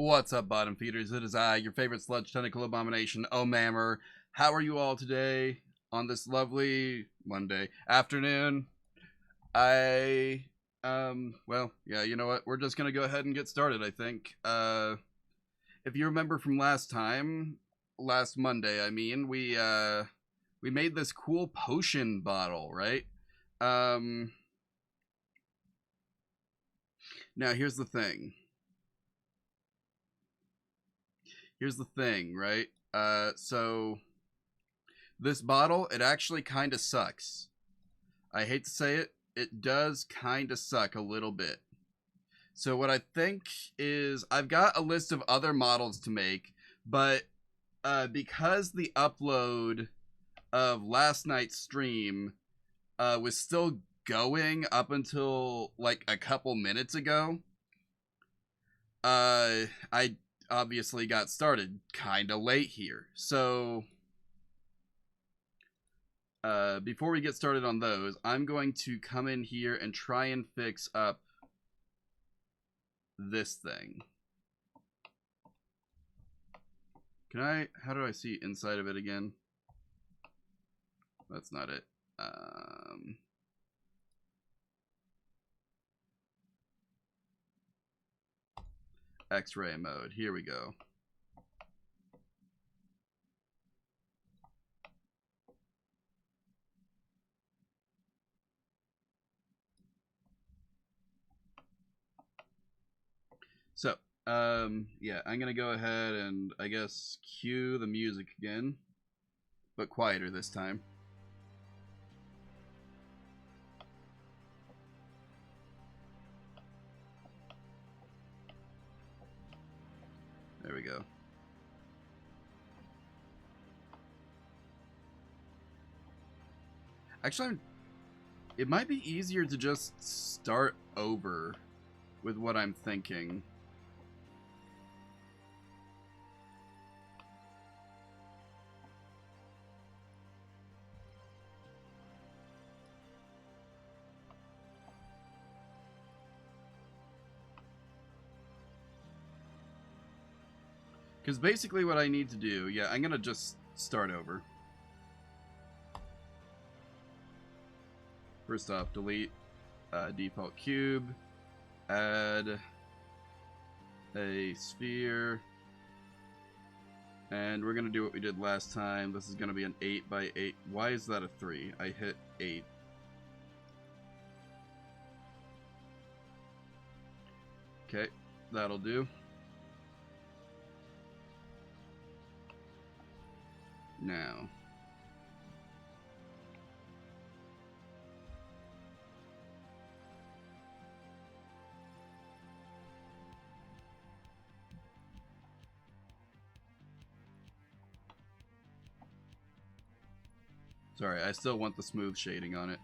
What's up, bottom feeders? It is I, your favorite sludge tentacle abomination, Omammer. How are you all today on this lovely Monday afternoon? Well, yeah, you know what? We're just gonna go ahead and get started, I think. If you remember from last Monday, we made this cool potion bottle, right? Um, Now here's the thing. Right? So this bottle, it actually kind of sucks. I hate to say it, it does kind of suck a little bit. So what I think is I've got a list of other models to make, but because the upload of last night's stream was still going up until like a couple minutes ago, I obviously got started kind of late here. So before we get started on those, I'm going to come in here and try and fix up this thing. How do I see inside of it again? That's not it. X-ray mode, here we go. So, yeah, I'm gonna go ahead and, I guess, cue the music again, but quieter this time. There we go. Actually, it might be easier to just start over with what I'm thinking. Because basically what I need to do, yeah, I'm going to just start over. First off, delete default cube, add a sphere, and we're going to do what we did last time. This is going to be an 8 by 8. Why is that a 3? I hit 8. Okay, that'll do. Now, sorry, I still want the smooth shading on it.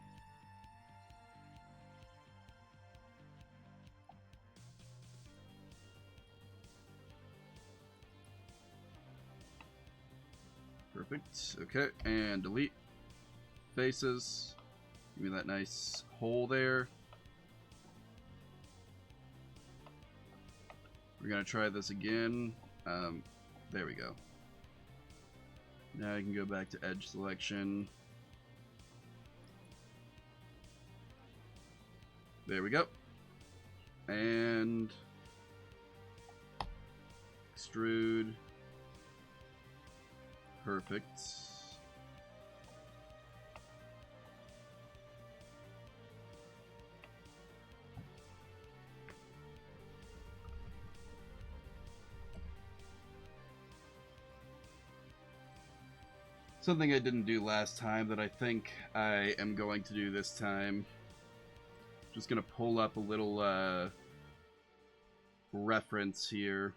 Perfect. Okay, and delete faces. Give me that nice hole there. We're gonna try this again. There we go. Now I can go back to edge selection. There we go. And extrude. Perfect. Something I didn't do last time that I think I am going to do this time. Just gonna pull up a little reference here.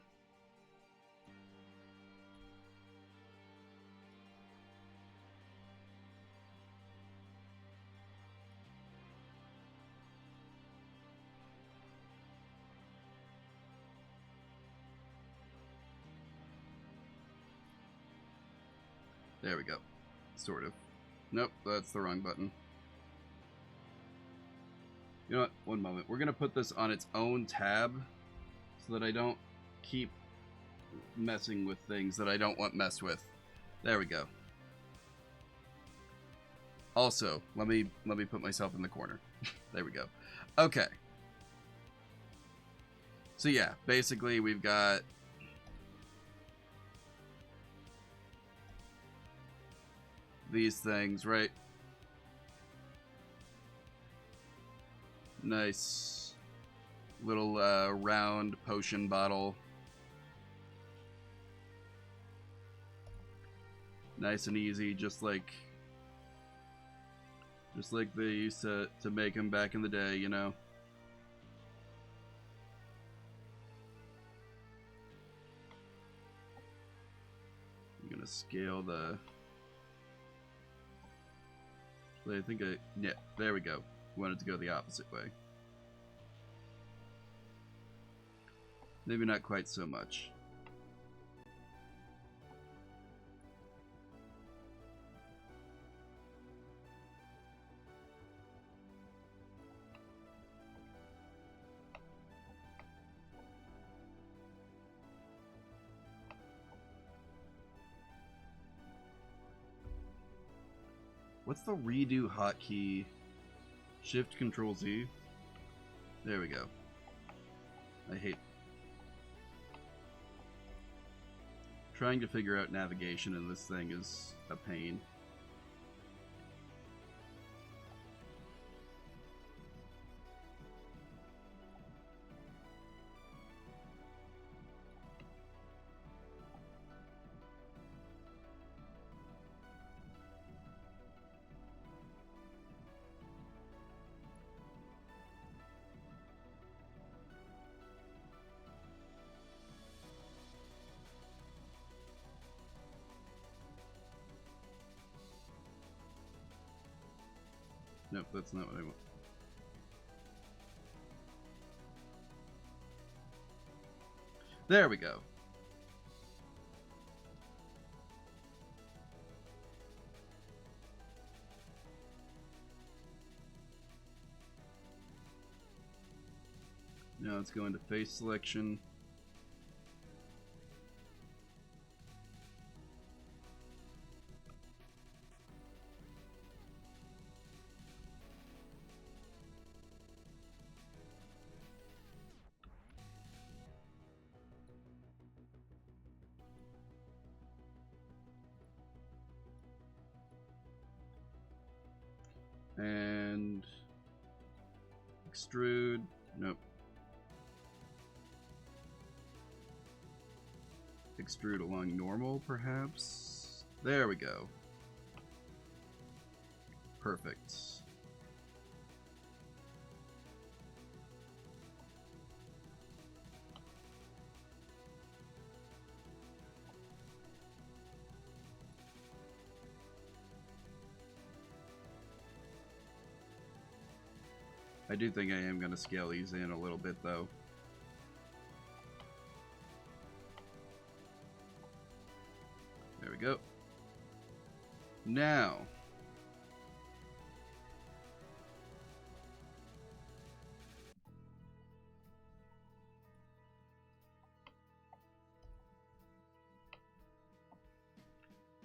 There we go. Sort of. Nope, that's the wrong button. You know what? One moment. We're going to put this on its own tab so that I don't keep messing with things that I don't want messed with. There we go. Also, let me put myself in the corner. There we go. Okay. So yeah, basically we've got these things, right? Nice little round potion bottle. Nice and easy, just like they used to make them back in the day, you know. I'm gonna scale the. I think yeah, there we go. Wanted to go the opposite way. Maybe not quite so much. What's the redo hotkey? Shift Control Z. There we go. I hate trying to figure out navigation in this thing is a pain. Nope, that's not what I want. There we go. Now let's go into face selection. And extrude. Nope. Extrude along normal, perhaps. There we go. Perfect. I do think I am going to scale these in a little bit, though. There we go. Now,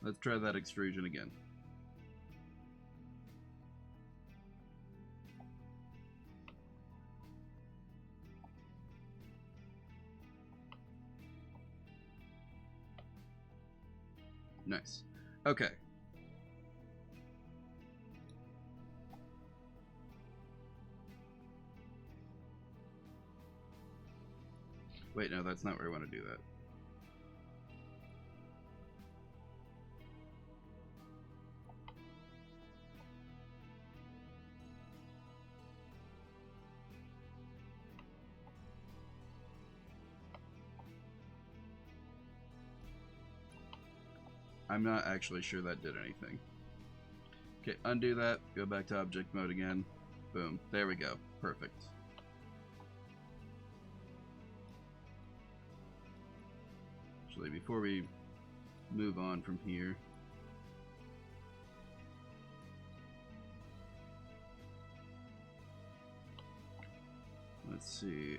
let's try that extrusion again. Nice. Okay. Wait, no, that's not where I want to do that. I'm not actually sure that did anything. Okay, undo that, go back to object mode again. Boom, there we go. Perfect. Actually, before we move on from here, let's see,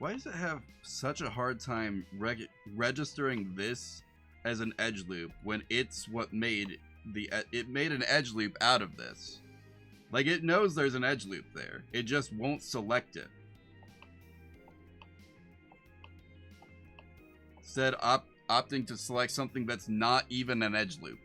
Why does it have such a hard time registering this as an edge loop when it's what made it made an edge loop out of this? Like, it knows there's an edge loop there. It just won't select it. Instead, opting to select something that's not even an edge loop.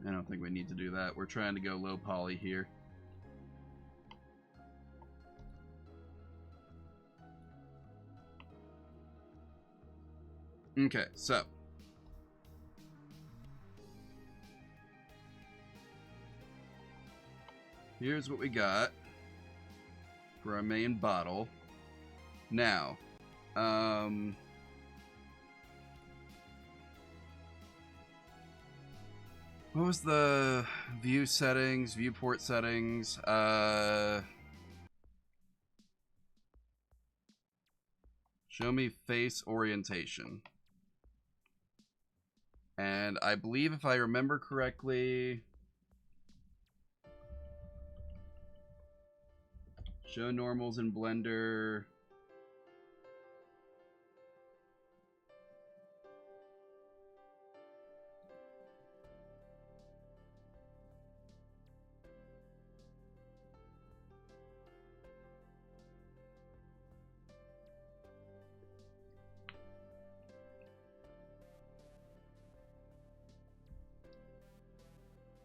I don't think we need to do that. We're trying to go low poly here. Okay, so here's what we got for our main bottle. Now, what was the view settings, viewport settings? Show me face orientation. And I believe, if I remember correctly, show normals in Blender.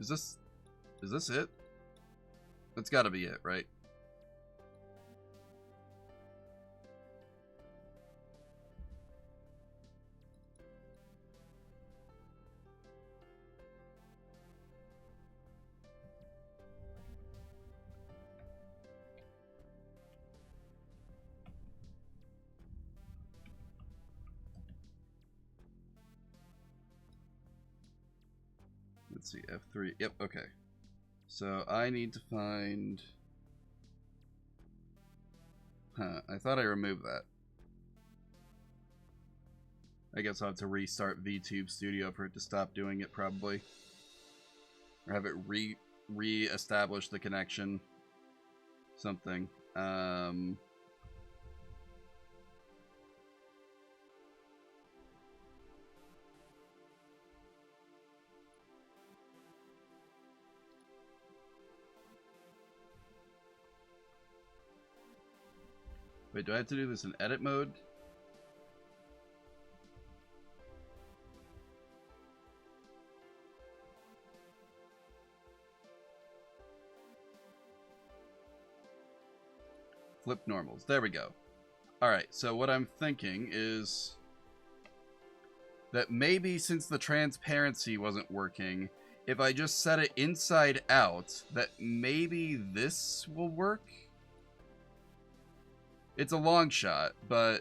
Is this it? That's gotta be it, right? Let's see, F3. Yep, okay. So I need to find... Huh, I thought I removed that. I guess I'll have to restart VTube Studio for it to stop doing it, probably. Or have it re-establish the connection. Something. Wait, do I have to do this in edit mode? Flip normals. There we go. Alright, so what I'm thinking is that maybe since the transparency wasn't working, if I just set it inside out, that maybe this will work? It's a long shot, but...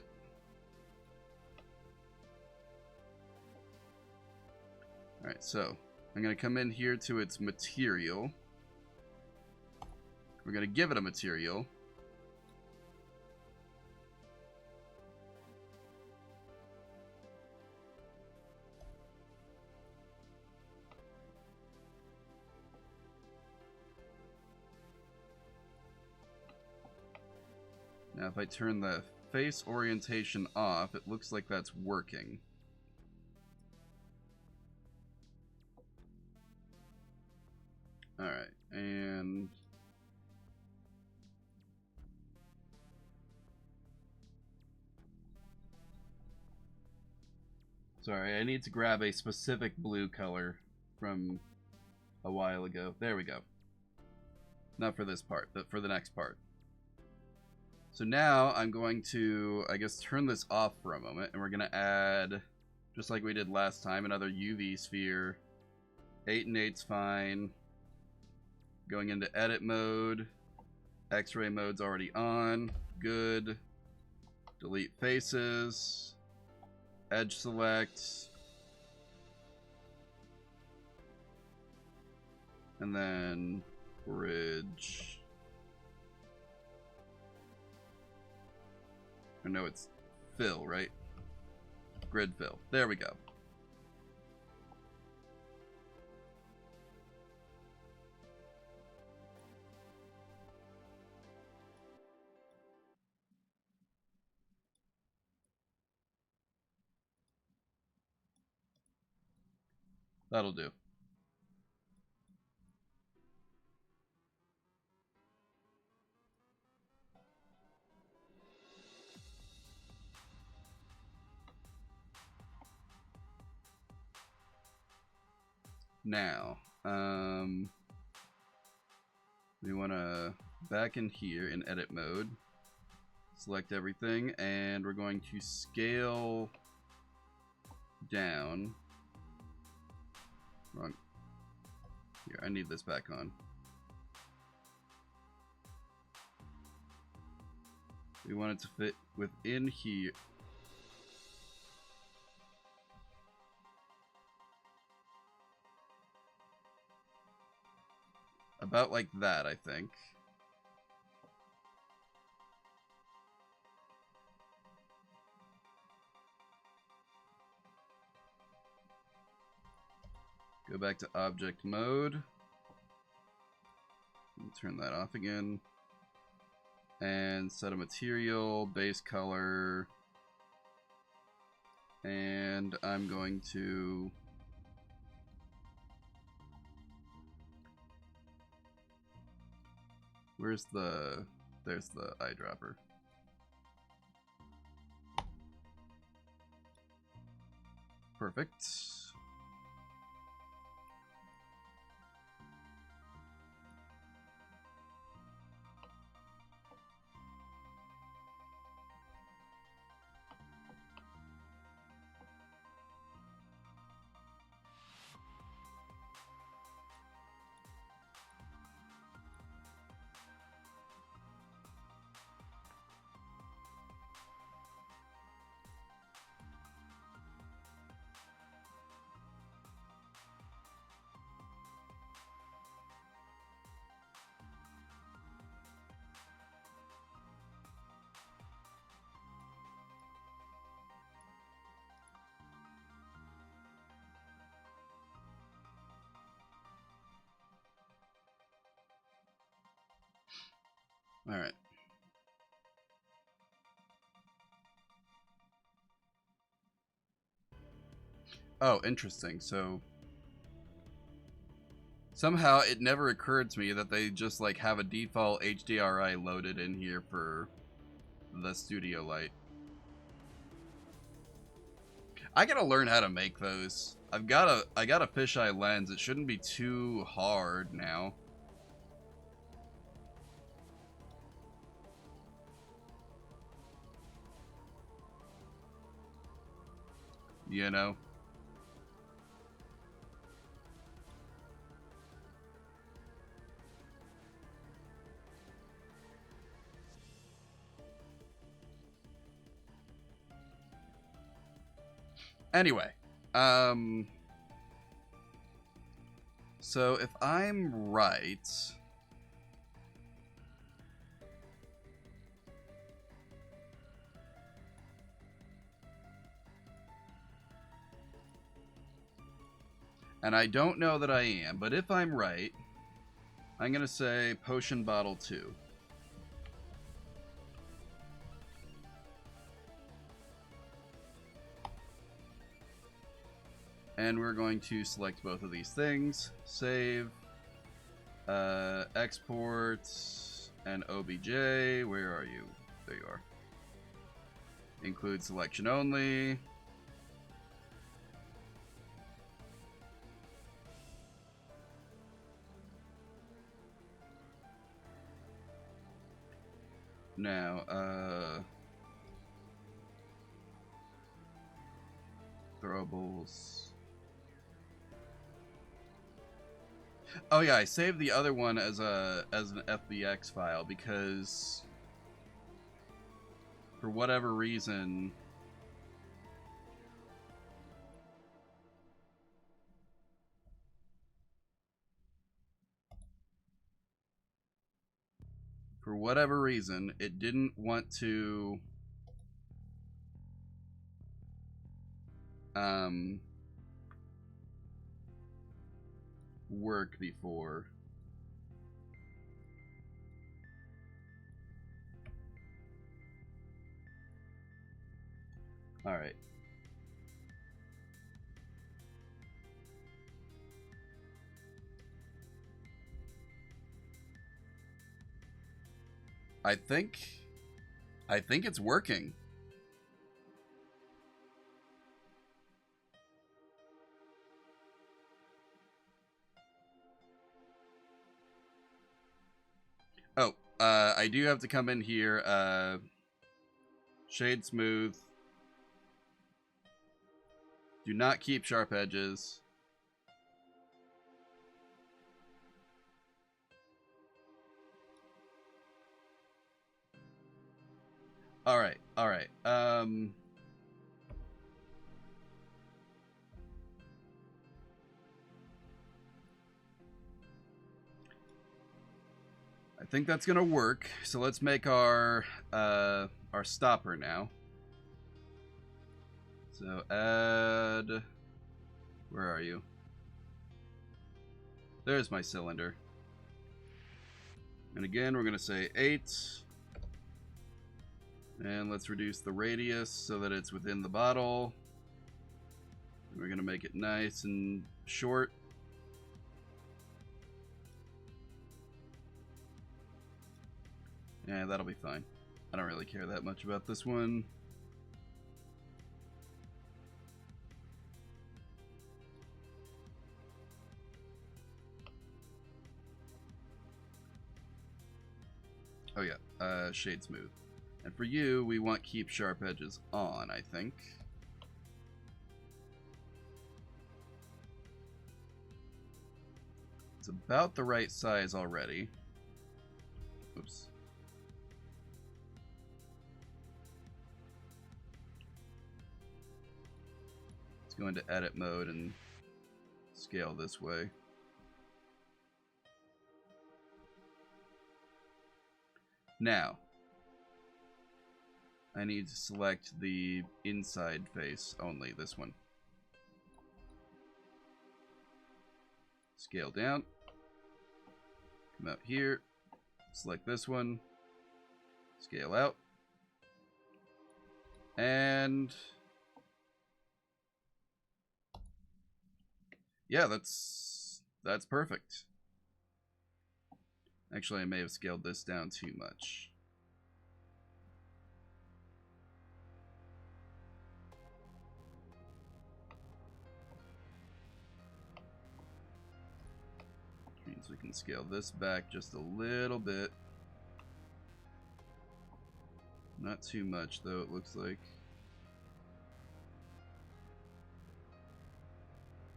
Alright, so I'm going to come in here to its material. We're going to give it a material. Now, if I turn the face orientation off, it looks like that's working. Alright, and... Sorry, I need to grab a specific blue color from a while ago. There we go. Not for this part, but for the next part. So now I'm going to, I guess, turn this off for a moment, and we're going to add, just like we did last time, another UV sphere. 8 and 8's fine. Going into edit mode. X-ray mode's already on. Good. Delete faces. Edge select. And then bridge. Or no, it's fill, right? Grid fill. There we go. That'll do. Now, we want to back in here in edit mode, select everything, and we're going to scale down. Wrong. Here, I need this back on. We want it to fit within here. About like that, I think. Go back to object mode. Turn that off again. And set a material, base color. And I'm going to... Where's the... There's the eyedropper. Perfect. All right. Oh, interesting. So somehow it never occurred to me that they just like have a default HDRI loaded in here for the studio light. I gotta learn how to make those. I got a fisheye lens. It shouldn't be too hard now. You know? Anyway, so if I'm right, and I don't know that I am, but if I'm right, I'm gonna say potion bottle 2. And we're going to select both of these things, save, export, and OBJ. Where are you? There you are. Include selection only. Now, throwables. Oh yeah, I saved the other one as an FBX file because for whatever reason it didn't want to work before. All right. I think it's working. Oh, I do have to come in here. Shade smooth. Do not keep sharp edges. All right, all right. I think that's gonna work. So let's make our stopper now. So add, where are you? There's my cylinder. And again, we're gonna say 8. And let's reduce the radius so that it's within the bottle. And we're gonna make it nice and short. Yeah, that'll be fine. I don't really care that much about this one. Oh yeah, shade smooth. And for you, we want keep sharp edges on, I think. It's about the right size already. Oops. Let's go into edit mode and scale this way. Now, I need to select the inside face only, this one. Scale down. Come out here. Select this one. Scale out. And yeah, that's perfect. Actually, I may have scaled this down too much. Means we can scale this back just a little bit. Not too much, though, it looks like.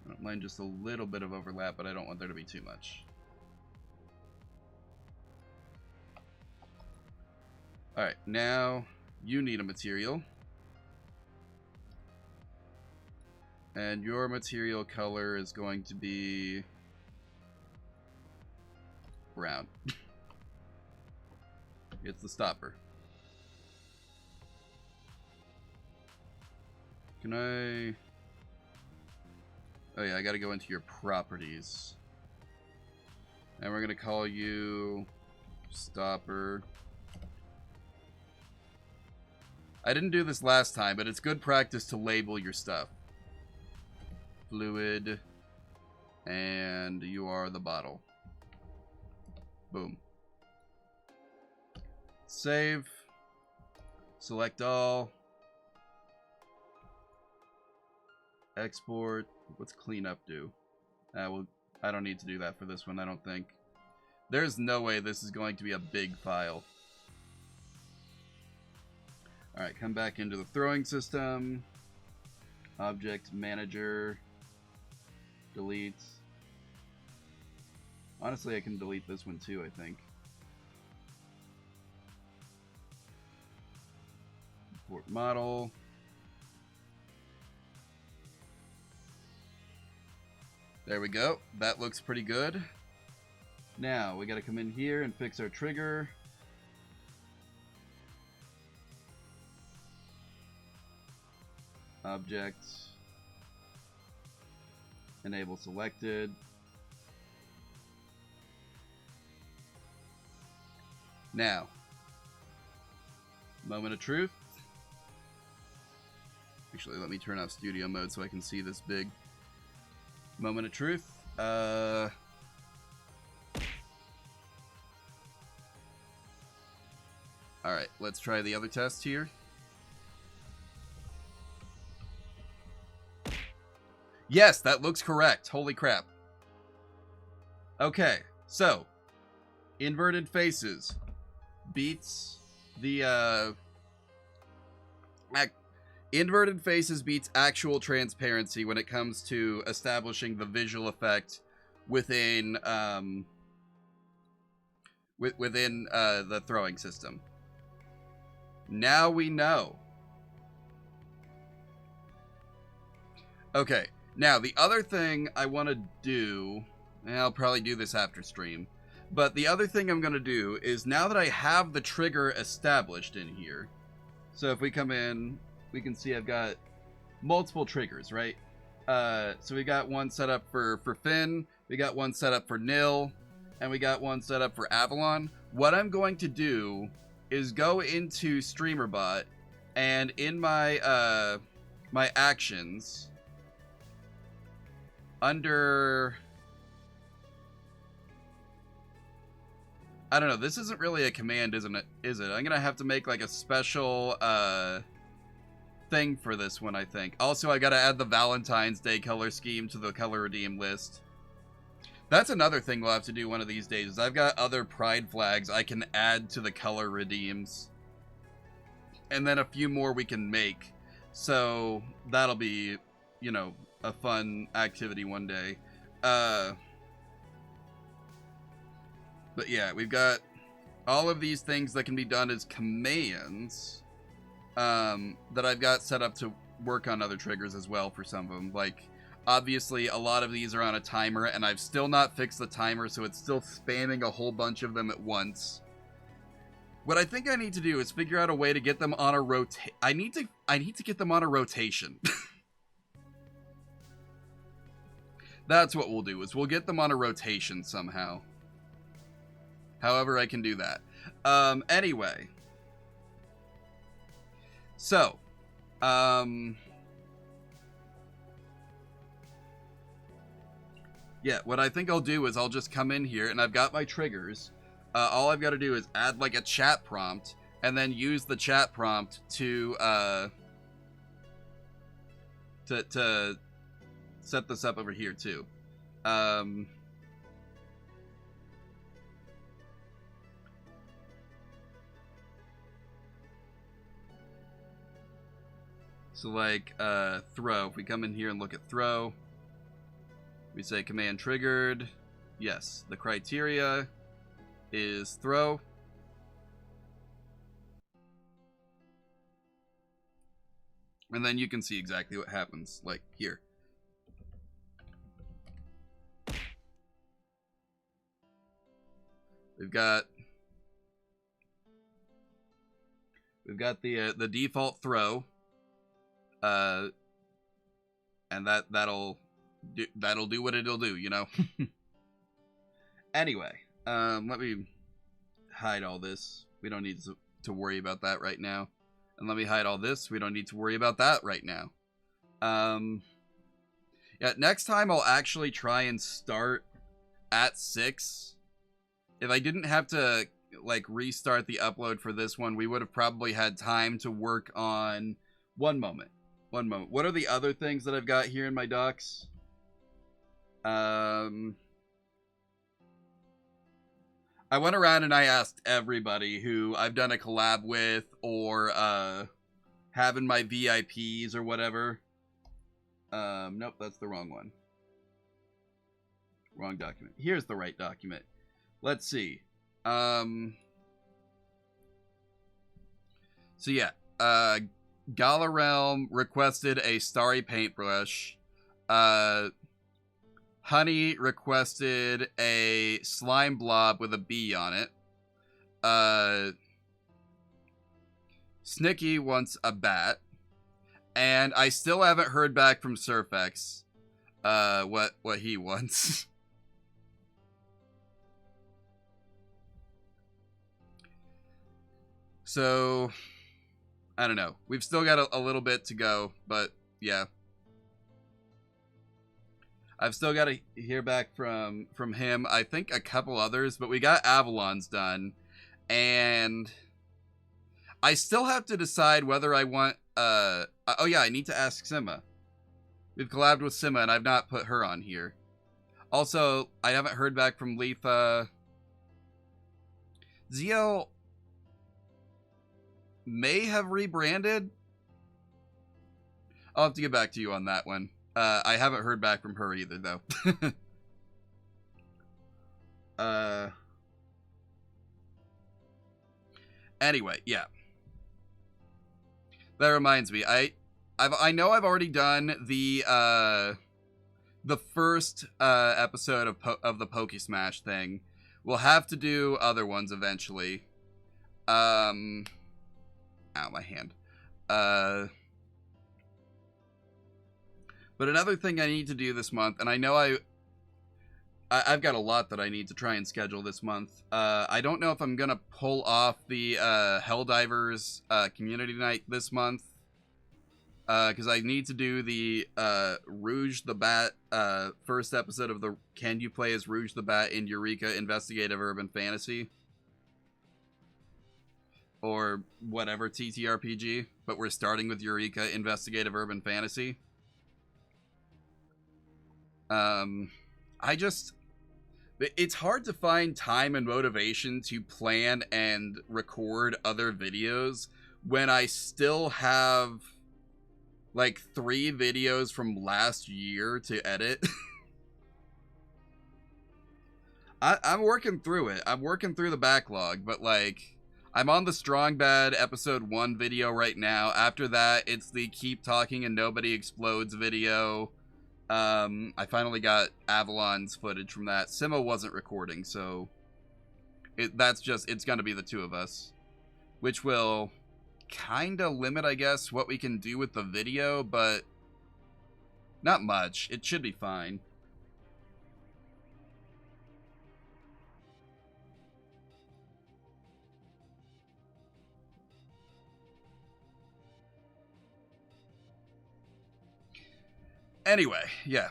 I don't mind just a little bit of overlap, but I don't want there to be too much. Alright, now you need a material. And your material color is going to be brown. It's the stopper. Can I... Oh yeah, I gotta go into your properties. And we're gonna call you stopper. I didn't do this last time, but it's good practice to label your stuff. Fluid. And you are the bottle. Boom. Save. Select all. Export. What's cleanup do? Well, I don't need to do that for this one, I don't think. There's no way this is going to be a big file. Alright, come back into the throwing system. Object manager. Delete. Honestly, I can delete this one too, I think. Import model. There we go. That looks pretty good. Now, we gotta come in here and fix our trigger. Object. Enable selected. Now, moment of truth. Actually, let me turn off studio mode so I can see this big moment of truth. Alright, let's try the other test here. Yes, that looks correct. Holy crap. Okay, so inverted faces beats the inverted faces beats actual transparency when it comes to establishing the visual effect within within the throwing system. Now we know. Okay, now the other thing I want to do, and I'll probably do this after stream, but the other thing I'm going to do is now that I have the trigger established in here, so if we come in, we can see I've got multiple triggers, right? So we got one set up for Finn, we got one set up for Nil, and we got one set up for Avalon. What I'm going to do is go into StreamerBot, and in my my actions, under, I don't know, this isn't really a command, isn't it? Is it? I'm gonna have to make like a special thing for this one, I think. Also, I gotta add the Valentine's Day color scheme to the color redeem list. That's another thing we'll have to do one of these days, is I've got other pride flags I can add to the color redeems. And then a few more we can make. So that'll be, you know, a fun activity one day. But yeah, we've got all of these things that can be done as commands that I've got set up to work on other triggers as well for some of them. Like, obviously, a lot of these are on a timer, and I've still not fixed the timer, so it's still spamming a whole bunch of them at once. What I think I need to do is figure out a way to get them on a I need to get them on a rotation. That's what we'll do, is we'll get them on a rotation somehow. However I can do that. Anyway. So, yeah, what I think I'll do is I'll just come in here, and I've got my triggers. All I've got to do is add like a chat prompt, and then use the chat prompt to set this up over here too. So like throw, if we come in here and look at throw, we say command triggered. Yes, the criteria is throw. And then you can see exactly what happens, like here. We've got the default throw, and that'll do what it'll do, you know. Anyway, let me hide all this. We don't need to worry about that right now. And let me hide all this. We don't need to worry about that right now. Yeah, next time I'll actually try and start at 6. If I didn't have to like restart the upload for this one, we would have probably had time to work on one moment. What are the other things that I've got here in my docs? I went around and I asked everybody who I've done a collab with or have in my VIPs or whatever. Nope, that's the wrong one. Wrong document. Here's the right document. Let's see. So yeah, Gala Realm requested a starry paintbrush. Honey requested a slime blob with a bee on it. Snicky wants a bat. And I still haven't heard back from Surfex. what he wants. So, I don't know. We've still got a little bit to go, but yeah. I've still got to hear back from him. I think a couple others, but we got Avalon's done, and I still have to decide whether I want. Oh yeah, I need to ask Sima. We've collabed with Sima, and I've not put her on here. Also, I haven't heard back from Letha. ZL may have rebranded. I'll have to get back to you on that one. I haven't heard back from her either, though. Anyway, yeah. That reminds me, I know I've already done the first episode of the Pokesmash thing. We'll have to do other ones eventually. Ow, my hand. But another thing I need to do this month, and I know I've got a lot that I need to try and schedule this month. I don't know if I'm gonna pull off the Helldivers community night this month, because I need to do the Rouge the Bat first episode of the Can You Play as Rouge the Bat in Eureka Investigative Urban Fantasy, or whatever TTRPG, but we're starting with Eureka Investigative Urban Fantasy. It's hard to find time and motivation to plan and record other videos when I still have like 3 videos from last year to edit. I'm working through it. I'm working through the backlog, but like, I'm on the Strong Bad episode 1 video right now. After that, it's the Keep Talking and Nobody Explodes video. I finally got Avalon's footage from that. Sima wasn't recording, so it's gonna be the 2 of us, which will kind of limit, I guess, what we can do with the video, but not much. It should be fine. Anyway, yeah.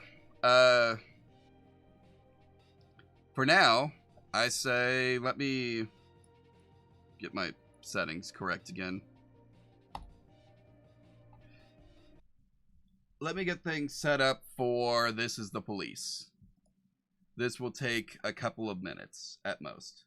For now, I say let me get my settings correct again. Let me get things set up for This Is the Police. This will take a couple of minutes at most.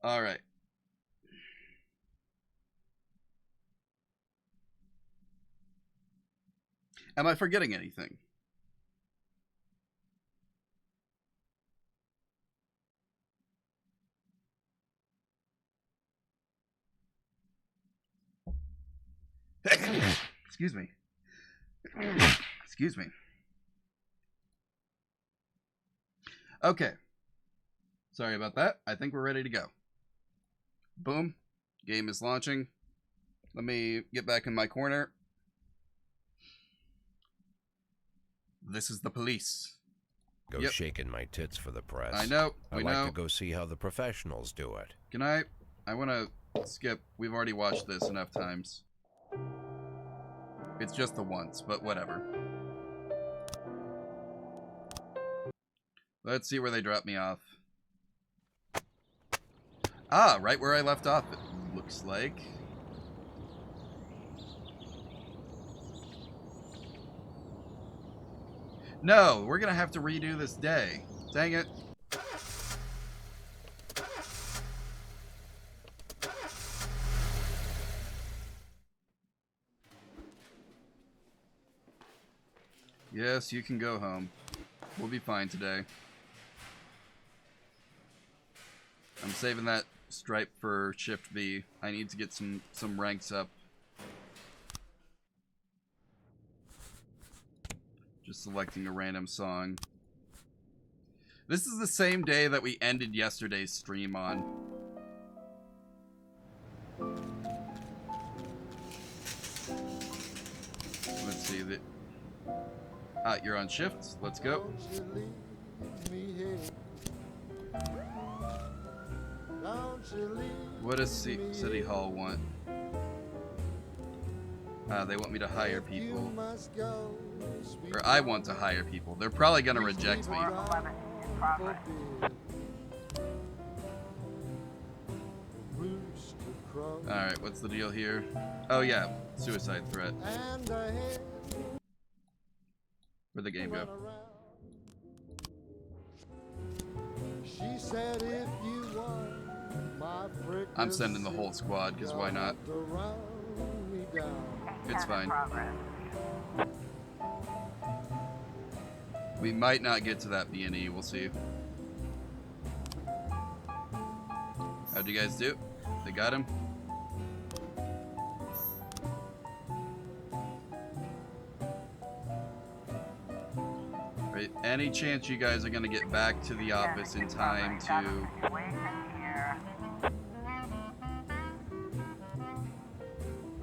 All right. Am I forgetting anything? Excuse me. Excuse me. Okay. Sorry about that. I think we're ready to go. Boom. Game is launching. Let me get back in my corner. This is the police. Go shaking my tits for the press. I know. I like to go see how the professionals do it. Can I want to skip. We've already watched this enough times. It's just the once, but whatever. Let's see where they drop me off. Ah, right where I left off, it looks like. No, we're gonna have to redo this day. Dang it. Yes, you can go home. We'll be fine today. I'm saving that stripe for Shift B. I need to get some ranks up. Just selecting a random song. This is the same day that we ended yesterday's stream on. Let's see that. You're on Shift. Let's go. What does City Hall want? They want me to hire people. Or I want to hire people. They're probably gonna reject me. Alright, what's the deal here? Oh yeah, suicide threat. Where'd the game go? She said if you want my I'm sending the whole squad, because why not? It's fine. We might not get to that B&E, we'll see. How'd you guys do? They got him? Right. Any chance you guys are gonna get back to the office in time to...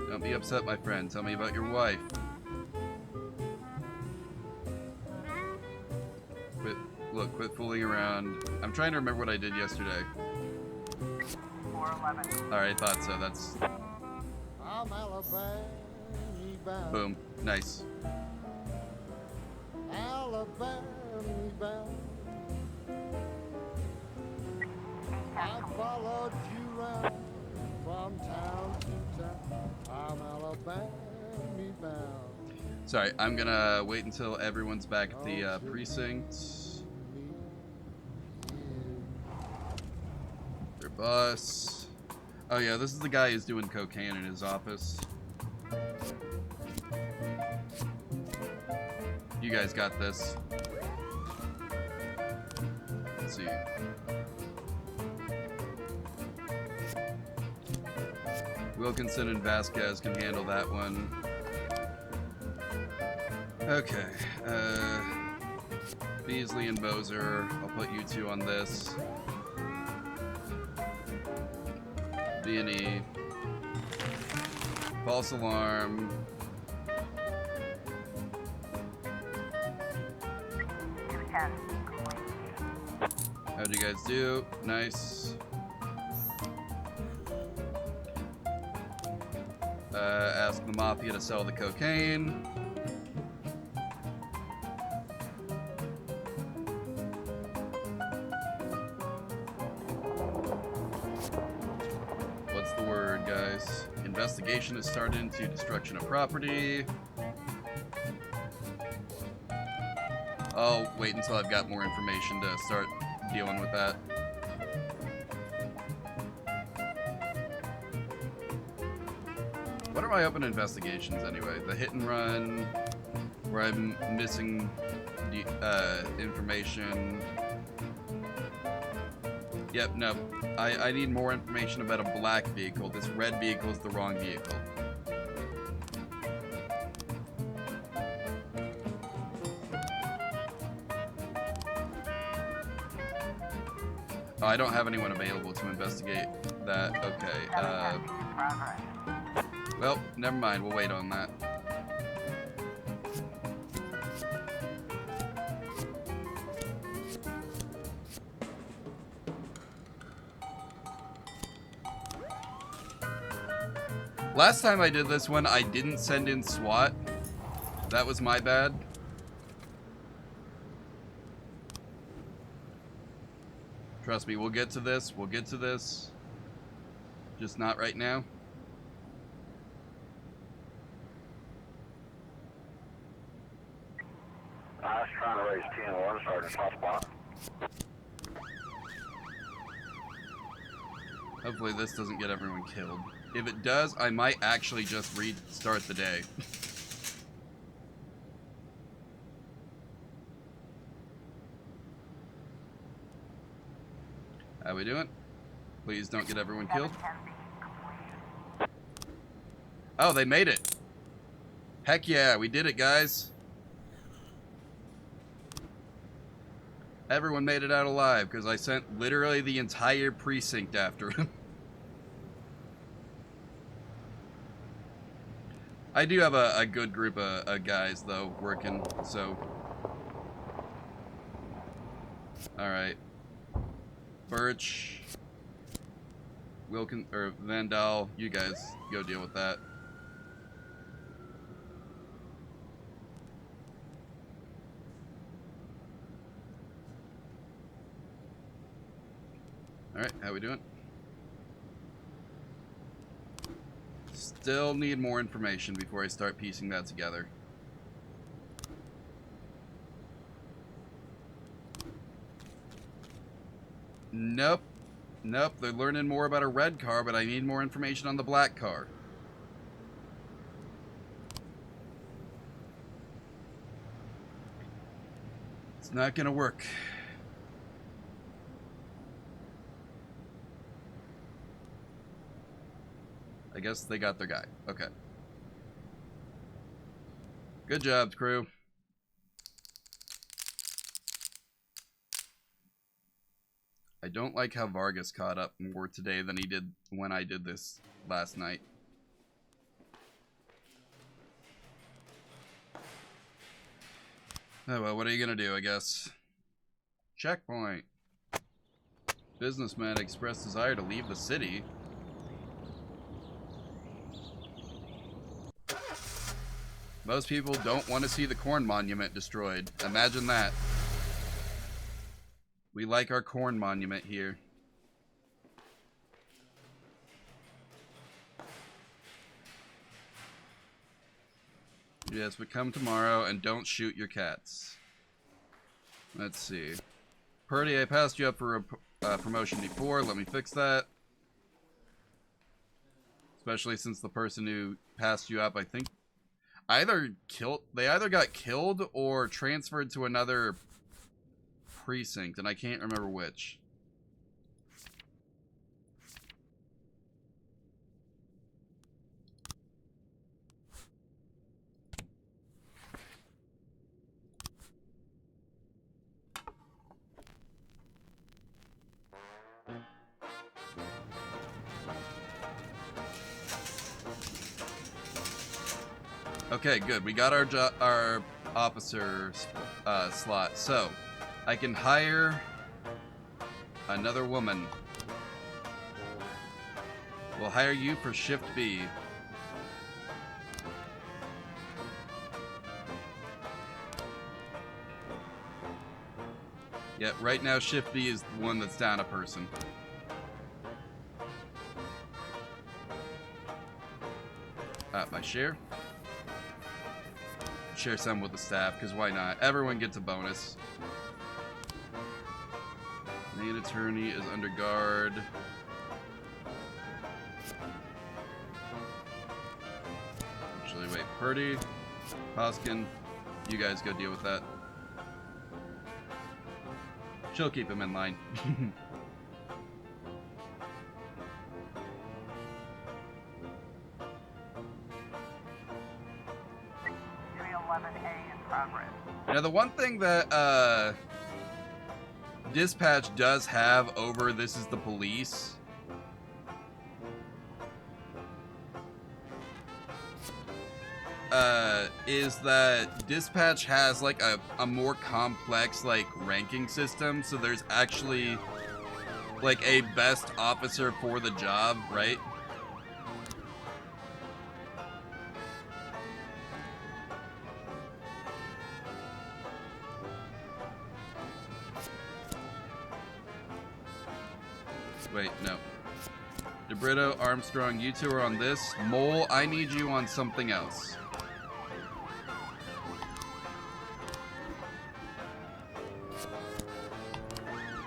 Don't be upset, my friend. Tell me about your wife. Quit fooling around. I'm trying to remember what I did yesterday. 411. Alright, I thought so. That's... Boom. Nice. I followed you around from town to town. I'm Alabama bound. Sorry, I'm gonna wait until everyone's back at the precinct. Their bus. Oh yeah, this is the guy who's doing cocaine in his office. You guys got this. Let's see. Wilkinson and Vasquez can handle that one. Okay. Beasley and Bozer. I'll put you two on this. B&E. False alarm. How'd you guys do? Nice. Ask the Mafia to sell the cocaine. What's the word, guys? Investigation has started into destruction of property. I'll wait until I've got more information to start dealing with that. What are my open investigations anyway? The hit and run, where I'm missing information. Yep, no. I need more information about a black vehicle. This red vehicle is the wrong vehicle. Oh, I don't have anyone available to investigate that. Okay. Well, never mind. We'll wait on that. Last time I did this one, I didn't send in SWAT. That was my bad. Trust me, we'll get to this. We'll get to this. Just not right now. I was trying to raise 10-1, Sergeant Hotspot. Hopefully this doesn't get everyone killed. If it does, I might actually just restart the day. How we doing? Please don't get everyone killed. Oh, they made it. Heck yeah, we did it, guys. Everyone made it out alive because I sent literally the entire precinct after him. I do have a good group of guys, though, working, so... Alright. Birch... Wilkin... or Vandal, you guys go deal with that. Alright, how we doing? Still need more information before I start piecing that together. Nope. Nope, they're learning more about a red car, but I need more information on the black car. It's not gonna work. I guess they got their guy. Okay. Good job, crew. I don't like how Vargas caught up more today than he did when I did this last night. Oh well, what are you gonna do, I guess? Checkpoint. Businessman expressed desire to leave the city. Most people don't want to see the corn monument destroyed. Imagine that. We like our corn monument here. Yes, but come tomorrow and don't shoot your cats. Let's see. Purdy, I passed you up for a promotion before. Let me fix that. Especially since the person who passed you up, I think, they either got killed or transferred to another precinct, and I can't remember which. Okay, good. We got our officer slot. So, I can hire another woman. We'll hire you for Shift B. Yeah, right now Shift B is the one that's down a person. My share. Share some with the staff, because why not? Everyone gets a bonus. Main attorney is under guard. Actually, wait. Purdy, Hoskin, you guys go deal with that. She'll keep him in line. 311A in progress. Now, the one thing that Dispatch does have over This Is the Police is that Dispatch has like a more complex like ranking system, so there's actually like a best officer for the job, right? Wait, no. DeBrito, Armstrong, you two are on this. Mole, I need you on something else.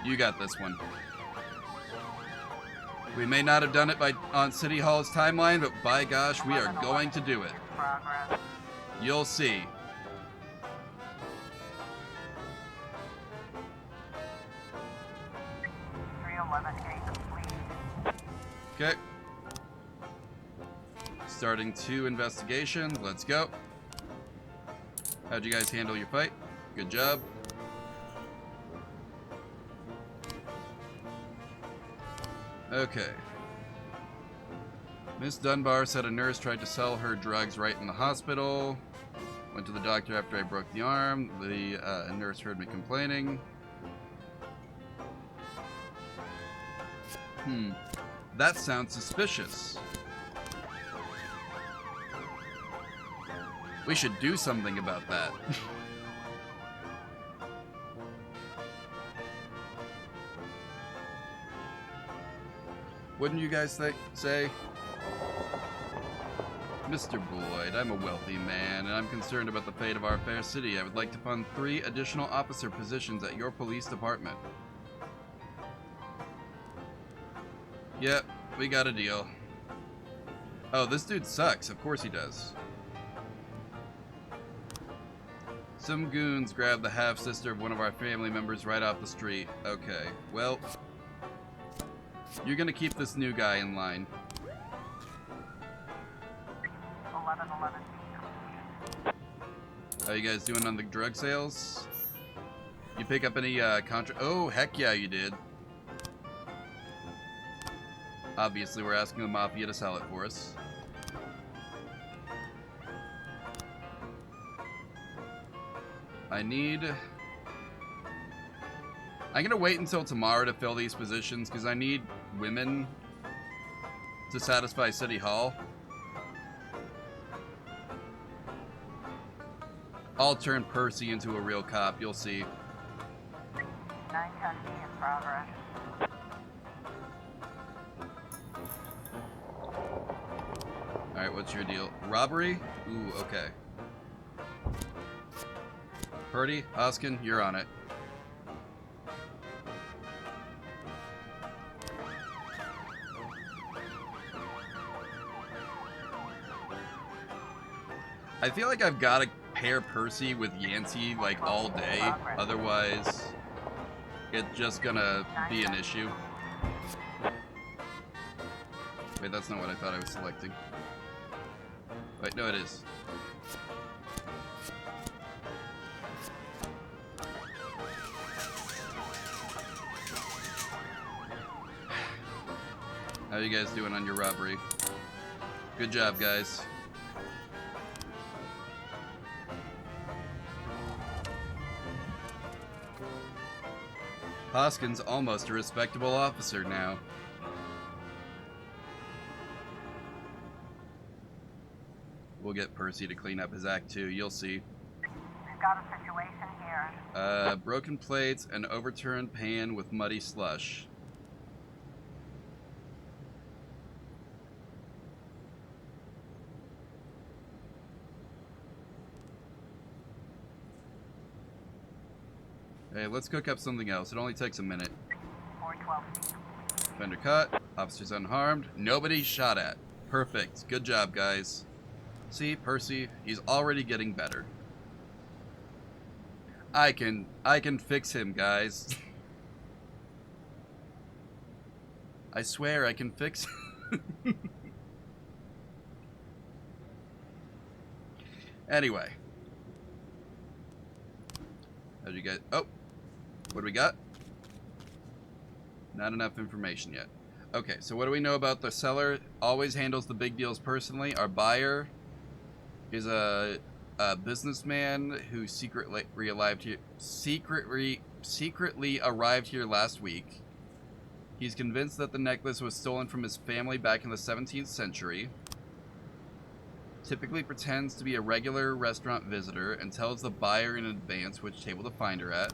You got this one. We may not have done it on City Hall's timeline, but by gosh, we are going to do it. Progress. You'll see. Okay. Starting 2 investigations. Let's go. How'd you guys handle your fight? Good job. Okay. Miss Dunbar said a nurse tried to sell her drugs right in the hospital. Went to the doctor after I broke the arm. The nurse heard me complaining. That sounds suspicious. We should do something about that. Wouldn't you guys say? Mr. Boyd, I'm a wealthy man, and I'm concerned about the fate of our fair city. I would like to fund 3 additional officer positions at your police department. Yep, we got a deal. Oh, this dude sucks. Of course he does. Some goons grabbed the half-sister of one of our family members right off the street. Okay, well, you're gonna keep this new guy in line. 1111. How you guys doing on the drug sales? You pick up any Oh, heck yeah, you did. Obviously, we're asking the Mafia to sell it for us. I'm gonna wait until tomorrow to fill these positions because I need women to satisfy City Hall. I'll turn Percy into a real cop, you'll see. 910B in progress. Alright, what's your deal? Robbery? Ooh, okay. Purdy, Hoskin, you're on it. I feel like I've got to pair Percy with Yancey like all day, otherwise it's just gonna be an issue. Wait, that's not what I thought I was selecting. Wait, no it is. How you guys doing on your robbery? Good job, guys. Hoskin's almost a respectable officer now. We'll get Percy to clean up his act too, you'll see. We've got a situation here. Broken plates, an overturned pan with muddy slush. Hey, let's cook up something else. It only takes a minute. 412. Fender cut. Officers unharmed. Nobody shot at. Perfect. Good job, guys. See, Percy, he's already getting better. I can fix him, guys. I swear I can fix him. Anyway. How'd you guys... Oh! What do we got? Not enough information yet. Okay, so what do we know about the seller? Always handles the big deals personally. Our buyer is a businessman who secretly arrived here last week. He's convinced that the necklace was stolen from his family back in the 17th century. Typically pretends to be a regular restaurant visitor and tells the buyer in advance which table to find her at.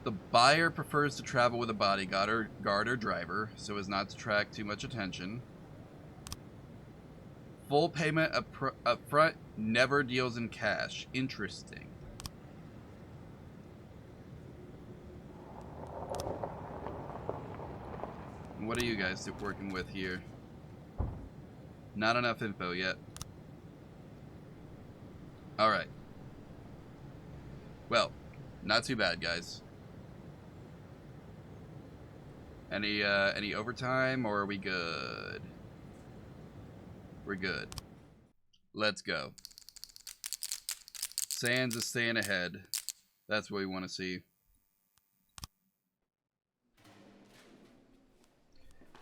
The buyer prefers to travel with a bodyguard or driver so as not to attract too much attention. Full payment up front, never deals in cash. Interesting. And what are you guys working with here? Not enough info yet. Alright. Well, not too bad, guys. Any overtime, or are we good? We're good. Let's go. Sands is staying ahead. That's what we want to see.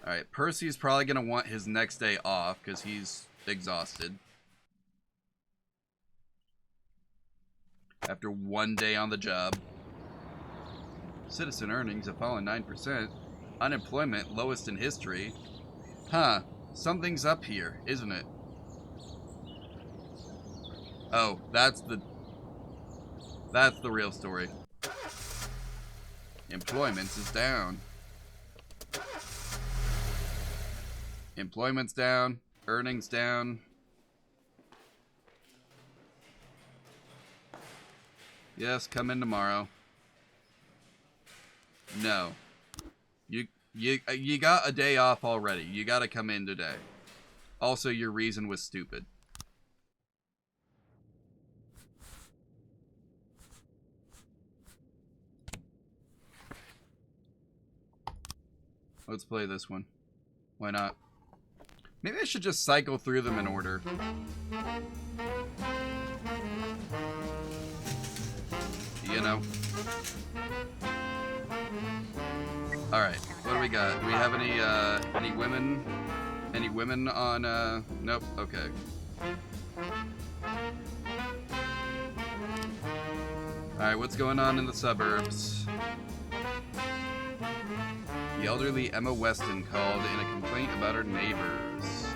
Alright, Percy's probably going to want his next day off because he's exhausted. After one day on the job. Citizen earnings have fallen 9%. Unemployment lowest in history. Huh. Something's up here, isn't it? Oh, that's the real story. Employment is down. Employment's down. Earnings down. Yes, come in tomorrow. No. You got a day off already. You got to come in today. Also, your reason was stupid. Let's play this one. Why not? Maybe I should just cycle through them in order. You know? Alright, what do we got? Do we have any women? Any women on, nope, okay. Alright, what's going on in the suburbs? The elderly Emma Weston called in a complaint about her neighbors.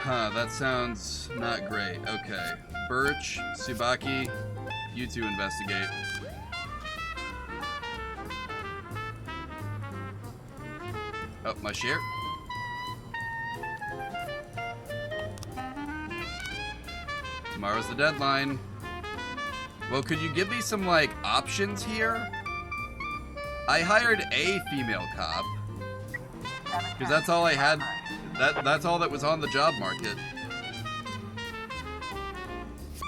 Huh, that sounds not great. Okay. Birch, Tsubaki, you two investigate. Oh, my share? Tomorrow's the deadline. Well, could you give me some, like, options here? I hired a female cop. Because that's all I had. That's all that was on the job market.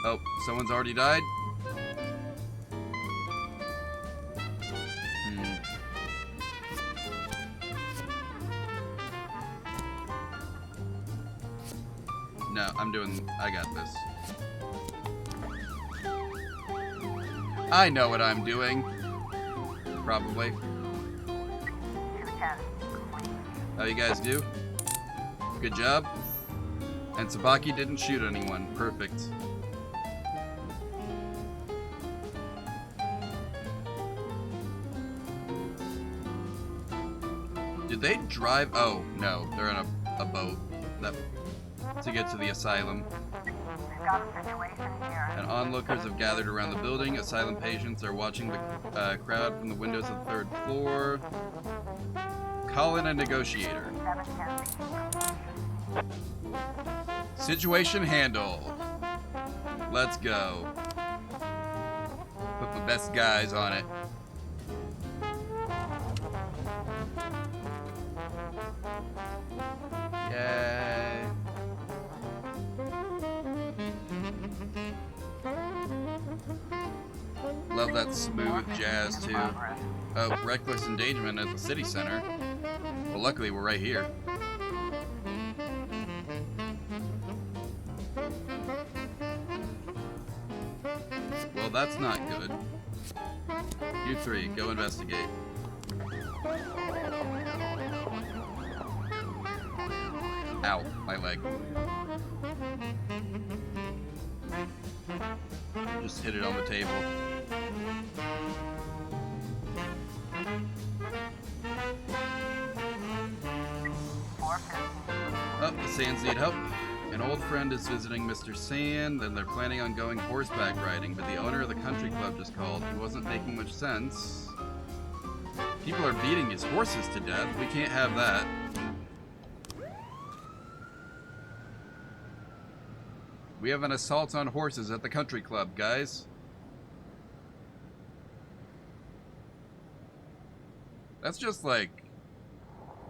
Oh, someone's already died? No, I got this. I know what I'm doing. Probably. How you guys do? Good job. And Tsubaki didn't shoot anyone. Perfect. Did they drive? Oh, no. They're in a boat to get to the asylum. And onlookers have gathered around the building. Asylum patients are watching the crowd from the windows of the 3rd floor. Call in a negotiator. Situation handled. Let's go. Put my best guys on it. Yay. Love that smooth jazz too. Oh, reckless endangerment at the city center. Well, luckily we're right here. Well, that's not good. You three, go investigate. Ow, my leg. Just hit it on the table. Oh, the Sands need help. An old friend is visiting Mr. Sand, and they're planning on going horseback riding, but the owner of the country club just called. He wasn't making much sense. People are beating his horses to death. We can't have that. We have an assault on horses at the country club, guys. That's just, like,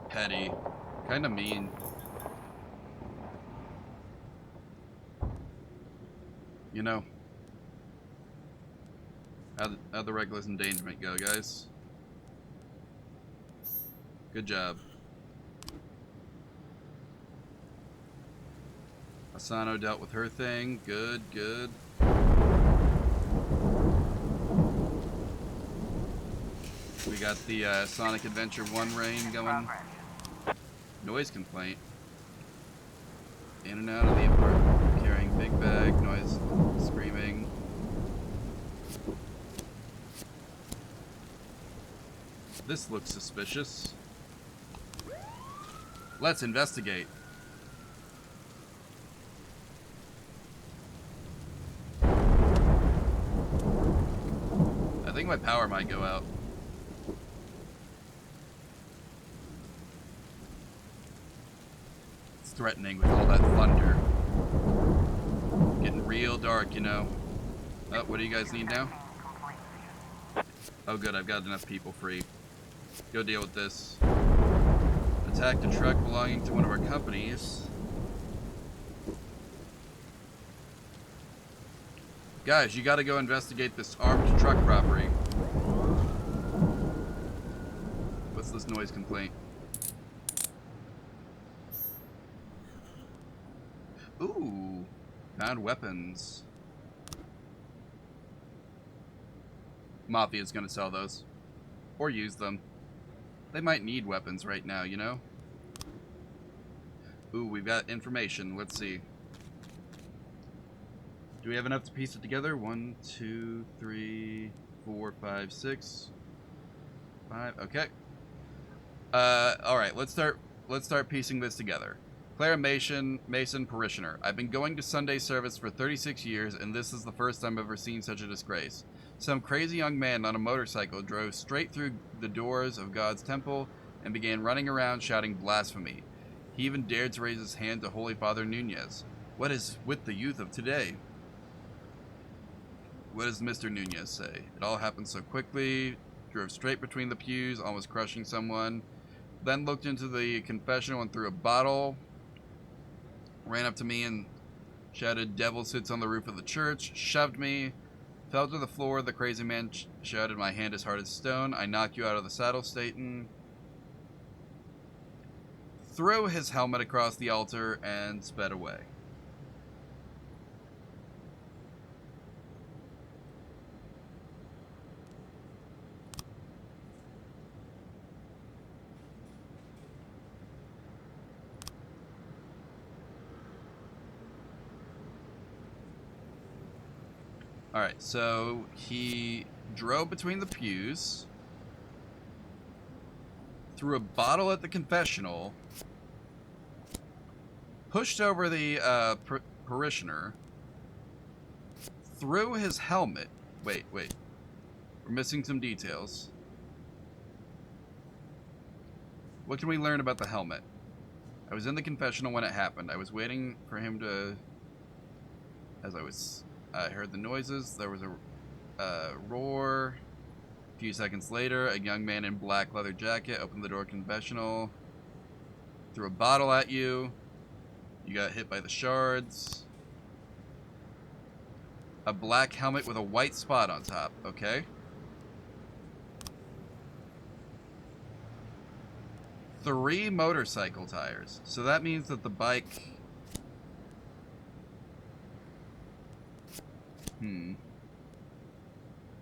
petty. Kinda mean. You know, How'd the reckless endangerment go, guys? Good job. Asano dealt with her thing. Good, good. We got the Sonic Adventure 1 rain going. Noise complaint. In and out of the apartment. Carrying big bag. Noise. Screaming. This looks suspicious. Let's investigate. I think my power might go out. It's threatening with all that thunder. Getting real dark, you know. Oh, what do you guys need now? Oh good, I've got enough people free. Go deal with this. Attacked a truck belonging to one of our companies. Guys, you gotta go investigate this armed truck robbery. What's this noise complaint? Ooh, found weapons. Mafia's gonna sell those. Or use them. They might need weapons right now, you know? Ooh, we've got information. Let's see. Do we have enough to piece it together? 1, 2, 3, 4, 5, 6, 5. Okay. Alright, let's start piecing this together. Clara Mason, parishioner. I've been going to Sunday service for 36 years, and this is the first time I've ever seen such a disgrace. Some crazy young man on a motorcycle drove straight through the doors of God's temple and began running around shouting blasphemy. He even dared to raise his hand to Holy Father Nunez. What is with the youth of today? What does Mr. Nunez say? It all happened so quickly, drove straight between the pews, almost crushing someone, then looked into the confessional and threw a bottle, ran up to me and shouted, "Devil sits on the roof of the church," shoved me, fell to the floor. The crazy man shouted, "My hand is hard as stone. I knock you out of the saddle, Satan." Threw his helmet across the altar and sped away. Alright, so he drove between the pews, threw a bottle at the confessional, pushed over the parishioner, threw his helmet. Wait. We're missing some details. What can we learn about the helmet? I was in the confessional when it happened. I was waiting for him to... I heard the noises. There was a roar. A few seconds later, a young man in black leather jacket opened the door confessional, threw a bottle at you. You got hit by the shards. A black helmet with a white spot on top. Okay. 3 motorcycle tires. So that means that the bike...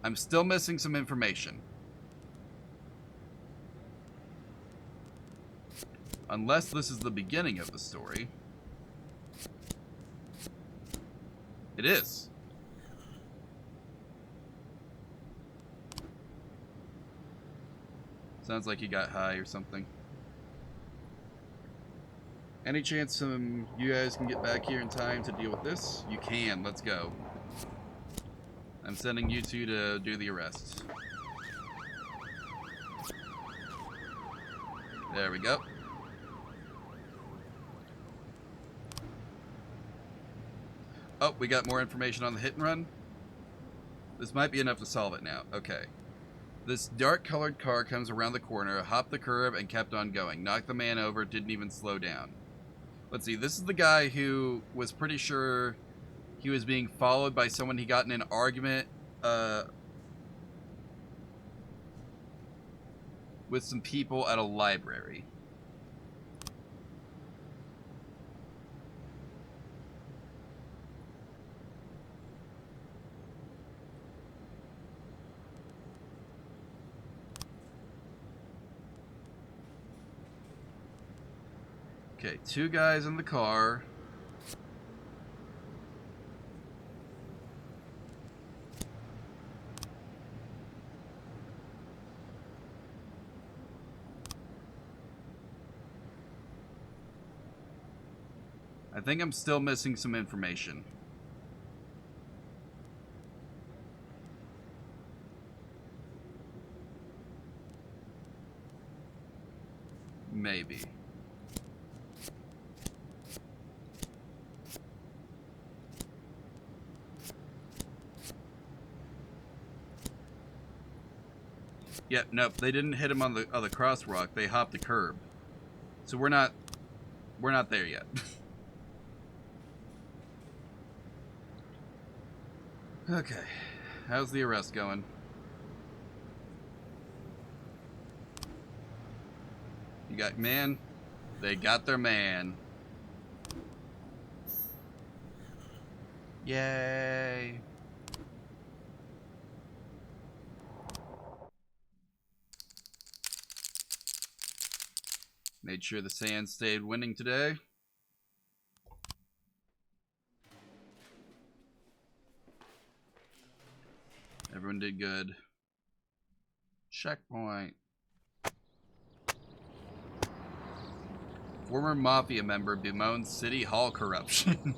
I'm still missing some information. Unless this is the beginning of the story. It is. Sounds like he got high or something. Any chance you guys can get back here in time to deal with this? You can. Let's go. I'm sending you two to do the arrest. There we go. Oh, we got more information on the hit and run. This might be enough to solve it now. Okay. This dark-colored car comes around the corner, hopped the curb, and kept on going. Knocked the man over, didn't even slow down. Let's see, this is the guy who was pretty sure he was being followed by someone he got in an argument with some people at a library. Okay, 2 guys in the car. I think I'm still missing some information. Maybe. Yep, nope, they didn't hit him on the crosswalk. They hopped the curb. So we're not there yet. Okay. How's the arrest going? You got man? They got their man. Yay. Made sure the Sands stayed winning today. Everyone did good. Checkpoint. Former Mafia member bemoans City Hall corruption.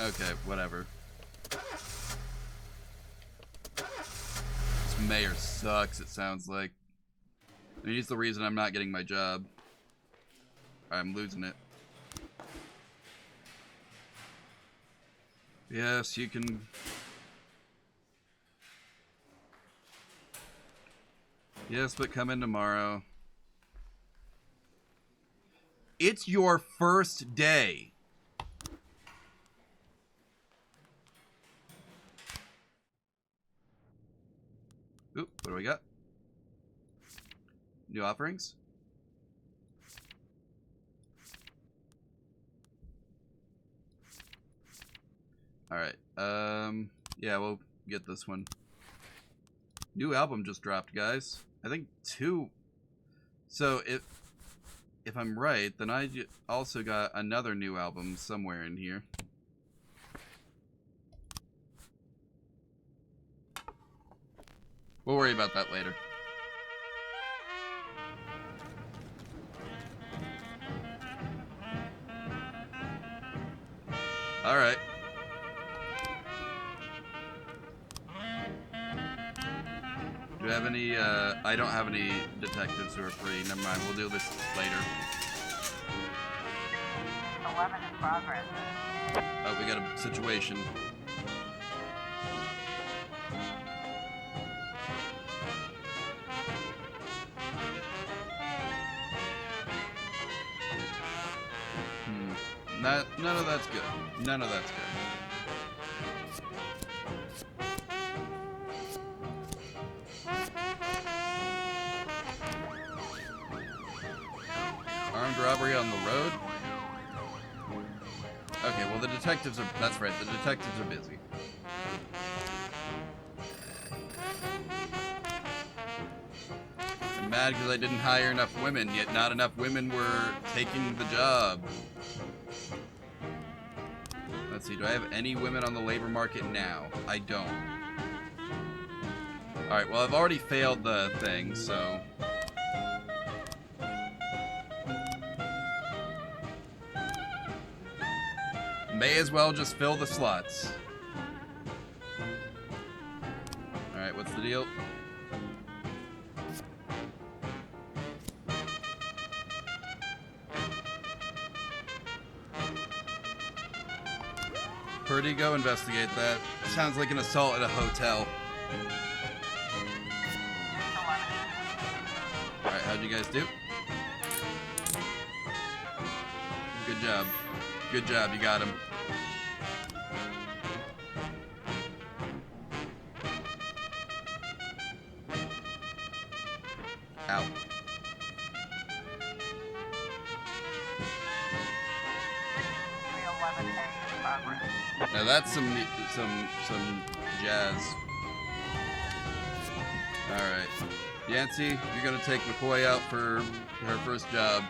Okay, whatever. This mayor sucks, it sounds like. I mean, he's the reason I'm not getting my job. I'm losing it. Yes, you can... Yes, but come in tomorrow. It's your first day. Oop, what do we got? New offerings? Alright, yeah, we'll get this one. New album just dropped, guys. I think 2. So, if I'm right, then I also got another new album somewhere in here. We'll worry about that later. Alright. Do you have any, I don't have any detectives who are free. Never mind, we'll do this later. 11 in progress. Oh, we got a situation. None of that's good. None of that's good. Armed robbery on the road? Okay, well the detectives are... That's right, the detectives are busy. I'm mad because I didn't hire enough women, yet not enough women were taking the job. Let's see, do I have any women on the labor market now? I don't. Alright, well I've already failed the thing, so... May as well just fill the slots. Alright, what's the deal? Purdy, go investigate that. Sounds like an assault at a hotel. Alright, how'd you guys do? Good job. Good job, you got him. Out. 311A in progress. Now that's some jazz. All right, Yancey, you're gonna take McCoy out for her first job.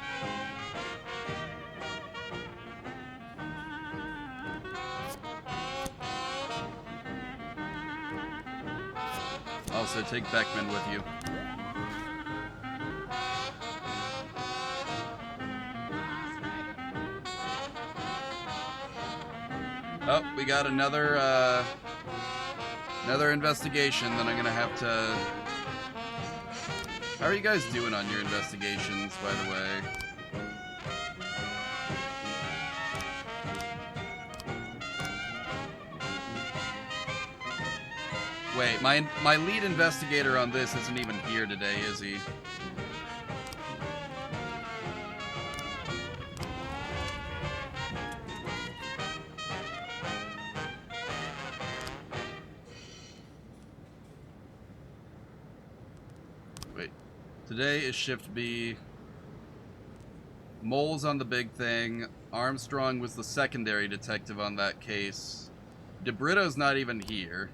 Also, take Beckman with you. Oh, we got another investigation that I'm gonna have to... How are you guys doing on your investigations, by the way? Wait, my lead investigator on this isn't even here today, is he? Wait. Today is Shift B. Mole's on the big thing. Armstrong was the secondary detective on that case. DeBrito's not even here.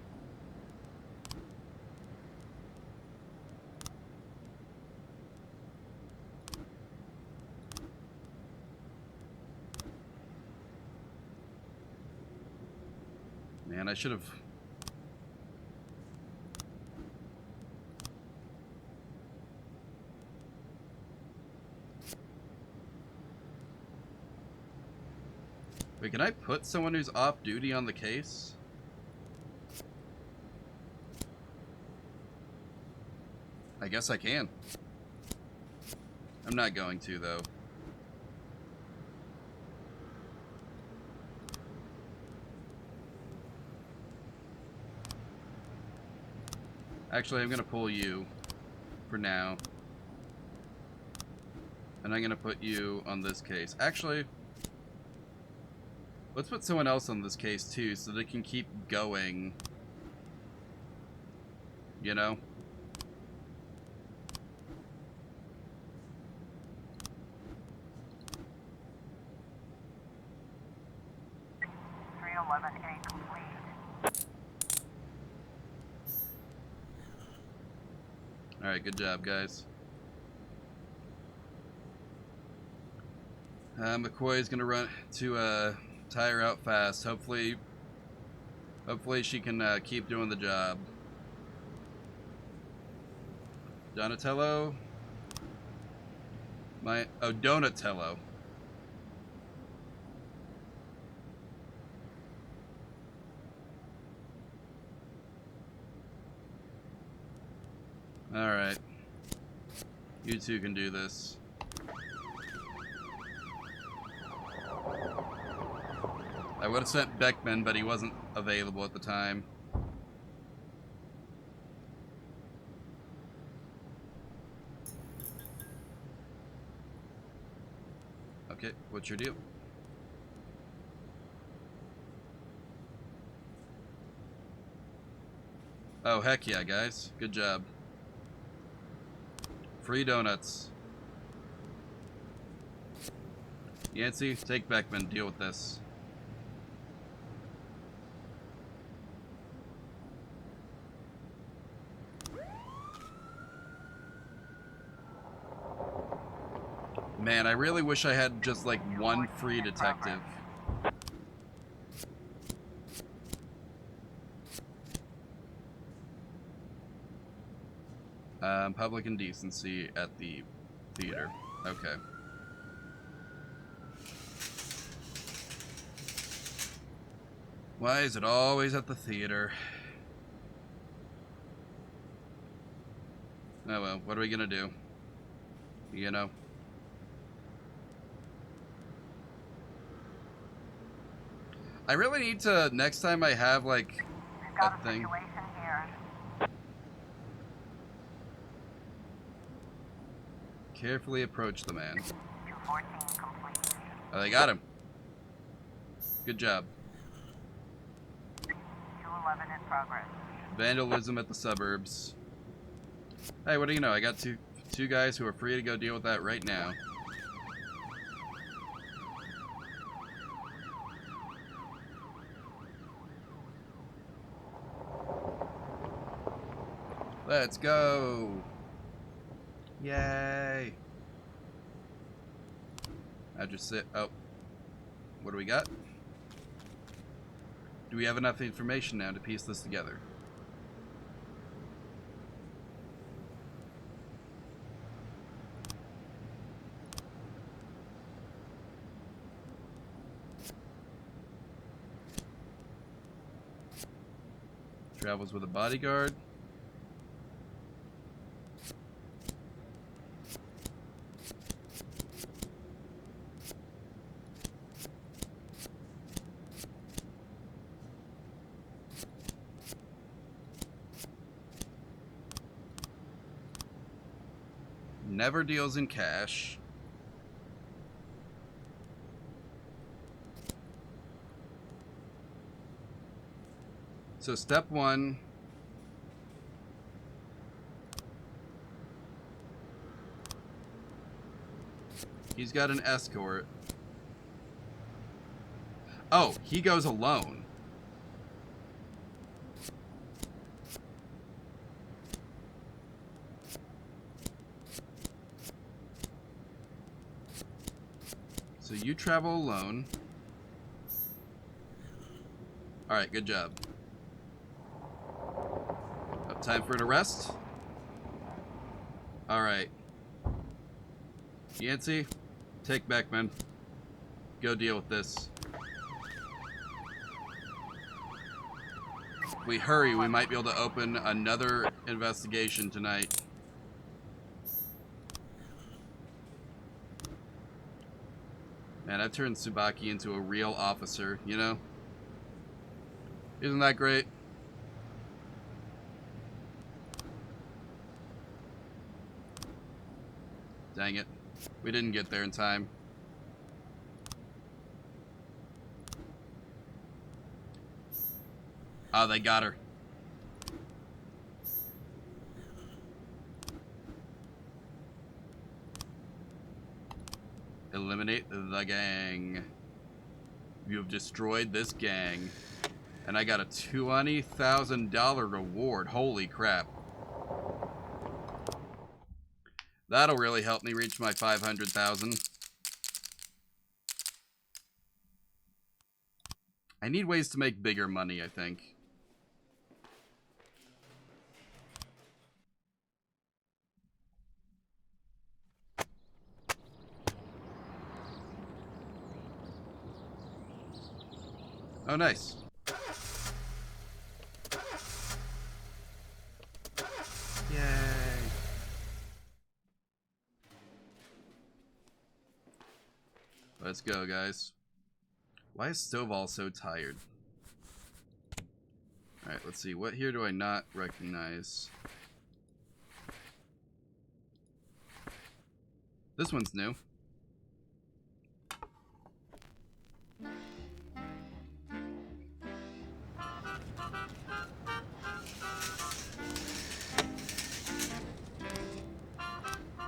Man, I should have... Wait, can I put someone who's off duty on the case? I guess I can. I'm not going to, though. Actually, I'm going to pull you for now. And I'm going to put you on this case. Actually, let's put someone else on this case, too, so they can keep going. You know? Alright, good job, guys. McCoy's gonna run to tie her out fast. Hopefully she can keep doing the job. Donatello? Donatello. Alright. You two can do this. I would have sent Beckman, but he wasn't available at the time. Okay, what's your deal? Oh, heck yeah, guys. Good job. Free donuts. Yancey, take Beckman. Deal with this. Man, I really wish I had just like one free detective. Public indecency at the theater. Okay. Why is it always at the theater? Oh well, what are we gonna do? You know? I really need to, next time I have like a thing. Carefully approach the man. Oh, they got him. Good job. 211 in progress. Vandalism at the suburbs. Hey, what do you know? I got 2 guys who are free to go deal with that right now. Let's go! Yay! I just sit. Oh. What do we got? Do we have enough information now to piece this together? Travels with a bodyguard. Never deals in cash. So step 1. He's got an escort. Oh, he goes alone. So you travel alone. Alright, good job. Time for an arrest? Alright. Yancey, take Beckman. Go deal with this. If we hurry, we might be able to open another investigation tonight. Man, I've turned Tsubaki into a real officer, you know? Isn't that great? Dang it. We didn't get there in time. Oh, they got her. Eliminate the gang. You have destroyed this gang. And I got a $20,000 reward. Holy crap. That'll really help me reach my 500,000. I need ways to make bigger money, I think. Oh, nice. Yay. Let's go, guys. Why is Stovall so tired? Alright, let's see. What here do I not recognize? This one's new.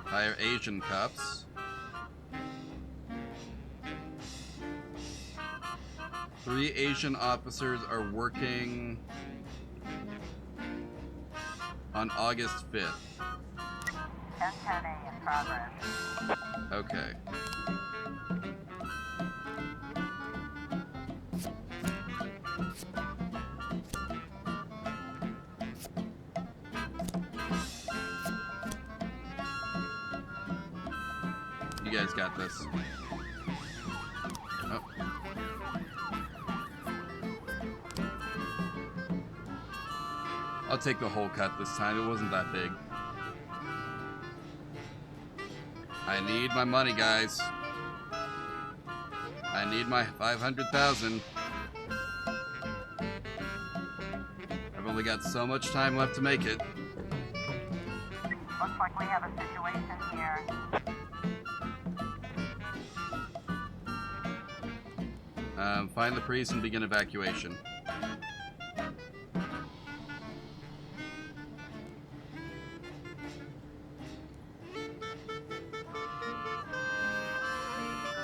Hire Asian cops. 3 Asian officers are working on August 5th. 1010A in progress. Okay. You guys got this. Oh. I'll take the whole cut this time. It wasn't that big. I need my money, guys. I need my 500,000. I've only got so much time left to make it. Looks like we have a situation here. Find the priest and begin evacuation.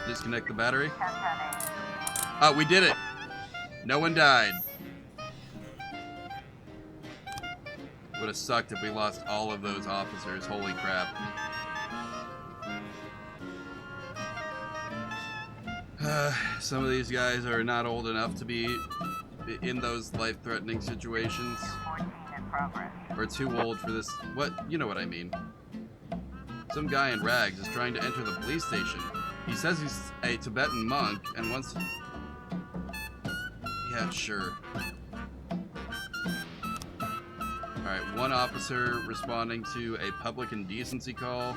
Disconnect the battery. 10-10-8. Oh, we did it. No one died. Would have sucked if we lost all of those officers. Holy crap. Some of these guys are not old enough to be in those life-threatening situations. 14 in progress. Or too old for this. What? You know what I mean. Some guy in rags is trying to enter the police station. He says he's a Tibetan monk and wants to... Yeah, sure. Alright, one officer responding to a public indecency call.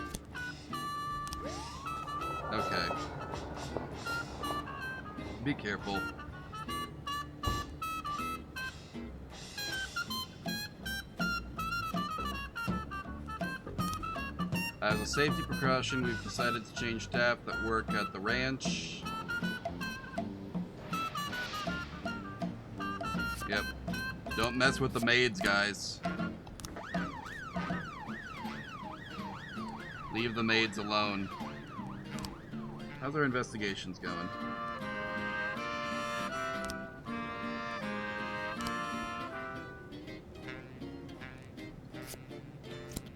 Okay. Be careful. As a safety precaution, we've decided to change staff that work at the ranch. Yep. Don't mess with the maids, guys. Leave the maids alone. How's our investigations going?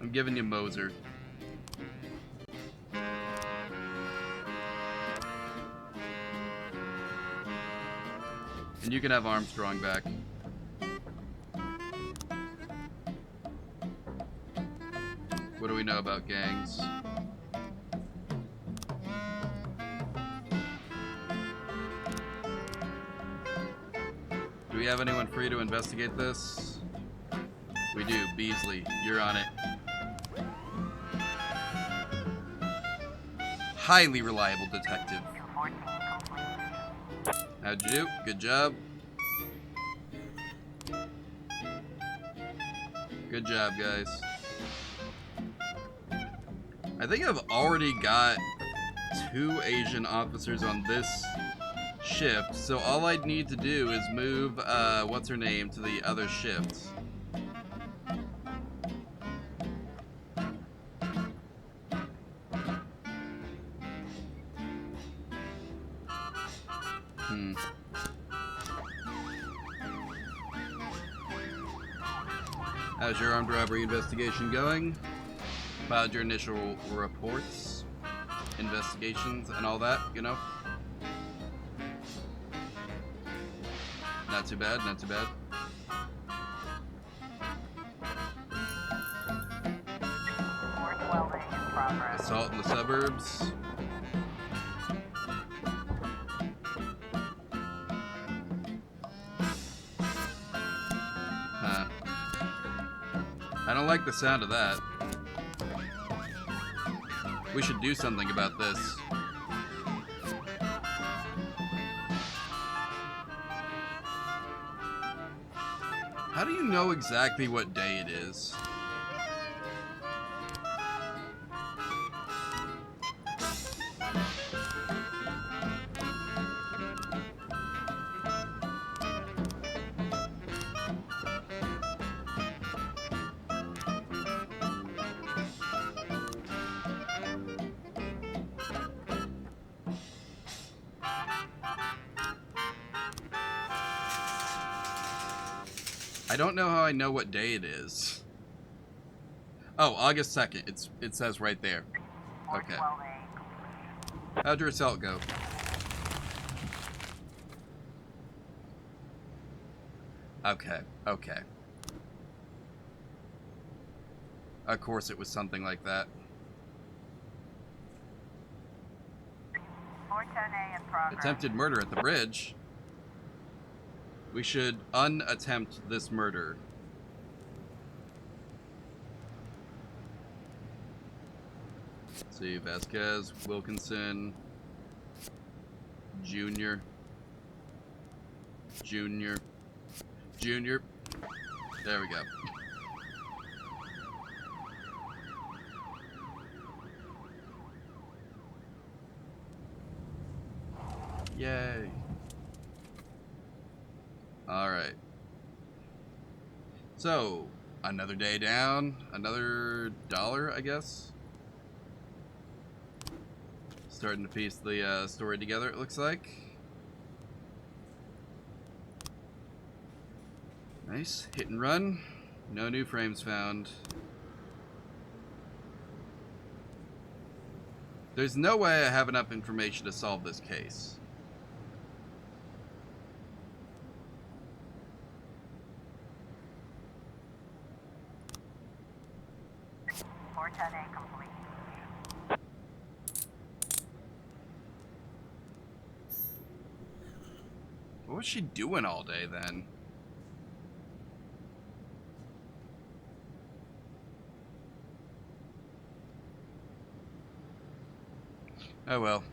I'm giving you Moser. And you can have Armstrong back. What do we know about gangs? Do we have anyone free to investigate this? We do. Beasley, you're on it. Highly reliable detective. 214 complete. How'd you do? Good job. Good job, guys. I think I've already got 2 Asian officers on this shift, so all I'd need to do is move, what's her name, to the other shift. How's your armed robbery investigation going? Filed your initial reports, investigations, and all that, you know? Not too bad, not too bad. 412 in progress. Assault in the suburbs. Huh. I don't like the sound of that. We should do something about this. How do you know exactly what day it is? I don't know how I know what day it is. Oh, August 2nd. It says right there. Okay. 412A. How'd your assault go? Okay, okay. Of course it was something like that. 410A in progress. Attempted murder at the bridge. We should unattempt this murder. Let's see, Vasquez, Wilkinson, Junior. There we go. Yay. Alright. So, another day down. Another $1, I guess. Starting to piece the story together, it looks like. Nice. Hit and run. No new frames found. There's no way I have enough information to solve this case. complete. What was she doing all day then? Oh well.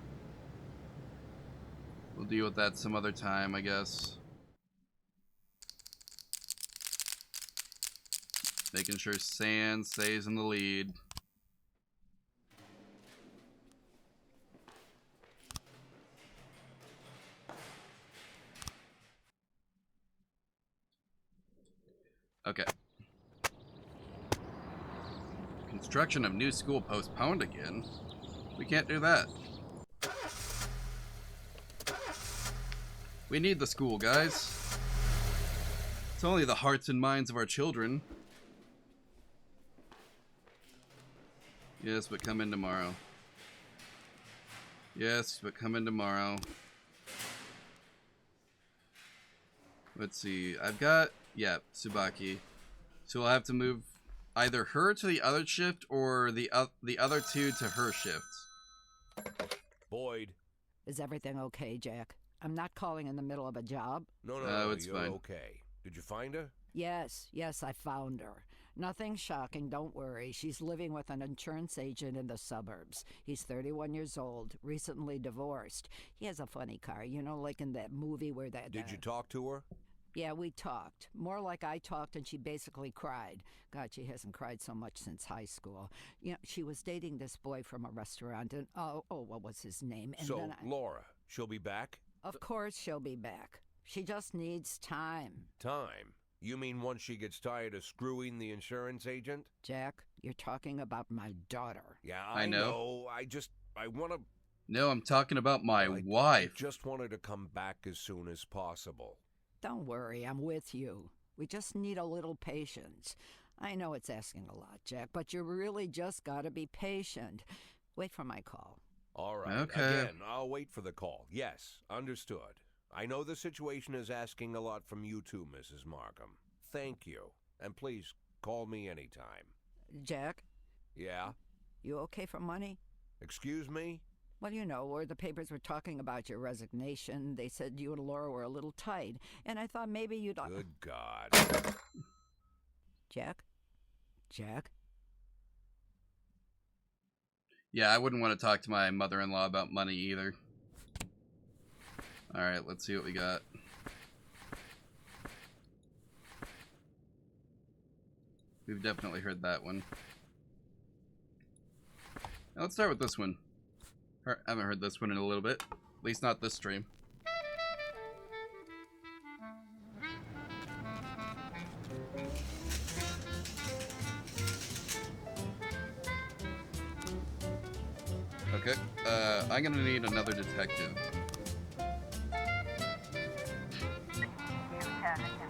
We'll deal with that some other time, I guess. Making sure Sand stays in the lead. Okay. Construction of new school postponed again. We can't do that. We need the school, guys. It's only the hearts and minds of our children. Yes, but come in tomorrow. Yes, but come in tomorrow. Let's see. I've got... yeah, Tsubaki. So I'll have to move either her to the other shift or the other two to her shift. Boyd. Is everything okay, Jack? I'm not calling in the middle of a job. No, it's you're fine. Okay. Did you find her? Yes, I found her. Nothing shocking, don't worry. She's living with an insurance agent in the suburbs. He's 31 years old, recently divorced. He has a funny car, you know, like in that movie where that... Did you talk to her? Yeah, we talked. More like I talked and she basically cried. God, she hasn't cried so much since high school. You know, she was dating this boy from a restaurant and, what was his name? And so, then Laura, she'll be back? Of course she'll be back. She just needs time. Time? You mean once she gets tired of screwing the insurance agent? Jack, you're talking about my daughter. Yeah, I know. I want to... No, I'm talking about my wife. I just want her to come back as soon as possible. Don't worry, I'm with you. We just need a little patience. I know it's asking a lot, Jack, but you really just gotta be patient. Wait for my call. All right. Okay. Again, I'll wait for the call. Yes, understood. I know the situation is asking a lot from you too, Mrs. Markham. Thank you. And please, call me anytime. Jack? Yeah? You okay for money? Excuse me? Well, you know, where the papers were talking about your resignation, they said you and Laura were a little tight, and I thought maybe you'd... Good God. Jack? Jack? Yeah, I wouldn't want to talk to my mother-in-law about money either. Alright, let's see what we got. We've definitely heard that one. Now let's start with this one. I haven't heard this one in a little bit. At least not this stream. Okay, I'm gonna need another detective. In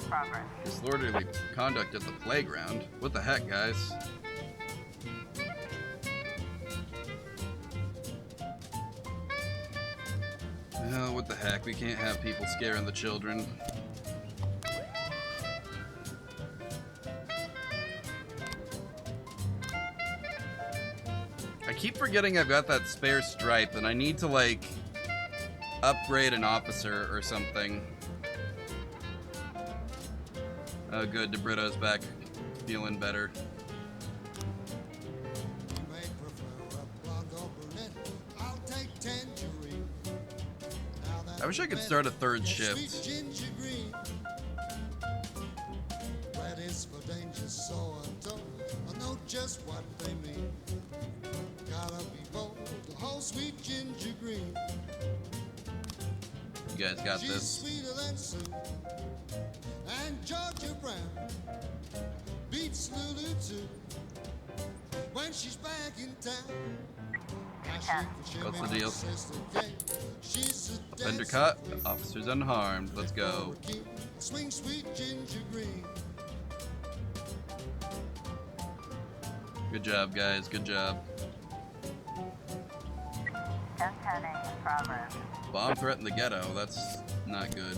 progress. Disorderly conduct at the playground. What the heck, guys? Oh, what the heck? We can't have people scaring the children. I keep forgetting I've got that spare stripe and I need to, like, upgrade an officer or something. Oh, good. DeBrito's back. Feeling better. I wish I could start a third shift. You guys got this. And Georgia Brown beats Lulu too when she's back in town. What's the deal? Fender cut, officers unharmed. Let's go. Swing sweet ginger green. Good job, guys. Good job. 1010A in progress. Bomb threat in the ghetto. That's not good.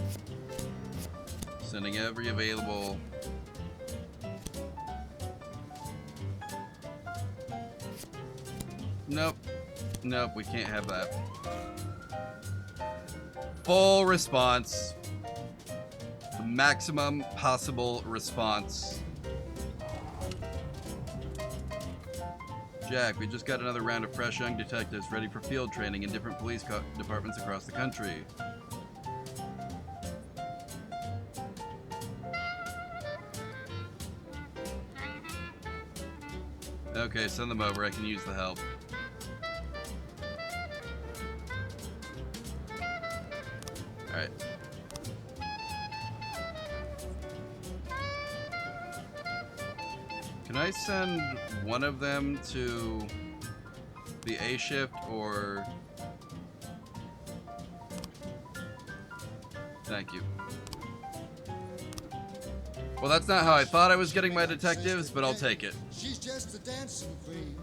Sending every available. Nope. Nope, we can't have that. Full response. The maximum possible response. Jack, we just got another round of fresh young detectives ready for field training in different police departments across the country. Okay, send them over. I can use the help. Alright. Can I send one of them to the A shift or... Thank you. Well, that's not how I thought I was getting my detectives, but I'll take it. She's just a dancing queen.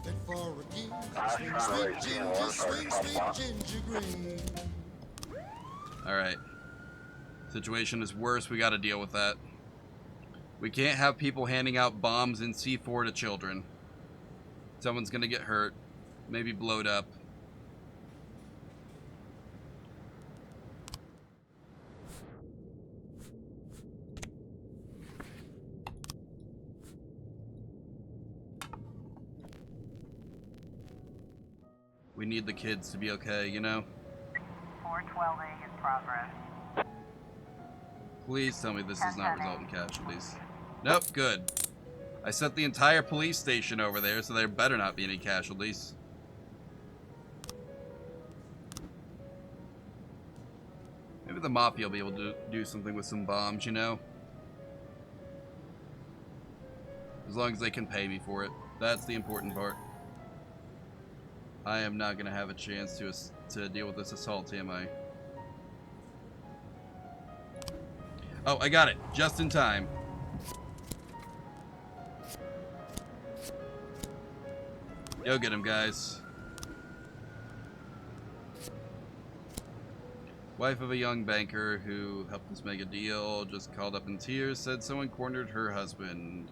Fit for a king. I was trying to raise 10-1, Swing starting sweet off ginger green. Alright. Situation is worse. We gotta deal with that. We can't have people handing out bombs in C4 to children. Someone's gonna get hurt. Maybe blowed up. We need the kids to be okay, you know? 412A in progress. Please tell me this does not result in casualties. Nope, good. I sent the entire police station over there, so there better not be any casualties. Maybe the Mafia will be able to do something with some bombs, you know? As long as they can pay me for it. That's the important part. I am not going to have a chance to deal with this assault, am I? Oh, I got it. Just in time. Go get him, guys. Wife of a young banker who helped us make a deal just called up in tears, said someone cornered her husband.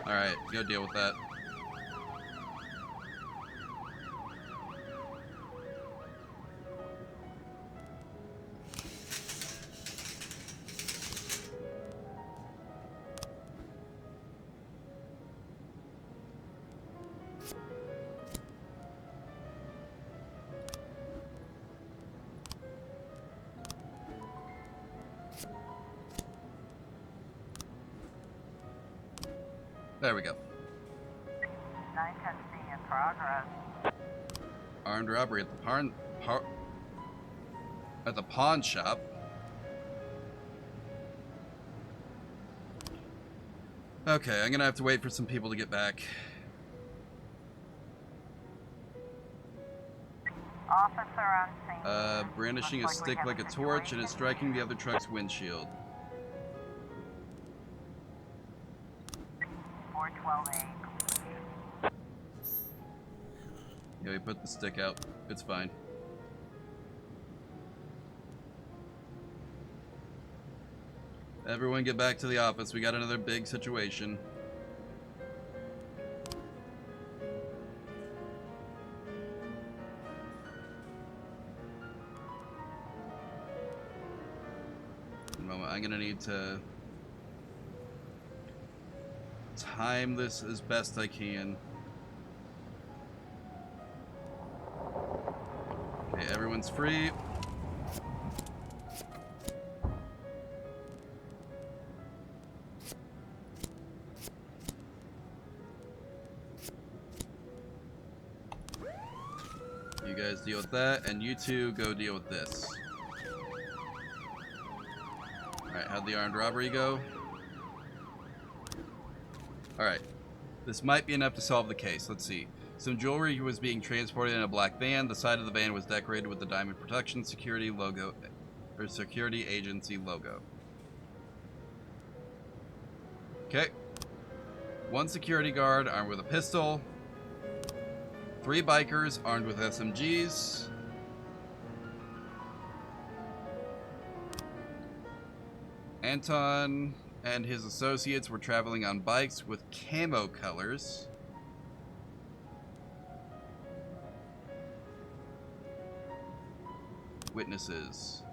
Alright, go deal with that. There we go. 910C in progress. Armed robbery at the pawn shop. Okay, I'm gonna have to wait for some people to get back. Officer on scene. Brandishing a Looks stick we like have a torch and is situation. striking the other truck's windshield. 412A. Yeah, we put the stick out. It's fine. Everyone get back to the office. We got another big situation. One moment. I'm gonna need to time this as best I can. Okay, everyone's free. You guys deal with that, and you two go deal with this. Alright, how'd the armed robbery go? Alright. This might be enough to solve the case. Let's see. Some jewelry was being transported in a black van. The side of the van was decorated with the Diamond Protection Security logo, or Security Agency logo. Okay. 1 security guard armed with a pistol. 3 bikers armed with SMGs. Anton and his associates were traveling on bikes with camo colors. Witnesses.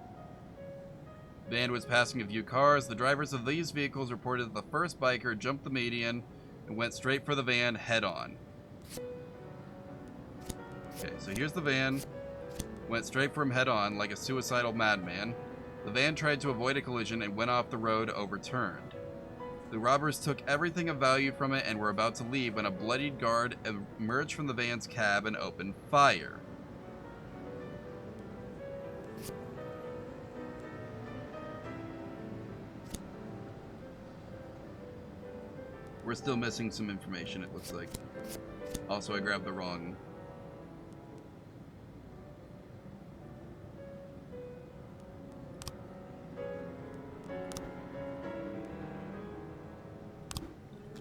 Van was passing a few cars. The drivers of these vehicles reported that the first biker jumped the median and went straight for the van head on. Okay, so here's the van. Went straight for him head on like a suicidal madman. The van tried to avoid a collision and went off the road overturned. The robbers took everything of value from it and were about to leave when a bloodied guard emerged from the van's cab and opened fire. We're still missing some information, it looks like. Also, I grabbed the wrong...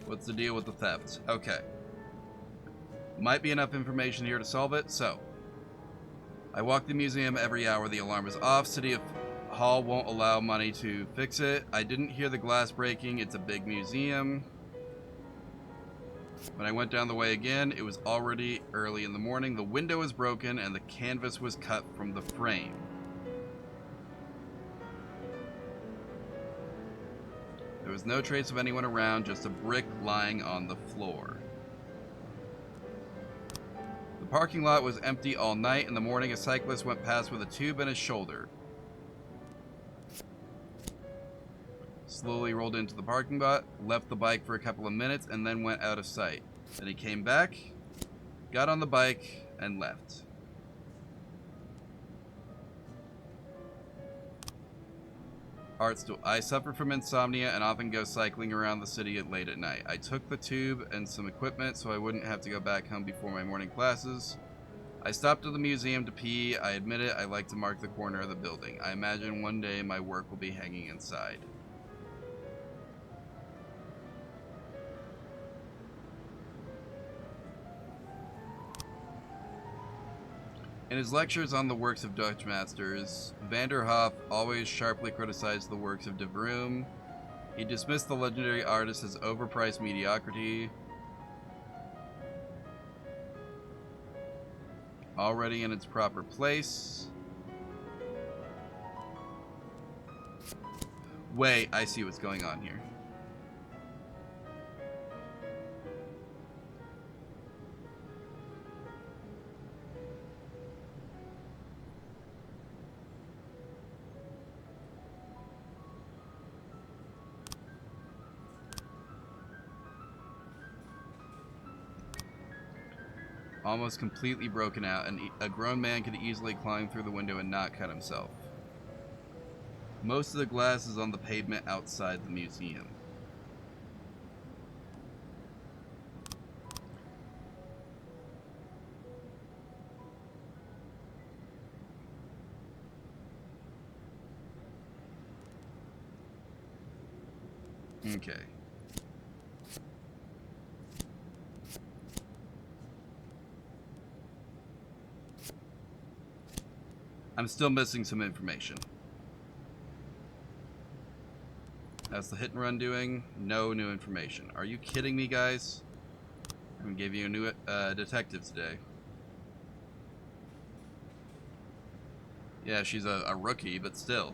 What's the deal with the theft? Okay. Might be enough information here to solve it, so. I walk the museum every hour the alarm is off. City Hall won't allow money to fix it. I didn't hear the glass breaking. It's a big museum. When I went down the way again, it was already early in the morning. The window was broken and the canvas was cut from the frame. There was no trace of anyone around, just a brick lying on the floor. The parking lot was empty all night. In the morning, a cyclist went past with a tube in his shoulder. Slowly rolled into the parking lot, left the bike for a couple of minutes, and then went out of sight. Then he came back, got on the bike, and left. I suffer from insomnia and often go cycling around the city late at night. I took the tube and some equipment so I wouldn't have to go back home before my morning classes. I stopped at the museum to pee. I admit it, I like to mark the corner of the building. I imagine one day my work will be hanging inside. In his lectures on the works of Dutch masters, Van der Hoef always sharply criticized the works of De Vroom. He dismissed the legendary artist as overpriced mediocrity. Already in its proper place. Wait, I see what's going on here. Almost completely broken out, and a grown man could easily climb through the window and not cut himself. Most of the glass is on the pavement outside the museum. Okay. I'm still missing some information. How's the hit and run doing? No new information. Are you kidding me, guys? I'm gonna give you a new detective today. Yeah, she's a rookie, but still.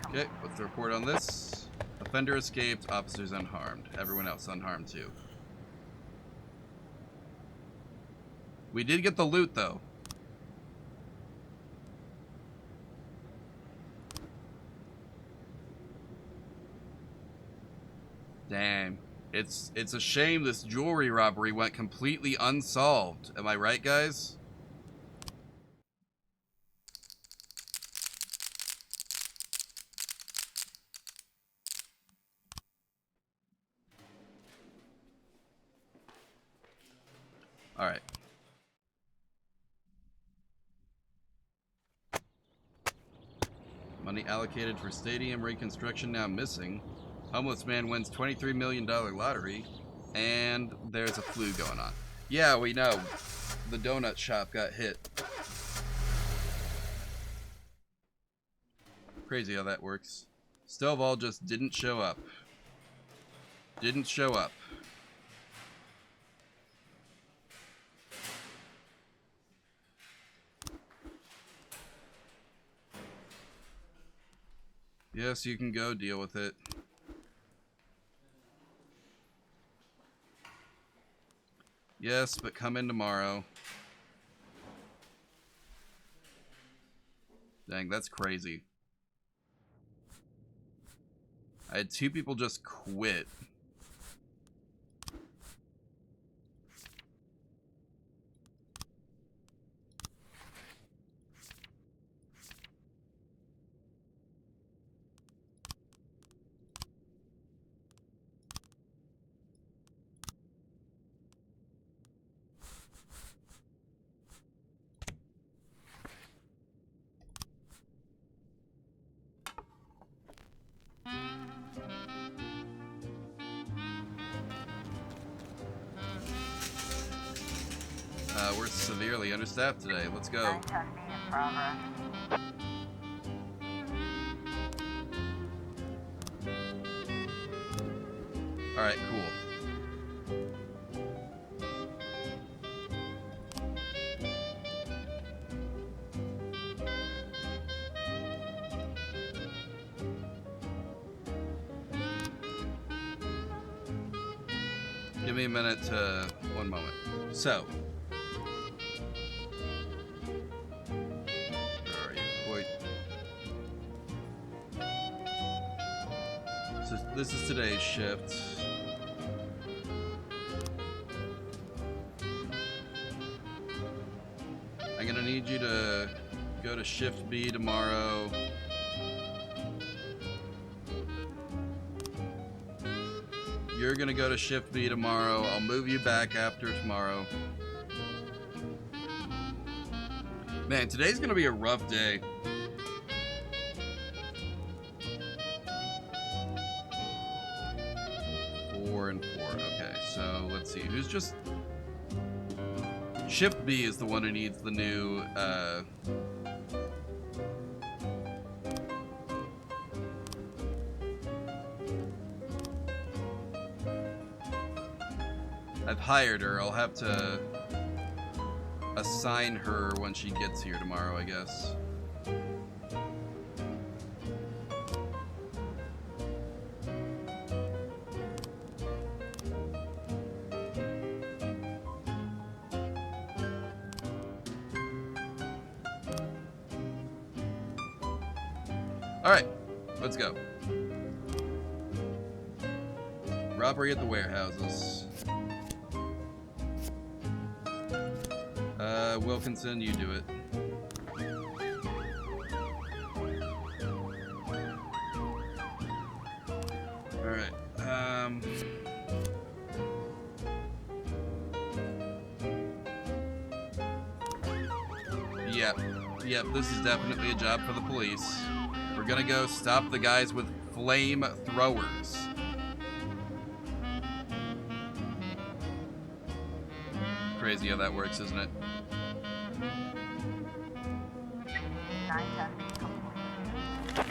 Okay, what's the report on this? Offender escaped, officers unharmed. Everyone else unharmed too. We did get the loot, though. Damn. It's a shame this jewelry robbery went completely unsolved. Am I right, guys? Alright. Money allocated for stadium reconstruction now missing. Homeless man wins $23 million lottery. And there's a flu going on. Yeah, we know. The donut shop got hit. Crazy how that works. Stovall just didn't show up. Didn't show up. Yes, you can go deal with it. Yes, but come in tomorrow. Dang, that's crazy. I had 2 people just quit. We're severely understaffed today. Let's go. 910B in progress. Alright, cool. Give me a minute to... one moment. So... where are you? Wait. So this is today's shift. I'm gonna need you to go to shift B tomorrow. You're gonna go to shift B tomorrow. I'll move you back after tomorrow. Man, today's gonna be a rough day. Four and 4. Okay, so let's see. Who's just... Shift B is the one who needs the new, I've hired her. I'll have to assign her when she gets here tomorrow, I guess. Alright, let's go. Robbery at the warehouses. Wilkinson, you do it. Alright, Yep, this is definitely a job for the police. We're gonna go stop the guys with flame throwers. Crazy how that works, isn't it? 910B complete.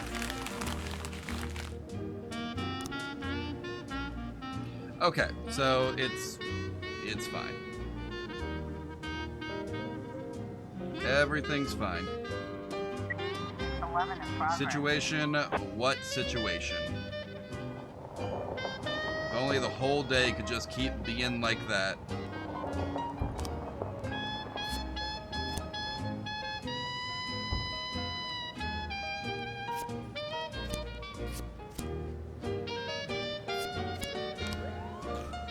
Okay, so it's fine. Everything's fine. 11 in progress. Situation? What situation? If only the whole day could just keep being like that.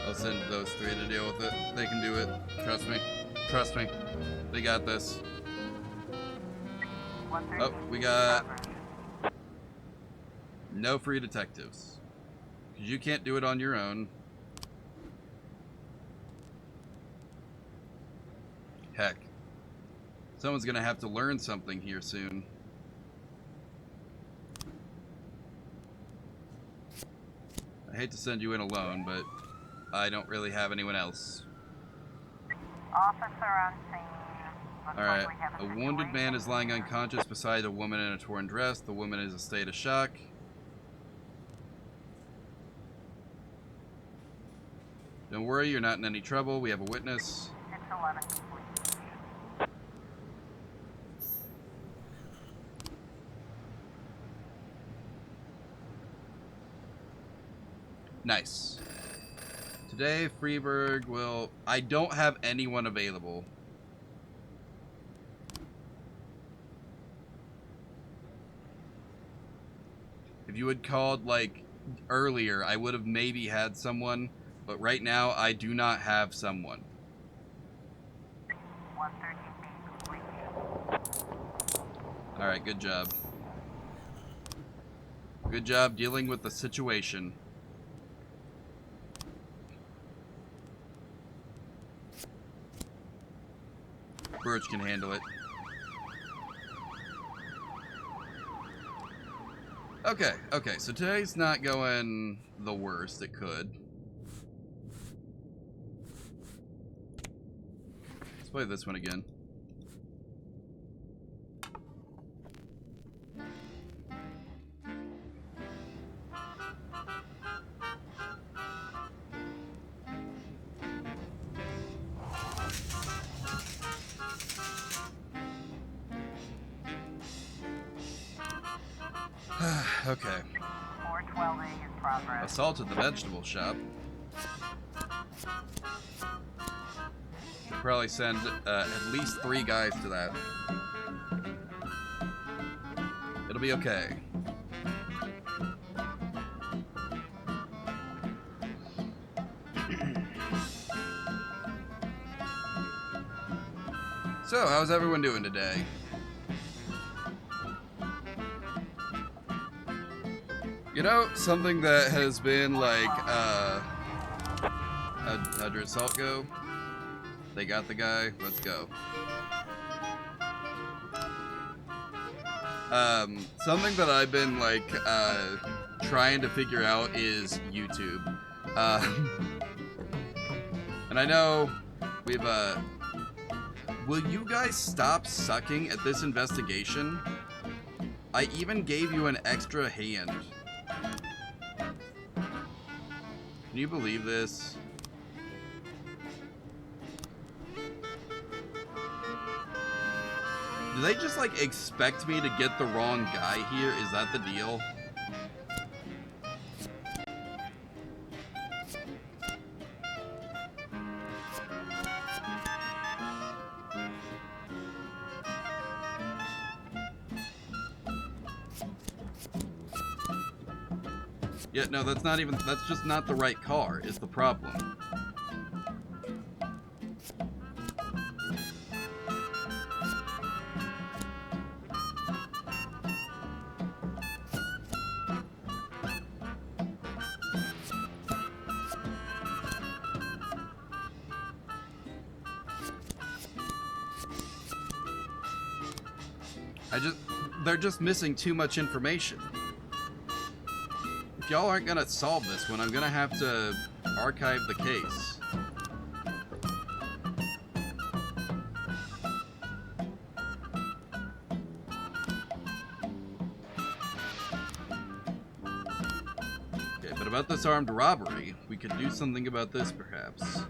I'll send those 3 to deal with it. They can do it. Trust me. Trust me. They got this. 113 Oh, we got no free detectives. Because you can't do it on your own. Someone's gonna have to learn something here soon. I hate to send you in alone, but I don't really have anyone else. Officer on scene. Looks Alright, like we have a wounded situation man is lying here. unconscious beside a woman in a torn dress. The woman is in a state of shock. Don't worry, you're not in any trouble. We have a witness. 611 complete. Nice. Today, Freeburg will... I don't have anyone available. If you had called, like, earlier, I would have maybe had someone. But right now, I do not have someone. 130B complete. Alright, good job. Good job dealing with the situation. Birch can handle it. Okay, so today's not going the worst it could. Let's play this one again. Okay. 412A in progress. Assaulted the vegetable shop. Should probably send at least 3 guys to that. It'll be okay. So, how's everyone doing today? You know, something that has been like, how'd your assault go? They got the guy, let's go. Something that I've been like, trying to figure out is YouTube. And I know we've, will you guys stop sucking at this investigation? I even gave you an extra hand. Can you believe this? Do they just like expect me to get the wrong guy here? Is that the deal? Yeah, no, that's not even, that's just not the right car, is the problem. They're just missing too much information. If y'all aren't gonna solve this one, I'm gonna have to archive the case. Okay, but about this armed robbery, we could do something about this, perhaps.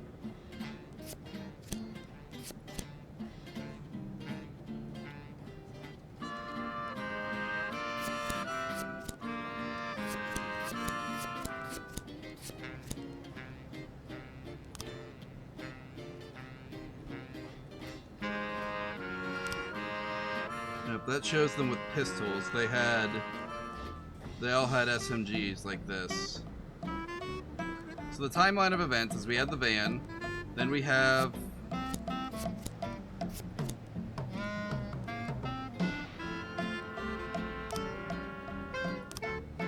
That shows them with pistols. They all had SMGs like this. So the timeline of events is we had the van, then we have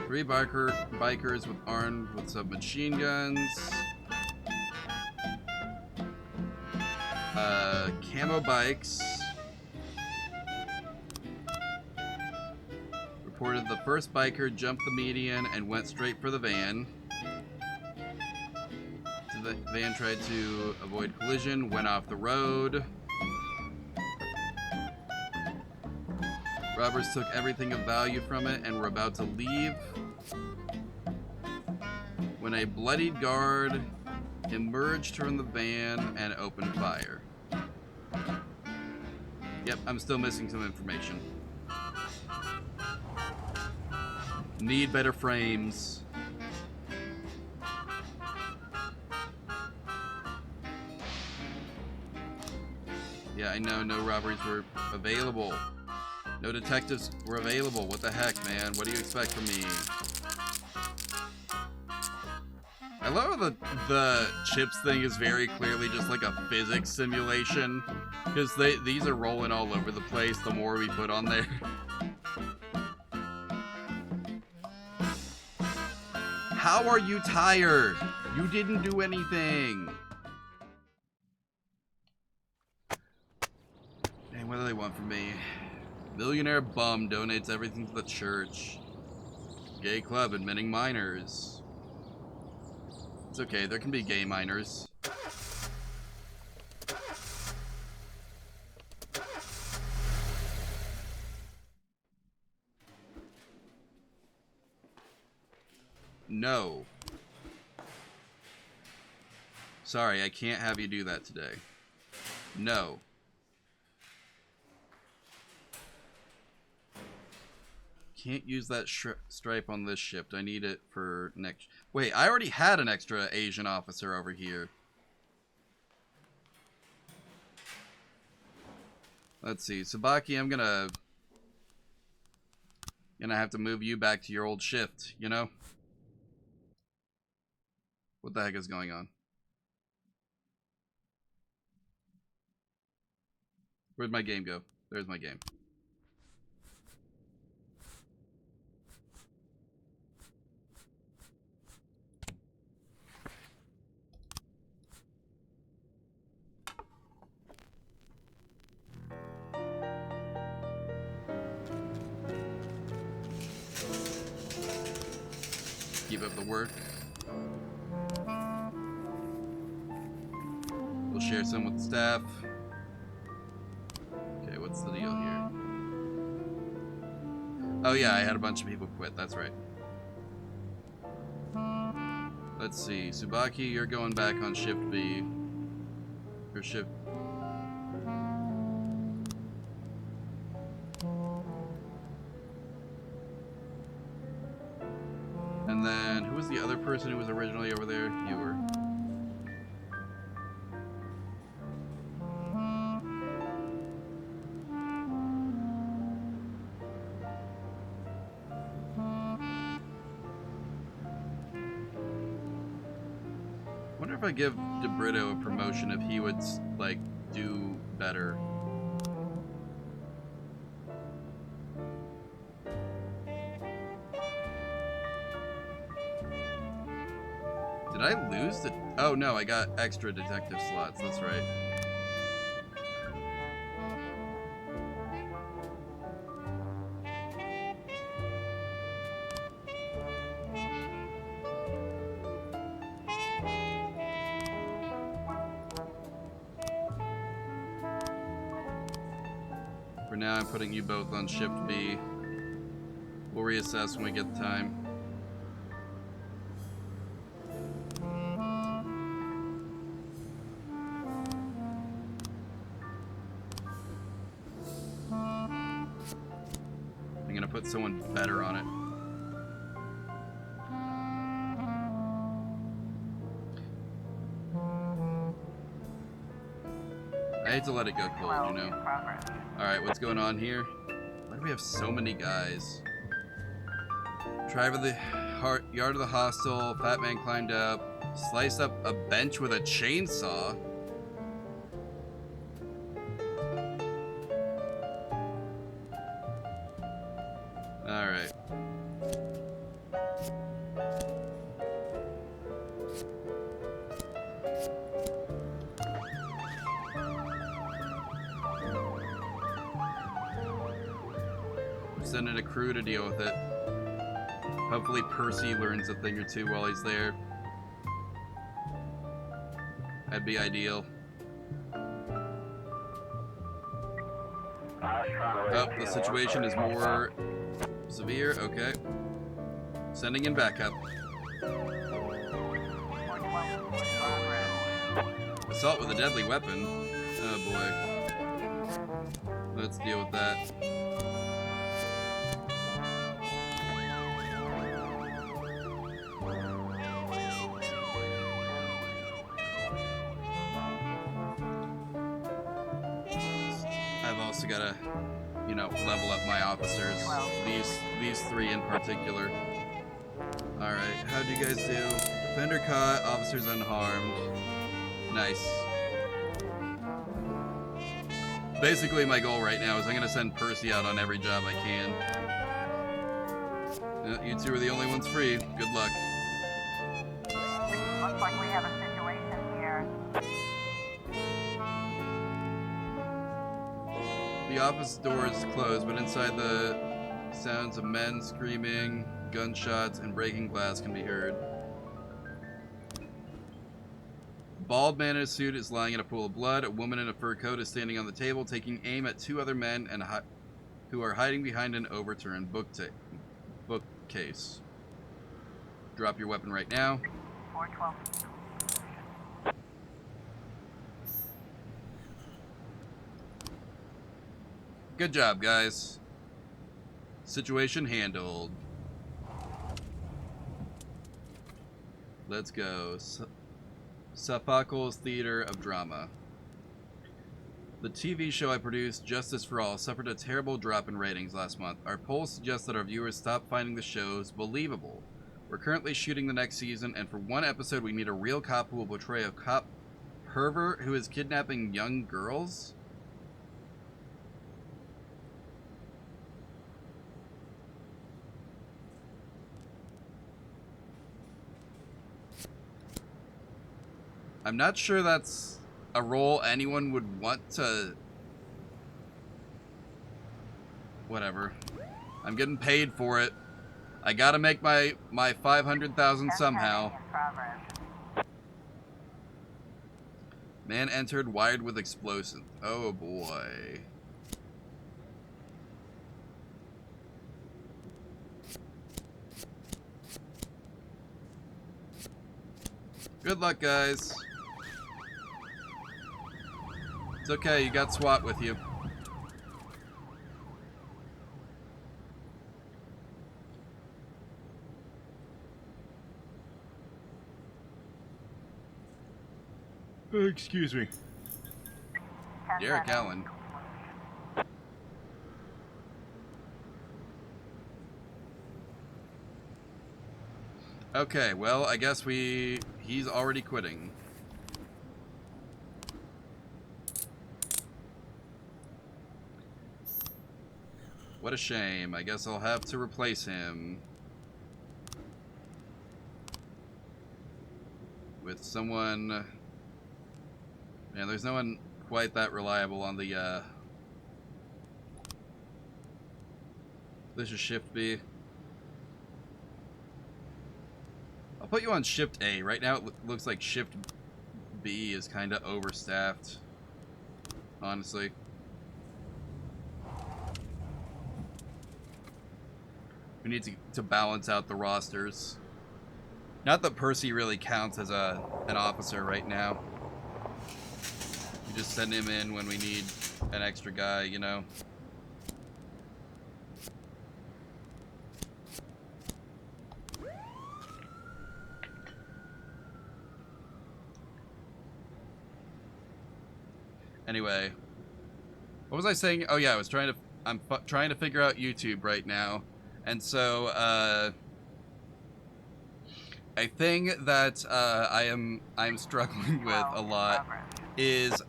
three bikers armed with submachine guns, camo bikes, reported the first biker jumped the median and went straight for the van. So the van tried to avoid collision, went off the road. Robbers took everything of value from it and were about to leave when a bloodied guard emerged from the van and opened fire. Yep, I'm still missing some information. Need better frames. Yeah, I know no robberies were available. No detectives were available. What the heck, man? What do you expect from me? I love how the chips thing is very clearly just like a physics simulation. Because these are rolling all over the place the more we put on there. How are you tired? You didn't do anything. And what do they want from me? Millionaire bum donates everything to the church. Gay club admitting minors. It's okay, there can be gay minors. No. Sorry, I can't have you do that today. No. Can't use that stripe on this ship. I need it for next... Wait, I already had an extra Asian officer over here. Let's see. Sabaki, I'm gonna have to move you back to your old shift, you know? What the heck is going on? Where'd my game go? There's my game. Keep up the work. We'll share some with the staff. Okay, what's the deal here? Oh yeah, I had a bunch of people quit, that's right. Let's see, Tsubaki, you're going back on shift B. Your shift... And then, who was the other person who was originally over there? You were. Wonder if I give DeBrito a promotion if he would, like, do better. Did I lose the... Oh, no, I got extra detective slots. That's right. For now, I'm putting you both on Shift B. We'll reassess when we get the time. Put someone better on it. I hate to let it go cold, you know. Alright, what's going on here? Why do we have so many guys? Drive of the yard of the hostel, fat man climbed up, sliced up a bench with a chainsaw. Alright. sending a crew to deal with it. Hopefully Percy learns a thing or two while he's there. That'd be ideal. Oh, the situation is more severe. Okay. Sending in backup. Assault with a deadly weapon. Oh boy. Let's deal with that. I've also got to, you know, level up my officers. These three in particular. Alright, how'd you guys do? Defender caught, officers unharmed. Nice. Basically, my goal right now is I'm gonna send Percy out on every job I can. You two are the only ones free. Good luck. Looks like we have a situation here. The office door is closed, but inside the sounds of men screaming, gunshots, and breaking glass can be heard. A bald man in a suit is lying in a pool of blood. A woman in a fur coat is standing on the table, taking aim at two other men who are hiding behind an overturned bookcase. Drop your weapon right now. 412. Good job, guys. Situation handled. Let's go. Sophocles Theater of Drama. The TV show I produced, Justice for All, suffered a terrible drop in ratings last month. Our polls suggest that our viewers stopped finding the shows believable. We're currently shooting the next season, and for one episode we need a real cop who will portray a cop pervert who is kidnapping young girls? I'm not sure that's a role anyone would want to... Whatever. I'm getting paid for it. I gotta make my 500,000 somehow. In progress. Man entered wired with explosive. Oh boy. Good luck, guys. It's okay, you got SWAT with you. Excuse me. Derek Allen. Okay, well, I guess he's already quitting. What a shame. I guess I'll have to replace him with someone. Man, there's no one quite that reliable on the this is Shift B. I'll put you on Shift A. Right now it looks like Shift B is kind of overstaffed, honestly. We need to balance out the rosters. Not that Percy really counts as an officer right now. We just send him in when we need an extra guy, you know? Anyway, what was I saying? Oh yeah, I'm trying to figure out YouTube right now. And so, a thing that I'm struggling with a lot is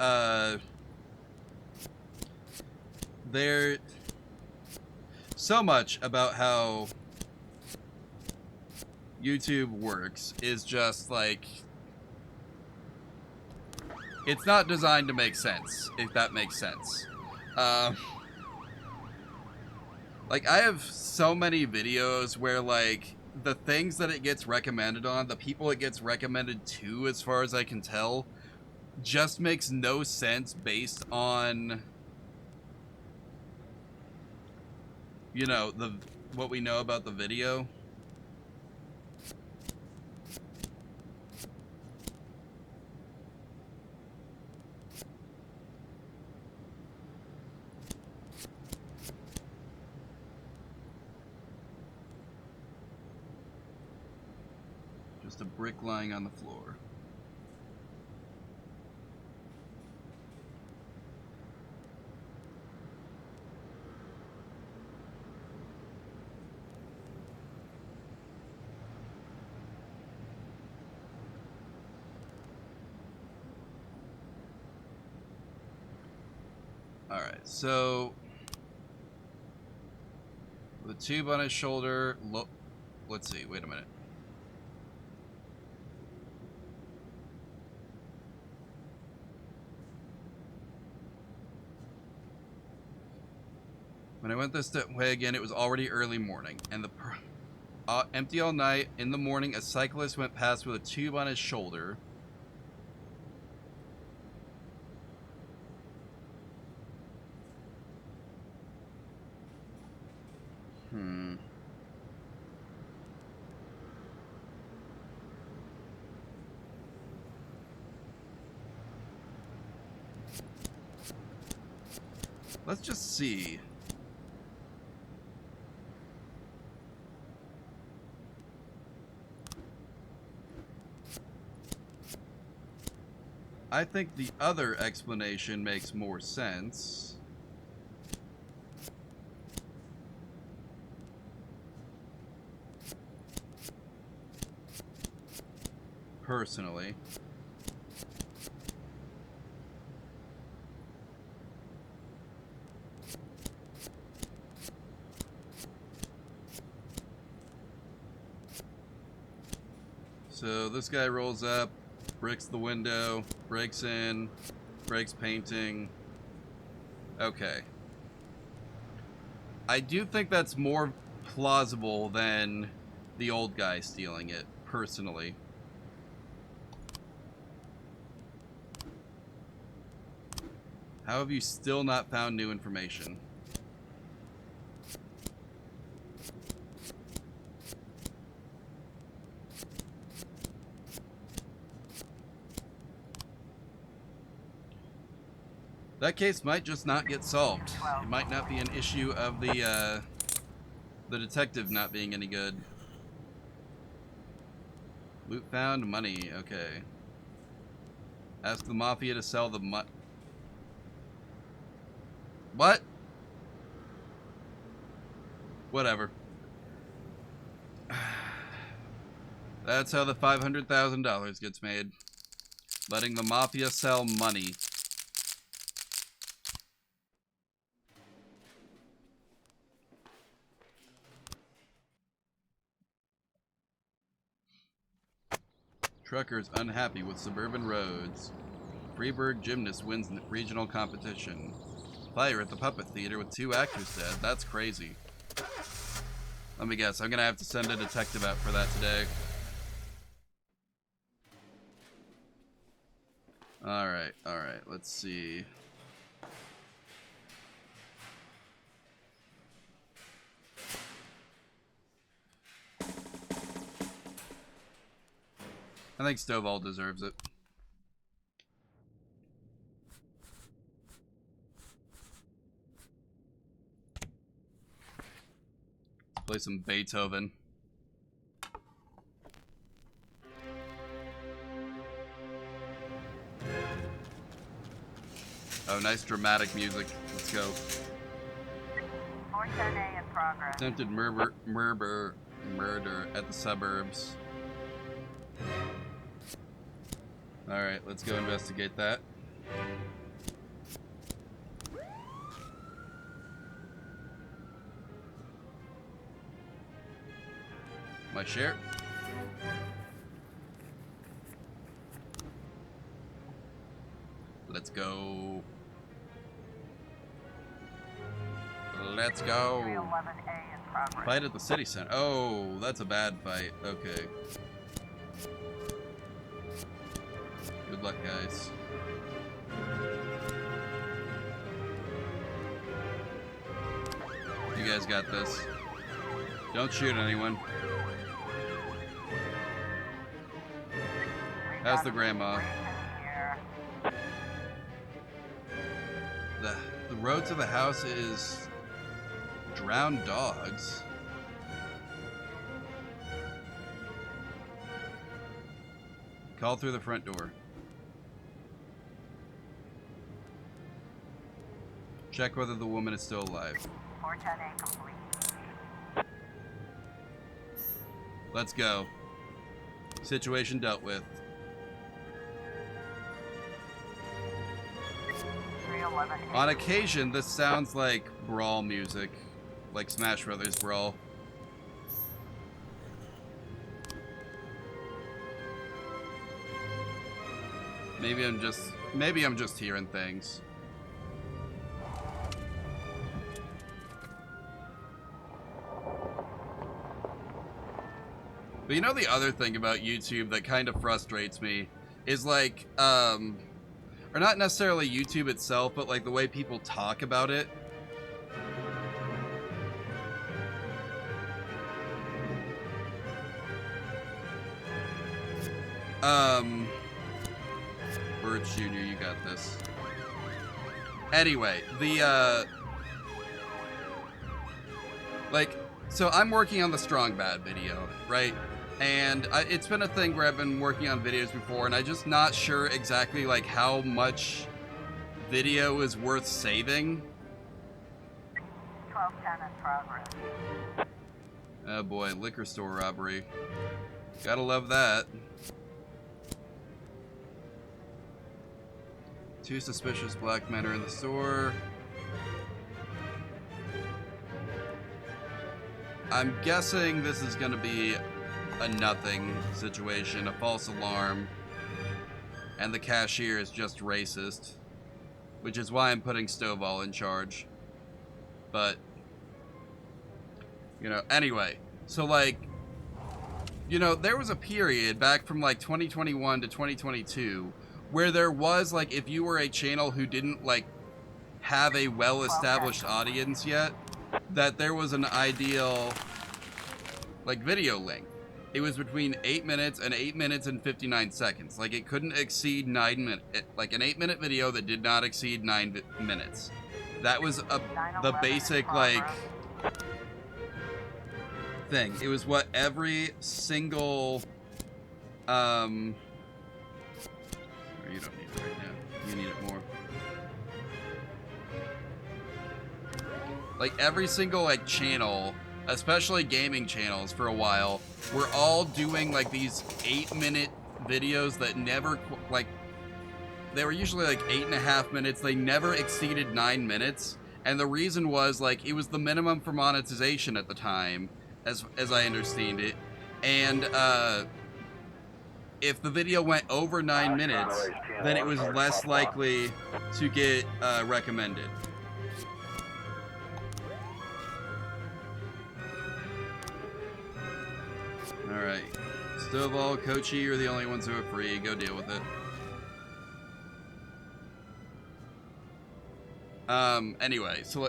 there so much about how YouTube works is just like it's not designed to make sense, if that makes sense. Like, I have so many videos where, like, the things that it gets recommended on, the people it gets recommended to, as far as I can tell, just makes no sense based on, you know, what we know about the video. Just a brick lying on the floor. Alright, so the tube on his shoulder, let's see, wait a minute. When I went this way again, it was already early morning, and empty all night. In the morning, a cyclist went past with a tube on his shoulder. Let's just see. I think the other explanation makes more sense. Personally. So this guy rolls up, bricks the window, breaks in, breaks painting. Okay. I do think that's more plausible than the old guy stealing it, personally. How have you still not found new information? That case might just not get solved. It might not be an issue of the detective not being any good. Loot found, money, okay. Ask the Mafia to sell the What? Whatever. That's how the $500,000 gets made. Letting the Mafia sell money. Truckers unhappy with suburban roads. Freeburg gymnast wins the regional competition. Fire at the Puppet Theater with 2 actors dead. That's crazy. Let me guess. I'm gonna have to send a detective out for that today. Alright, alright. Let's see. I think Stovall deserves it. Let's play some Beethoven. Oh, nice dramatic music. Let's go. 410A in progress. Attempted murder at the suburbs. Alright, let's go investigate that. My share. Let's go. Let's go. 311A in progress. Fight at the city center. Oh, that's a bad fight. Okay. Good luck, guys. You guys got this. Don't shoot anyone. How's the grandma? Here. The road to the house is drowned dogs. Call through the front door. Check whether the woman is still alive. 410A complete. Let's go. Situation dealt with. 311A. On occasion, this sounds like Brawl music. Like Smash Brothers Brawl. Maybe I'm just hearing things. But you know the other thing about YouTube that kind of frustrates me is like, or not necessarily YouTube itself, but like the way people talk about it. Birds Jr., you got this. Anyway, so I'm working on the Strong Bad video, right? And it's been a thing where I've been working on videos before, and I'm just not sure exactly like how much video is worth saving. 1210 in progress. Oh boy, liquor store robbery. Gotta love that. 2 suspicious black men are in the store. I'm guessing this is gonna be a nothing situation, a false alarm, and the cashier is just racist, which is why I'm putting Stovall in charge. But, you know, anyway, so like, you know, there was a period back from like 2021 to 2022 where there was like, if you were a channel who didn't like have a well-established audience yet, that there was an ideal like video length. It was between 8 minutes and 8 minutes and 59 seconds. Like it couldn't exceed 9 minutes. Like an 8-minute video that did not exceed 9 minutes. That was the basic like thing. It was what every single you don't need it right now. You need it more. Like every single like channel, especially gaming channels for a while, were all doing like these 8-minute videos that never like, they were usually like 8.5 minutes. They never exceeded 9 minutes. And the reason was like, it was the minimum for monetization at the time, as I understand it. And if the video went over 9 minutes, then it was less likely to get recommended. Alright. Stovall, Kochi, you're the only ones who are free. Go deal with it. Anyway, so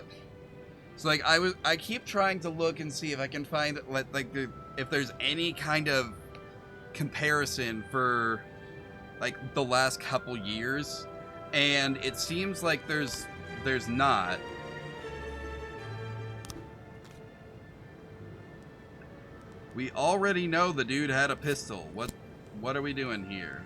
like I keep trying to look and see if I can find if there's any kind of comparison for like the last couple years, and it seems like there's not. We already know the dude had a pistol. What are we doing here?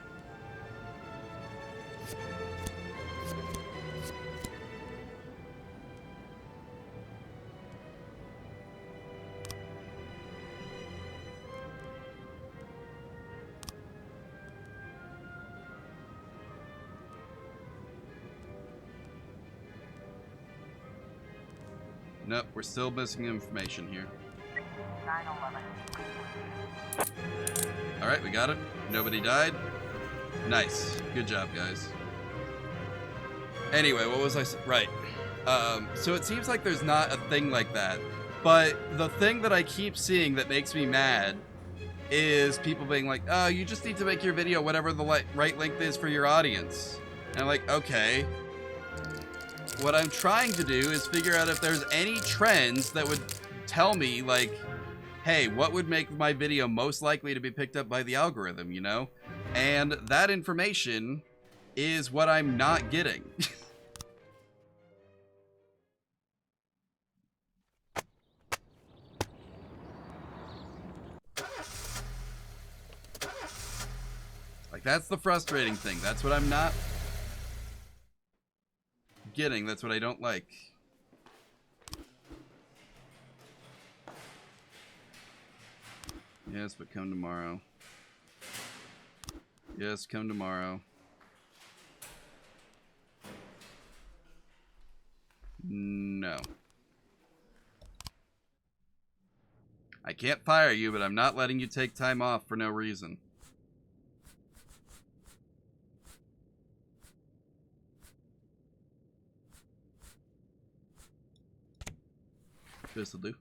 Nope, we're still missing information here. 911. Alright, we got it. Nobody died. Nice. Good job, guys. Anyway, what was I saying? Right. So it seems like there's not a thing like that. But the thing that I keep seeing that makes me mad is people being like, oh, you just need to make your video whatever the right length is for your audience. And I'm like, okay. What I'm trying to do is figure out if there's any trends that would tell me, like, hey, what would make my video most likely to be picked up by the algorithm, you know? And that information is what I'm not getting. Like, that's the frustrating thing. That's what I'm not getting. That's what I don't like. Yes, but come tomorrow. Yes, come tomorrow. No. I can't fire you, but I'm not letting you take time off for no reason. This'll do.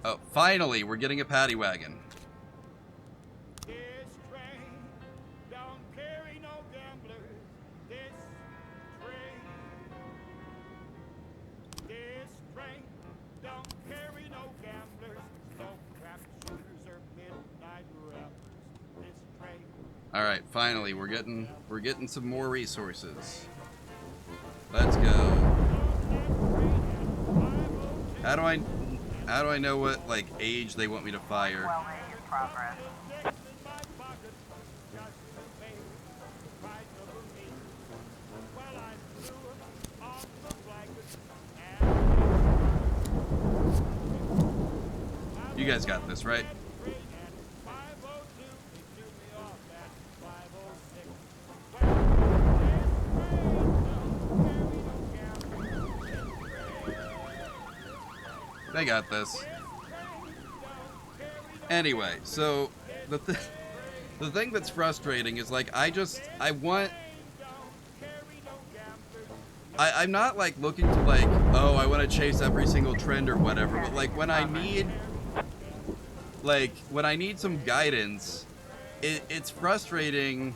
Oh, finally, we're getting a paddy wagon. All right, finally, we're getting some more resources. Let's go. How do I know what like age they want me to fire? 12A in progress. You guys got this, right? They got this. Anyway, so the thing that's frustrating is like I'm not like looking to like, oh, I want to chase every single trend or whatever, but like when I need some guidance, it's frustrating.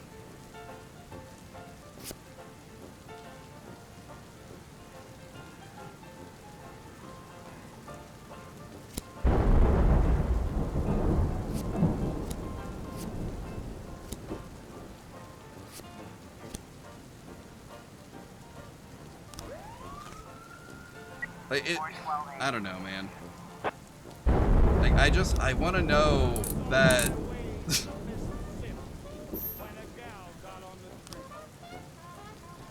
Like I don't know, man. Like I want to know that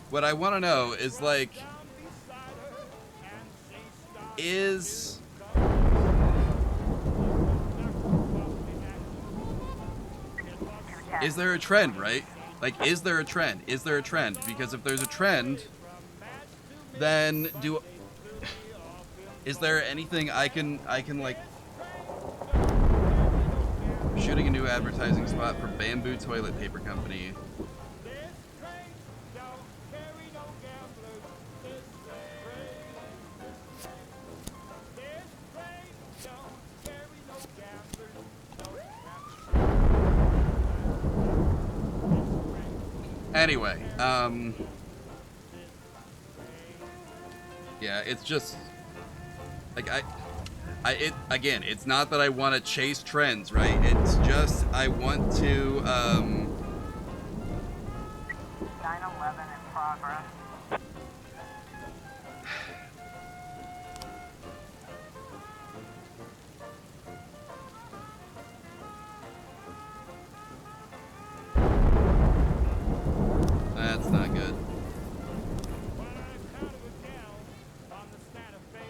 what I want to know is like is there a trend, right? Like is there a trend? Is there a trend? Because if there's a trend, then is there anything I can like shooting a new advertising spot for Bamboo Toilet Paper Company? Anyway, yeah, it's just like again, it's not that I want to chase trends, right? It's just I want to 911 in progress. That's not good.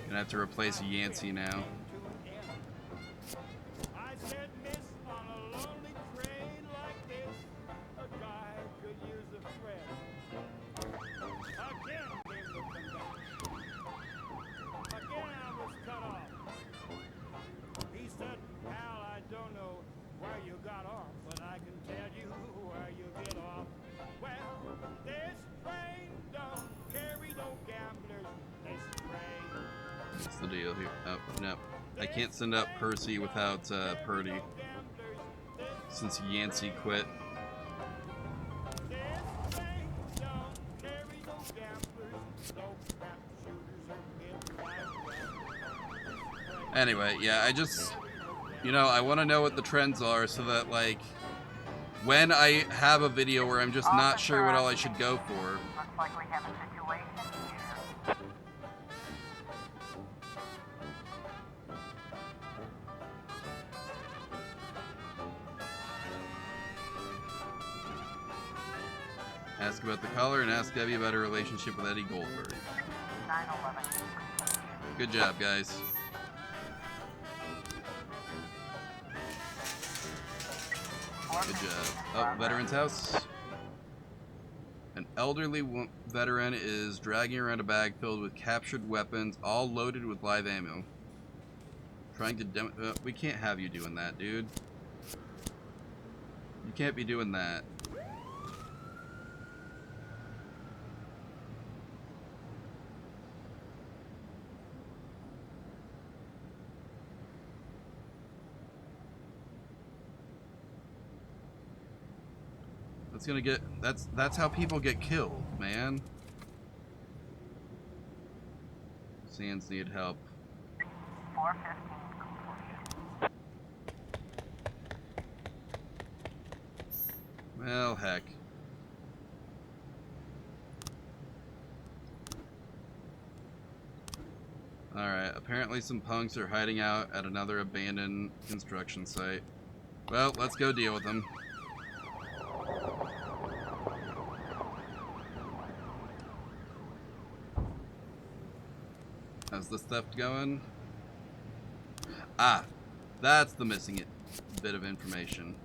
Gonna have to replace Yancey now. deal here? Oh, no. I can't send out Percy without Purdy. Since Yancey quit. Anyway, yeah, I just... You know, I want to know what the trends are so that, like... When I have a video where I'm just not sure what all I should go for... Looks like we have a situation here. Ask about the color and ask Debbie about her relationship with Eddie Goldberg. 911. Good job, guys. Good job. Oh, Veteran's House. An elderly veteran is dragging around a bag filled with captured weapons, all loaded with live ammo. Trying to we can't have you doing that, dude. You can't be doing that. That's gonna get... That's how people get killed, man. Sands need help. 415 complete. Well, heck. Alright, apparently some punks are hiding out at another abandoned construction site. Well, let's go deal with them. How's this theft going? Ah, that's the missing bit of information.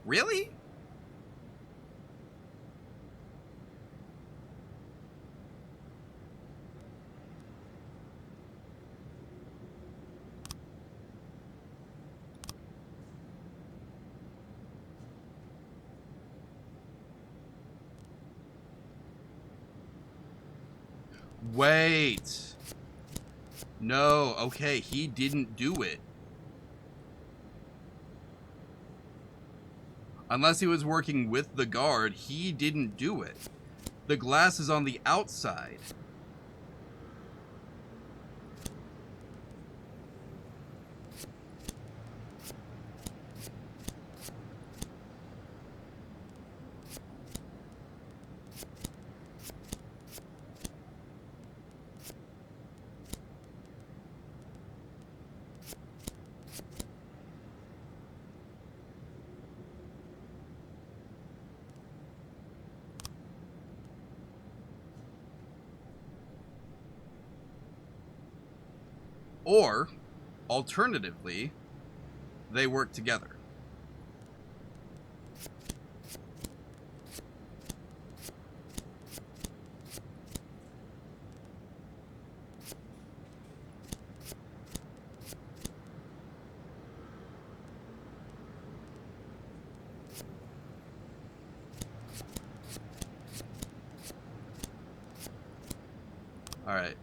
Really? Wait. No, okay, he didn't do it. Unless he was working with the guard, he didn't do it. The glass is on the outside. Or, alternatively, they work together. All right.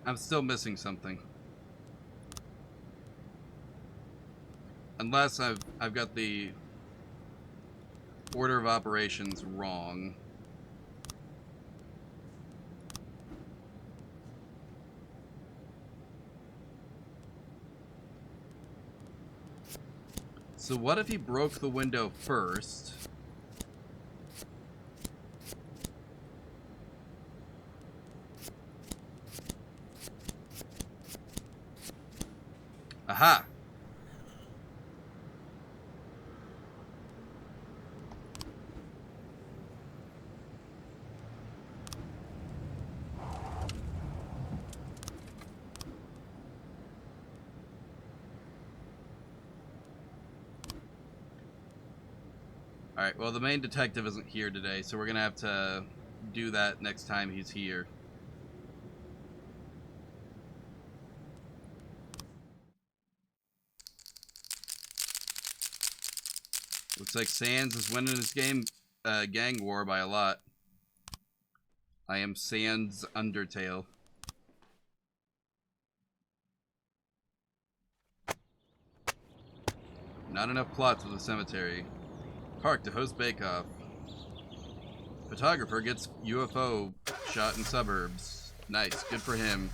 I'm still missing something. Unless I've got the order of operations wrong. So what if he broke the window first? Aha! Alright, well the main detective isn't here today, so we're gonna have to do that next time he's here. Looks like Sans is winning his gang war by a lot. I am Sans Undertale. Not enough plots with the cemetery. Park to host bake-off. Photographer gets UFO shot in suburbs. Nice, good for him.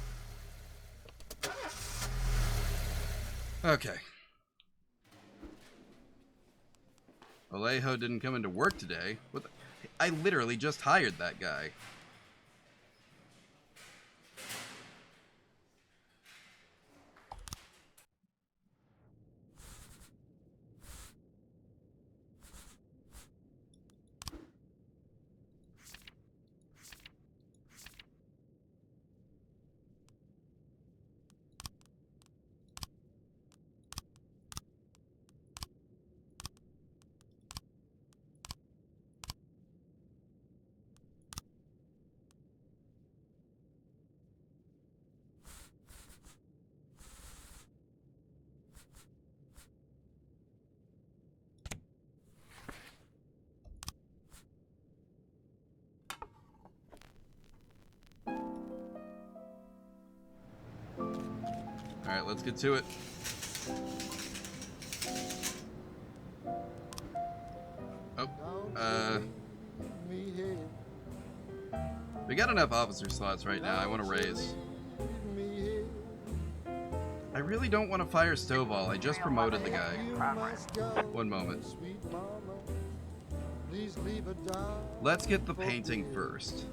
Okay. Alejo didn't come into work today. What the? I literally just hired that guy. Alright, let's get to it. Oh, we got enough officer slots right now. I want to raise. I really don't want to fire Stovall. I just promoted the guy. One moment. Let's get the painting first.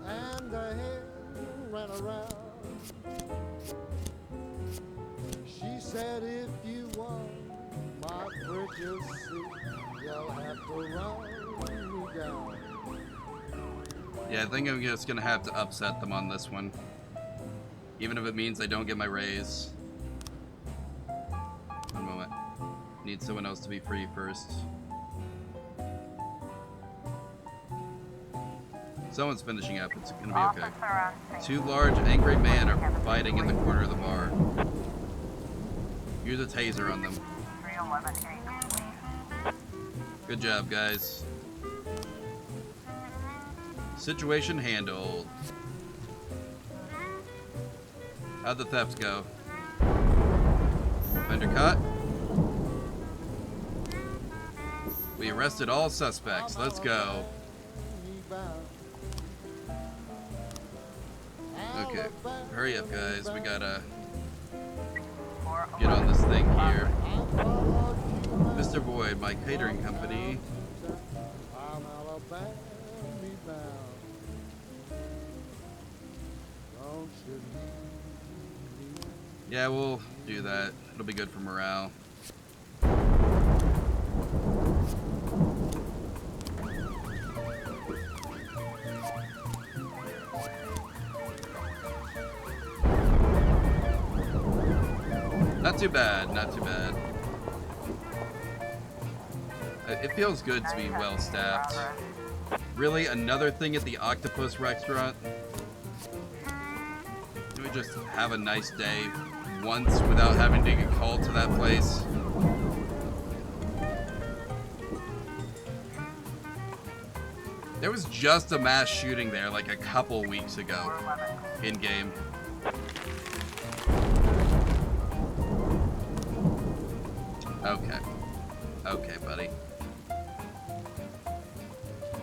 And the hair ran around. She said, if you want my precious seat, you'll have to run me down. Yeah, I think I'm just gonna have to upset them on this one. Even if it means I don't get my raise. One moment. Need someone else to be free first. Someone's finishing up. It's gonna be okay. Two large, angry men are fighting in the corner of the bar. Use a taser on them. Good job, guys. Situation handled. How'd the thefts go? Offender caught. We arrested all suspects. Let's go. Okay, hurry up, guys. We gotta get on this thing here. Mr. Boyd, my catering company. Yeah, we'll do that. It'll be good for morale. Not too bad, not too bad. It feels good to be well staffed. Really, another thing at the Octopus restaurant? Can we just have a nice day once without having to get called to that place? There was just a mass shooting there like a couple weeks ago in game. Okay. Okay, buddy.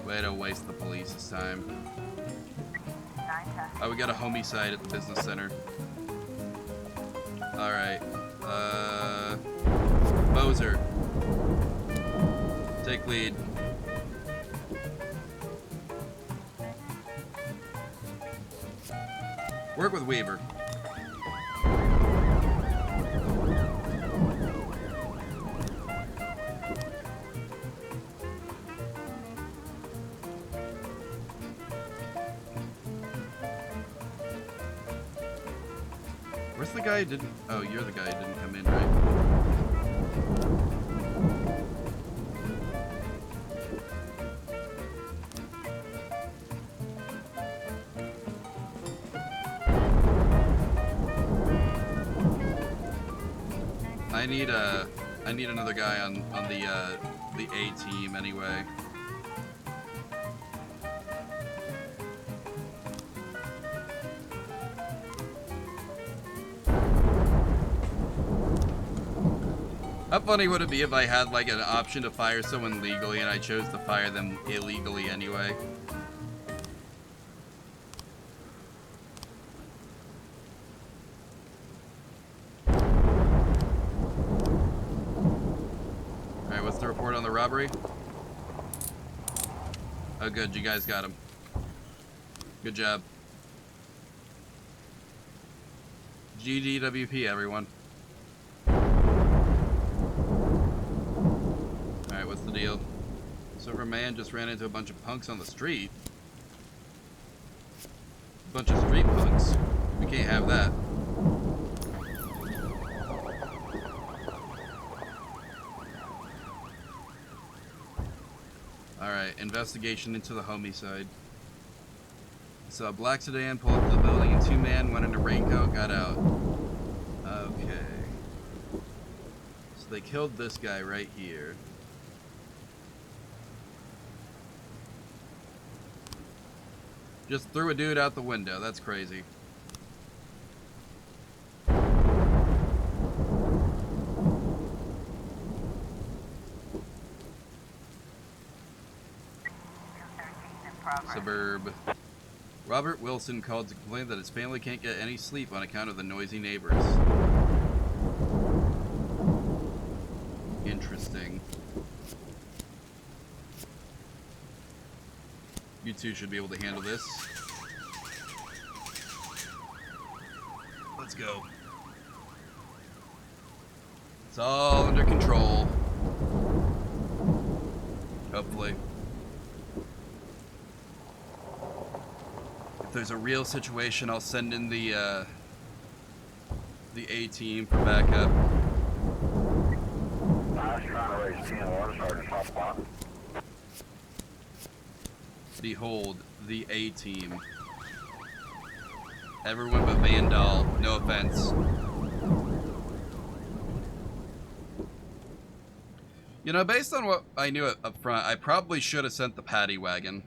Way to waste the police's time. Oh, we got a homicide at the business center. Alright. Moser. Take lead. Work with Weaver. Where's the guy who didn't... Oh, you're the guy who didn't come in, right? I need another guy on the A team anyway. How funny would it be if I had like an option to fire someone legally and I chose to fire them illegally anyway? Alright, what's the report on the robbery? Oh good, you guys got him. Good job. GDWP, everyone. Alright, what's the deal? Silver Man just ran into a bunch of punks on the street. A bunch of street punks. We can't have that. Alright, investigation into the homicide. So a black sedan pulled up to the building and two men went in a raincoat, got out. Okay. So they killed this guy right here. Just threw a dude out the window. That's crazy. Suburb. Robert Wilson called to complain that his family can't get any sleep on account of the noisy neighbors. Interesting. You two should be able to handle this. Let's go. It's all under control. Hopefully. If there's a real situation, I'll send in the A team for backup. Behold, the A team. Everyone but Vandal, no offense. You know, based on what I knew up front, I probably should have sent the paddy wagon.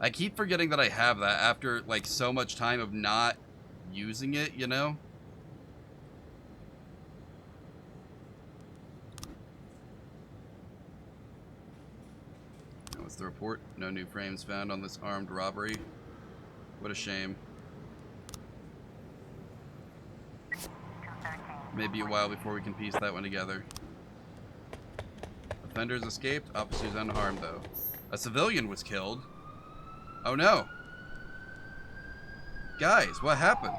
I keep forgetting that I have that after, like, so much time of not using it, you know? What's the report? No new frames found on this armed robbery. What a shame. Maybe a while before we can piece that one together. Offenders escaped, officers unharmed though. A civilian was killed. Oh no! Guys, what happened?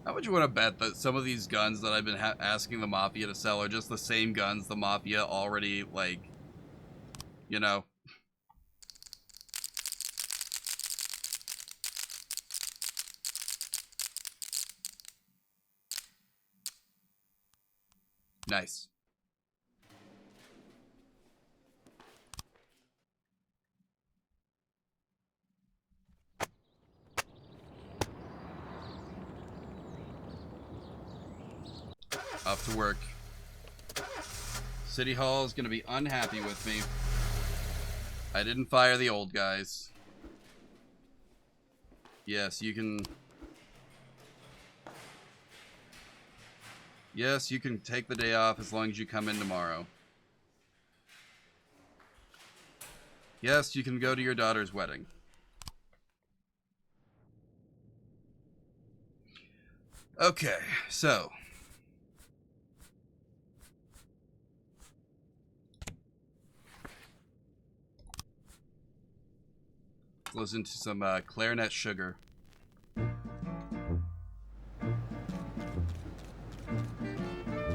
How would you want to bet that some of these guns that I've been asking the Mafia to sell are just the same guns the Mafia already, like, you know? Nice. Off to work. City Hall is going to be unhappy with me. I didn't fire the old guys. Yes, you can... Yes, you can take the day off as long as you come in tomorrow. Yes, you can go to your daughter's wedding. Okay, so. Listen to some clarinet sugar.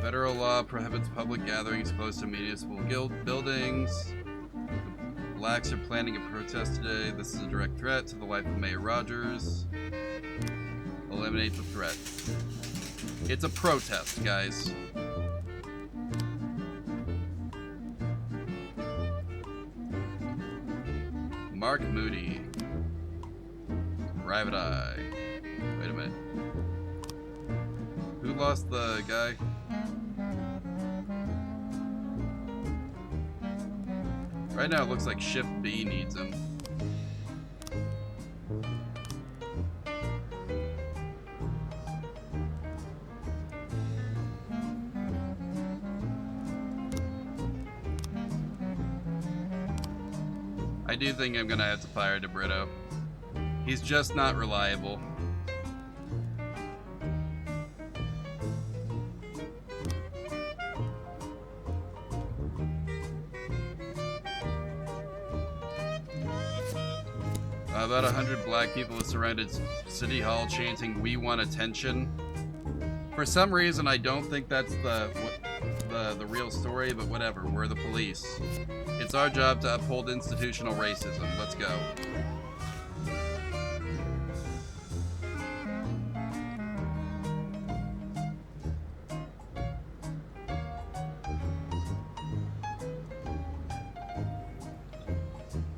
Federal law prohibits public gatherings close to municipal buildings. The blacks are planning a protest today. This is a direct threat to the life of Mayor Rogers. Eliminate the threat. It's a protest, guys. Mark Moody. Private Eye. Wait a minute. Who lost the guy? Right now it looks like Shift B needs him. I do think I'm gonna have to fire DeBrito. He's just not reliable. About 100 black people have surrounded City Hall chanting, "We want attention." For some reason, I don't think that's the real story, but whatever. We're the police. It's our job to uphold institutional racism. Let's go.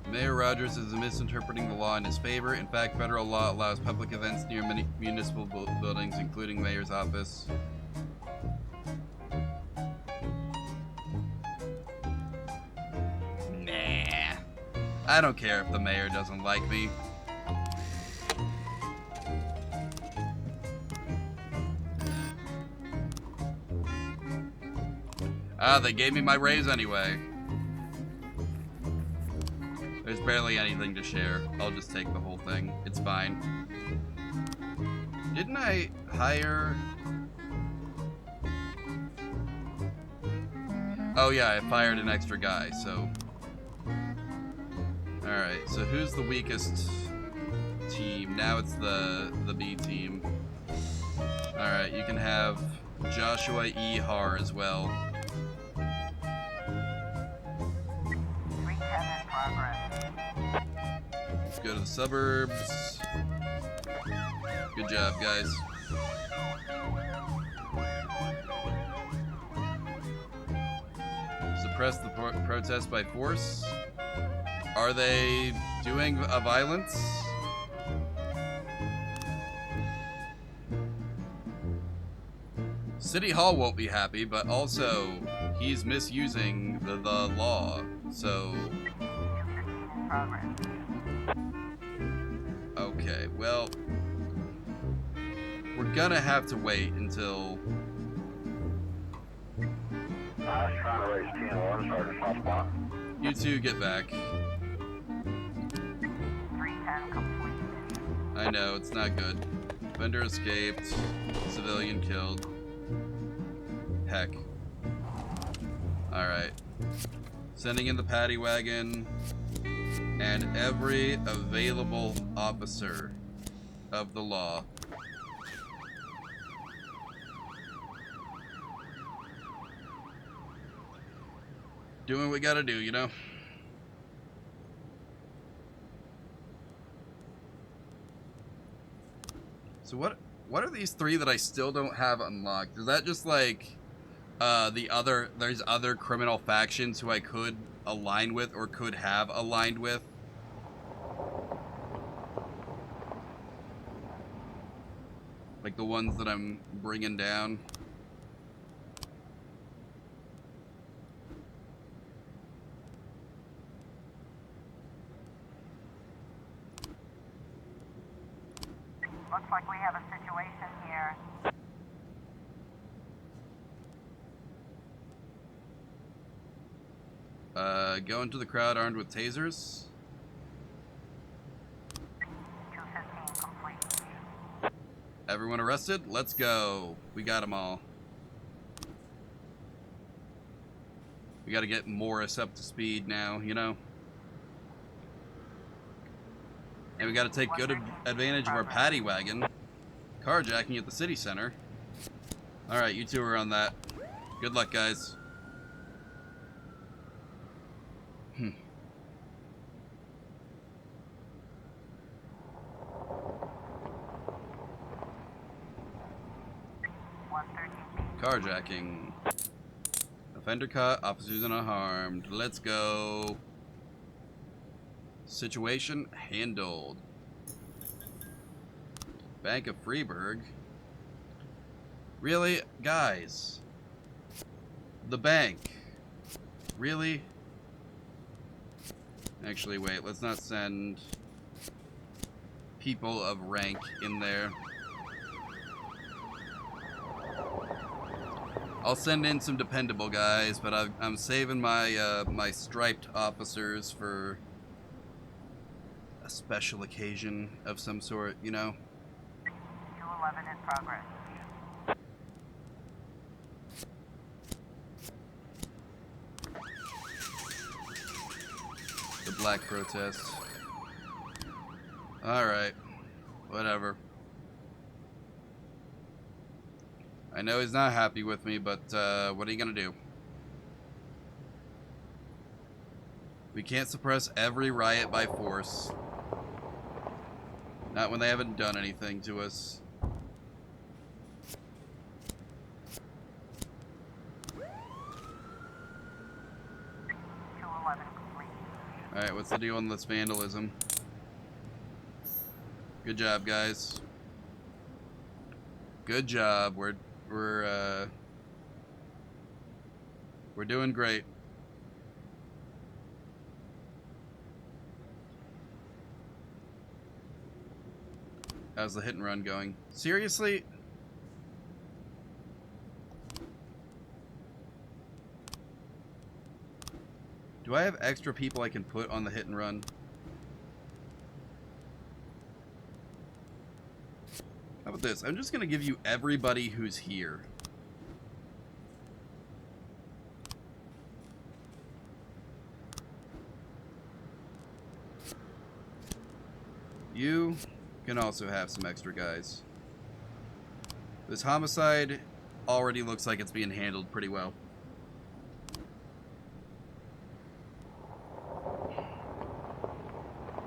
Mayor Rogers is misinterpreting the law in his favor. In fact, federal law allows public events near many municipal buildings, including mayor's office. Nah. I don't care if the mayor doesn't like me. Ah, they gave me my raise anyway. There's barely anything to share. I'll just take the whole thing. It's fine. Didn't I hire... Oh yeah, I fired an extra guy, so... Alright, so who's the weakest team? Now it's the B team. Alright, you can have Joshua E. Har as well. Let's go to the suburbs. Good job, guys. Suppress the protest by force. Are they doing a violence? City Hall won't be happy, but also he's misusing the law, so... Okay, well... We're gonna have to wait until... You two get back. I know, it's not good. Vendor escaped. Civilian killed. Heck. Alright. Sending in the paddy wagon. And every available officer of the law. Doing what we gotta do, you know? So what are these three that I still don't have unlocked? Is that just like there's other criminal factions who I could align with or could have aligned with? Like the ones that I'm bringing down? Looks like we have a situation here. Go into the crowd armed with tasers. 215 complete. Everyone arrested? Let's go. We got them all. We got to get Morris up to speed now, you know? And we got to take good advantage of our paddy wagon. Carjacking at the city center. Alright, you two are on that. Good luck, guys. Carjacking. Offender caught, officers unharmed. Let's go. Situation handled. Bank of Freeburg. Really? Guys. The bank. Really? Actually, wait. Let's not send people of rank in there. I'll send in some dependable guys, but I'm saving my my striped officers for a special occasion of some sort, you know? 211 in progress. The black protest. Alright. Whatever. I know he's not happy with me, but what are you gonna do? We can't suppress every riot by force. Not when they haven't done anything to us. Alright, what's the deal on this vandalism? Good job, guys. Good job. We're doing great. How's the hit and run going? Seriously? Do I have extra people I can put on the hit and run? How about this? I'm just gonna give you everybody who's here. You can also have some extra guys. This homicide already looks like it's being handled pretty well.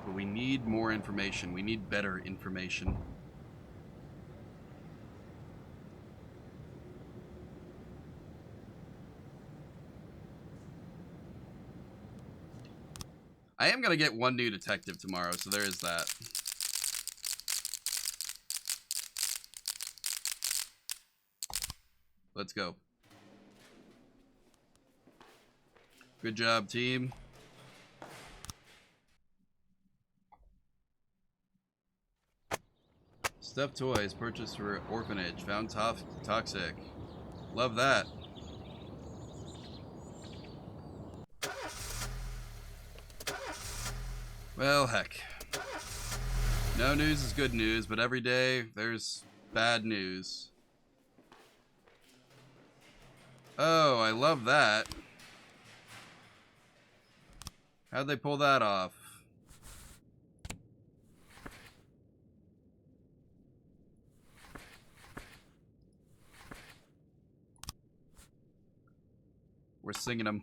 But we need more information. We need better information. I am going to get one new detective tomorrow, so there is that. Let's go. Good job, team. Stuffed toys purchased for orphanage. Found toxic. Love that. Well, heck. No news is good news, but every day there's bad news. Oh, I love that. How'd they pull that off? We're singing them.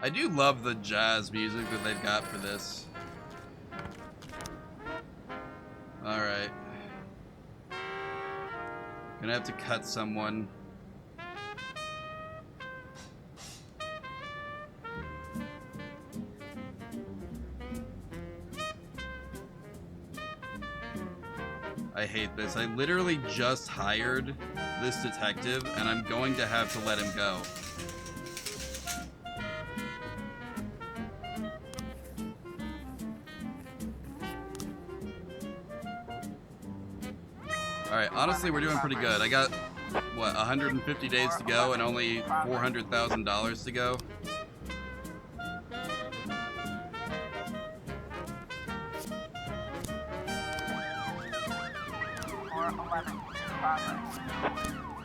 I do love the jazz music that they've got for this. Alright. Gonna have to cut someone. I hate this. I literally just hired this detective and I'm going to have to let him go. Alright, honestly, we're doing pretty good. I got what, 150 days to go and only $400,000 to go?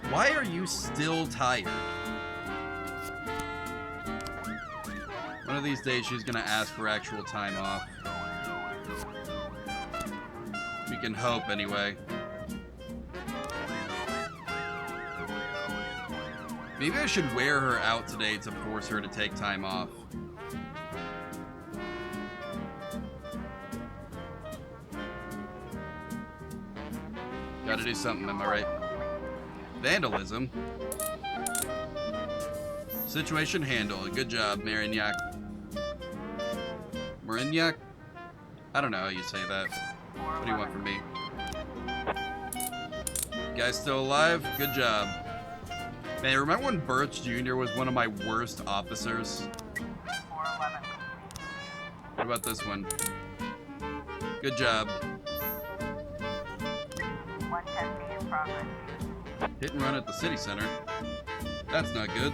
Why are you still tired? One of these days she's gonna ask for actual time off. We can hope anyway. Maybe I should wear her out today to force her to take time off. Gotta do something, am I right? Vandalism. Situation handled. Good job, Marignac. Marignac? I don't know how you say that. What do you want from me? Guys still alive? Good job. Man, remember when Birch Jr. was one of my worst officers? What about this one? Good job. Hit and run at the city center. That's not good.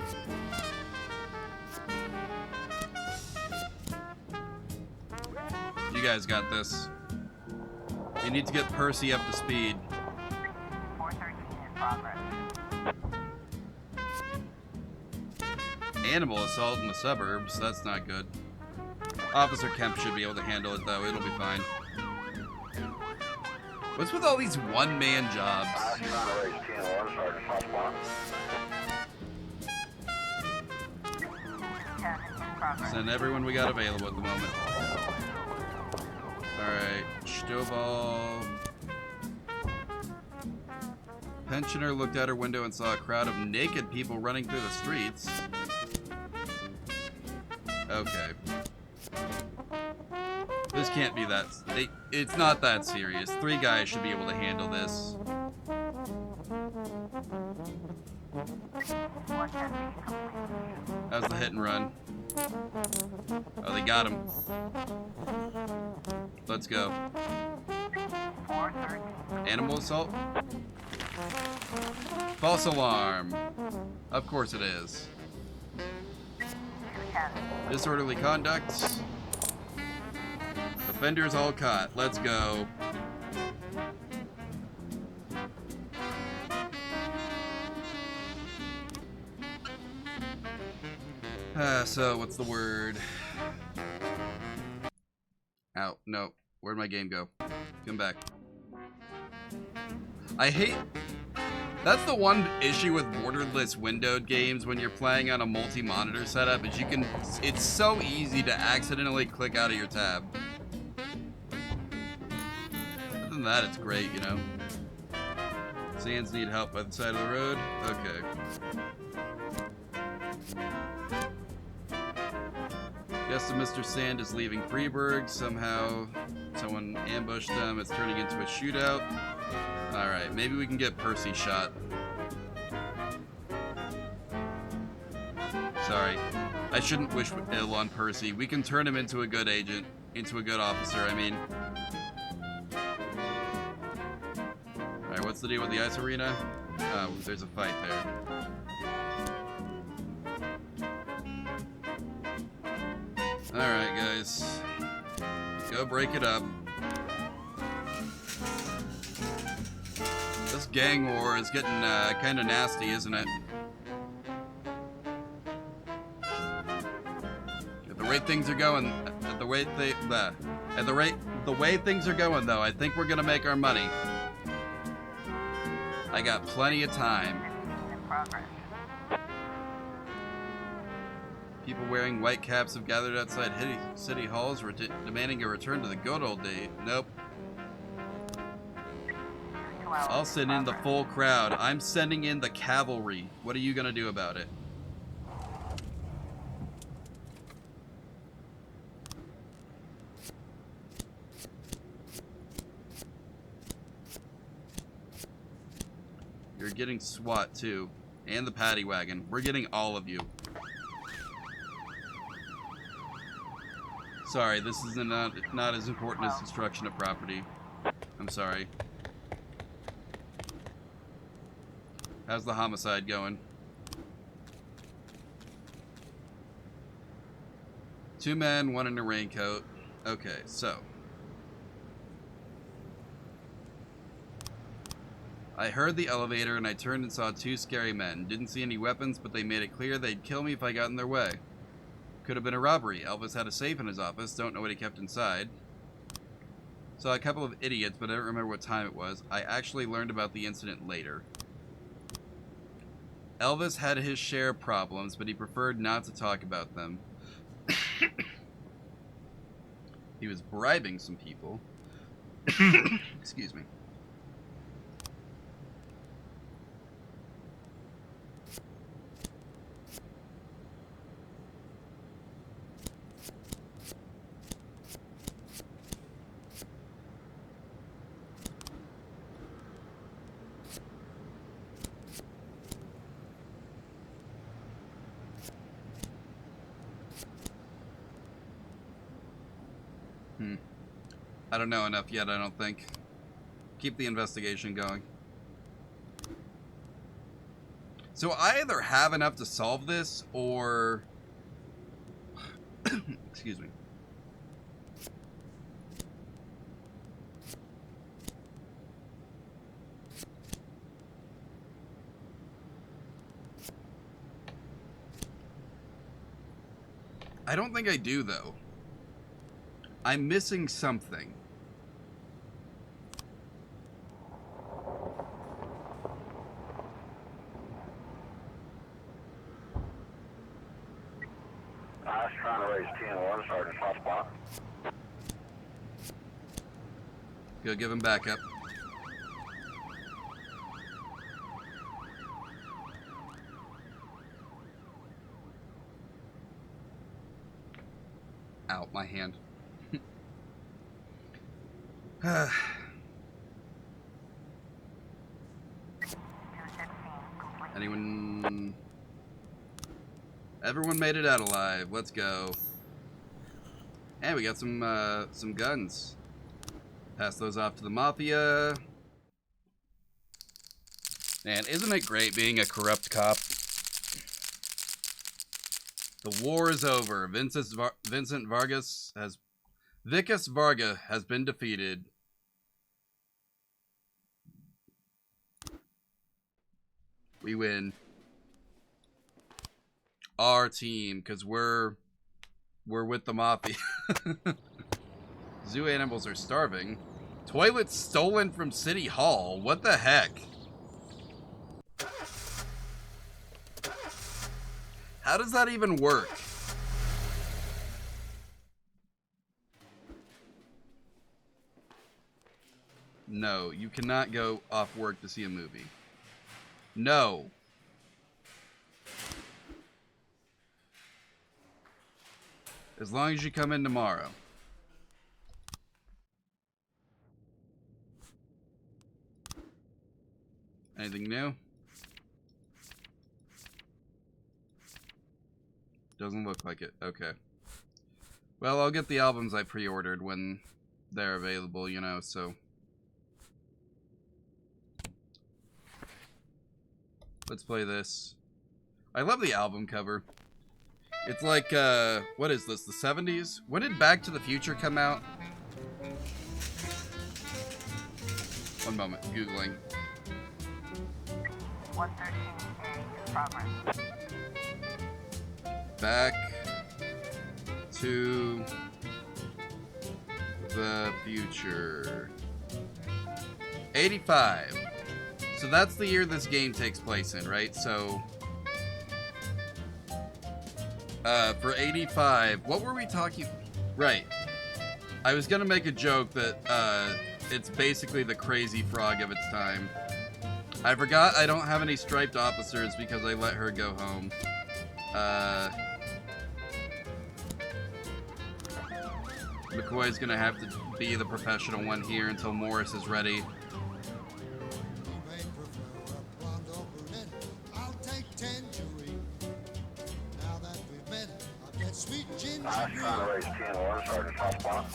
You guys got this. You need to get Percy up to speed. 413 in progress. Animal assault in the suburbs. That's not good. Officer Kemp should be able to handle it, though. It'll be fine. What's with all these one-man jobs? Send everyone we got available at the moment. Alright, Stovall. Pensioner looked out her window and saw a crowd of naked people running through the streets. Okay. This can't be that... it's not that serious. 3 guys should be able to handle this. How's the hit and run? Oh, they got him. Let's go. Animal assault? False alarm. Of course it is. Disorderly conduct. Offenders all caught. Let's go. So, what's the word? Out. No. Where'd my game go? Come back. I hate... That's the one issue with borderless windowed games when you're playing on a multi-monitor setup is you can... It's so easy to accidentally click out of your tab. Other than that, it's great, you know. Sands need help by the side of the road? Okay. Guess that Mr. Sand is leaving Freeburg. Somehow someone ambushed them. It's turning into a shootout. Alright, maybe we can get Percy shot. Sorry. I shouldn't wish ill on Percy. We can turn him into a good agent. Into a good officer, I mean. Alright, what's the deal with the ice arena? Oh, there's a fight there. Alright, guys. Go break it up. This gang war is getting kind of nasty, isn't it? At the rate things are going, the way things are going, though, I think we're gonna make our money. I got plenty of time. People wearing white caps have gathered outside city halls, demanding a return to the good old days. Nope. I'll send in the full crowd. I'm sending in the cavalry. What are you gonna do about it? You're getting SWAT too. And the paddy wagon. We're getting all of you. Sorry, this is not as important as destruction of property. I'm sorry. How's the homicide going? 2 men, 1 in a raincoat. Okay, so. I heard the elevator and I turned and saw 2 scary men. Didn't see any weapons, but they made it clear they'd kill me if I got in their way. Could have been a robbery. Elvis had a safe in his office. Don't know what he kept inside. Saw a couple of idiots, but I don't remember what time it was. I actually learned about the incident later. Elvis had his share of problems, but he preferred not to talk about them. He was bribing some people. Excuse me. I don't know enough yet, I don't think. Keep the investigation going. So I either have enough to solve this, or... Excuse me. I don't think I do, though. I'm missing something. I was trying to raise 10-1, Sergeant hot spot. Go give him backup. Ow, my hand. Anyone? Everyone made it out alive. Let's go. And we got some guns. Pass those off to the mafia. Man, isn't it great being a corrupt cop? The war is over. Vicus Varga has been defeated. We win. Our team, because we're with the mafia. Zoo animals are starving. Toilets stolen from City Hall. What the heck? How does that even work? No, you cannot go off work to see a movie. No. As long as you come in tomorrow. Anything new? Doesn't look like it. Okay. Well, I'll get the albums I pre-ordered when they're available, you know, so. Let's play this. I love the album cover. It's like, what is this, the 70s? When did Back to the Future come out? One moment, Googling. 113A in progress. Back to the Future. 85. So that's the year this game takes place in, right? So, for 85, what were we talking? Right. I was gonna make a joke that, it's basically the Crazy Frog of its time. I forgot I don't have any striped officers because I let her go home. McCoy's gonna have to be the professional one here until Morris is ready. I was trying to raise 10-1, Sergeant hot spot.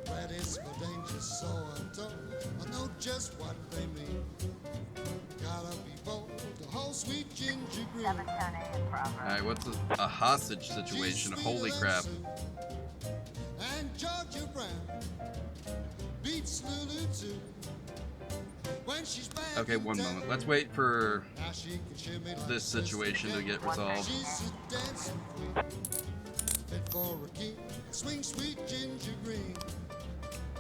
That is for danger, so I'm told. I know just what they mean. Gotta be bold sweet ginger green. 710A in progress. Alright, what's a hostage situation? Holy crap. And Georgia Brown beats Lulu too. When she's back Okay, in one town, moment. Let's wait for now she can shimmy like this Sister situation to Kate. get resolved. She's a dancing queen, fit for a king. Swing sweet ginger green.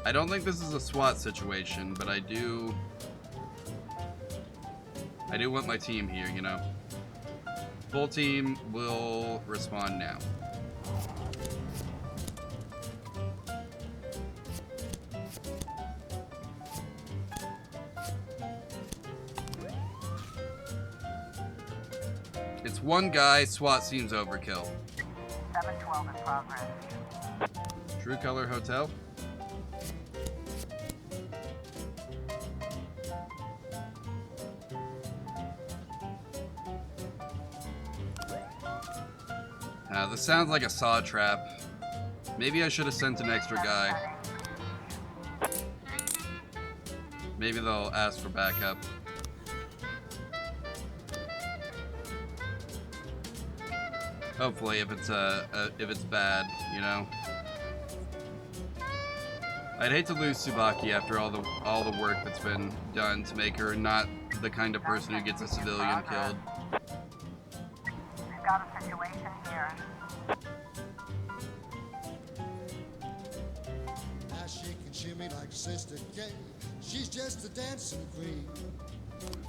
I don't think this is a SWAT situation, but I do want my team here, you know. Full team will respond now. It's one guy, SWAT seems overkill. 712 in progress. True Color Hotel. This sounds like a saw trap. Maybe I should have sent an extra guy. Maybe they'll ask for backup. Hopefully, if it's bad, you know. I'd hate to lose Tsubaki after all the work that's been done to make her not the kind of person who gets a civilian killed. We've got a situation here. Now she can shimmy like Sister Kate. She's just a dancing queen.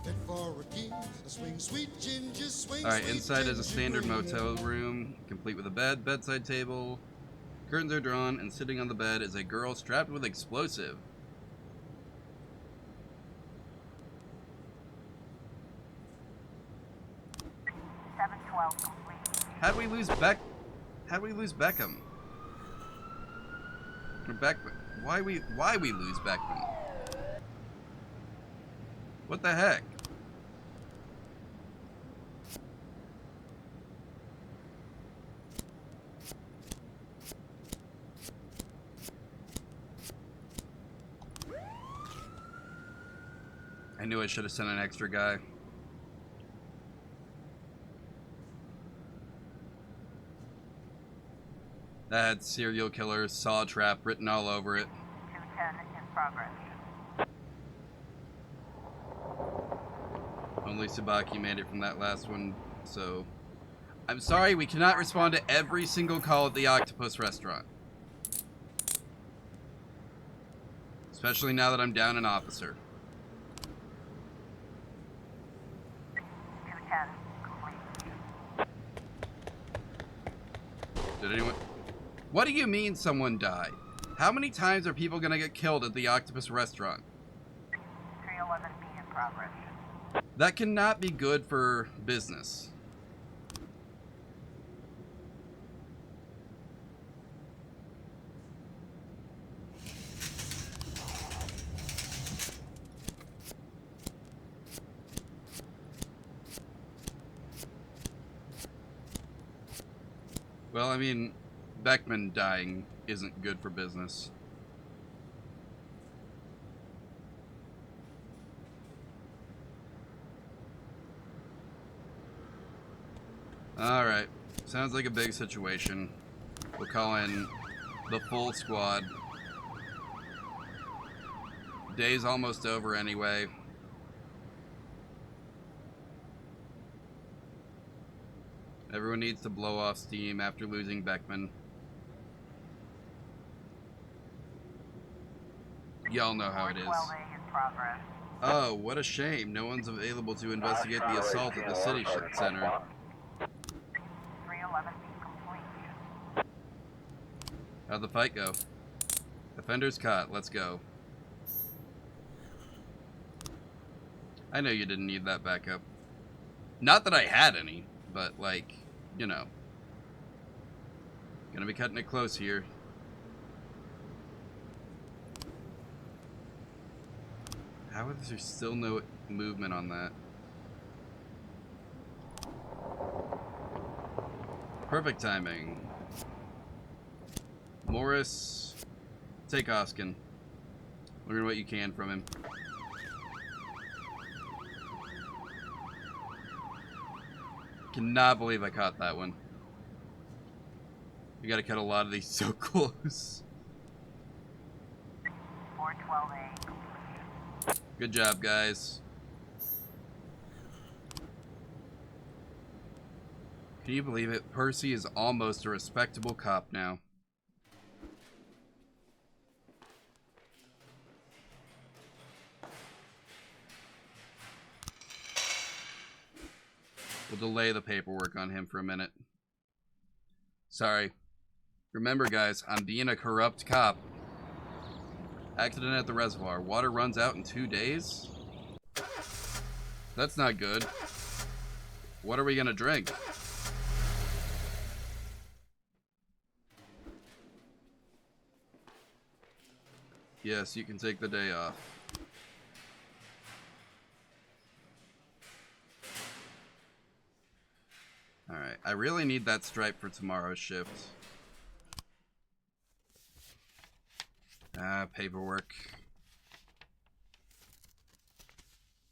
Fit for a king. A swing sweet ginger swing. Alright, sweet inside is a ginger standard green. motel room, complete with a bed, bedside table. Curtains are drawn, and sitting on the bed is a girl strapped with explosive. Complete. How'd we lose Beckham? Or Beckman? Why we lose Beckman? What the heck? I knew I should have sent an extra guy. That had serial killer saw trap written all over it. 210 in progress. Only Tsubaki made it from that last one, so... I'm sorry, we cannot respond to every single call at the Octopus restaurant. Especially now that I'm down an officer. 210 complete. Did anyone... What do you mean someone died? How many times are people gonna get killed at the Octopus restaurant? 311B in progress. That cannot be good for business. Well, I mean, Beckman dying isn't good for business. Alright, sounds like a big situation. We'll call in the full squad. Day's almost over anyway. Everyone needs to blow off steam after losing Beckman. Y'all know how it is. 412A in progress. Oh, what a shame. No one's available to investigate the assault at the city center. 311B complete. How'd the fight go? Offenders caught. Let's go. I know you didn't need that backup. Not that I had any, but like, you know. Gonna be cutting it close here. How is there still no movement on that? Perfect timing. Morris, take Oskin. Learn what you can from him. Cannot believe I caught that one. You gotta cut a lot of these so close. 412A. Good job, guys. Can you believe it? Percy is almost a respectable cop now. We'll delay the paperwork on him for a minute. Sorry. Remember, guys, I'm being a corrupt cop. Accident at the reservoir. Water runs out in 2 days? That's not good. What are we gonna drink? Yes, you can take the day off. Alright, I really need that stripe for tomorrow's shift. Paperwork.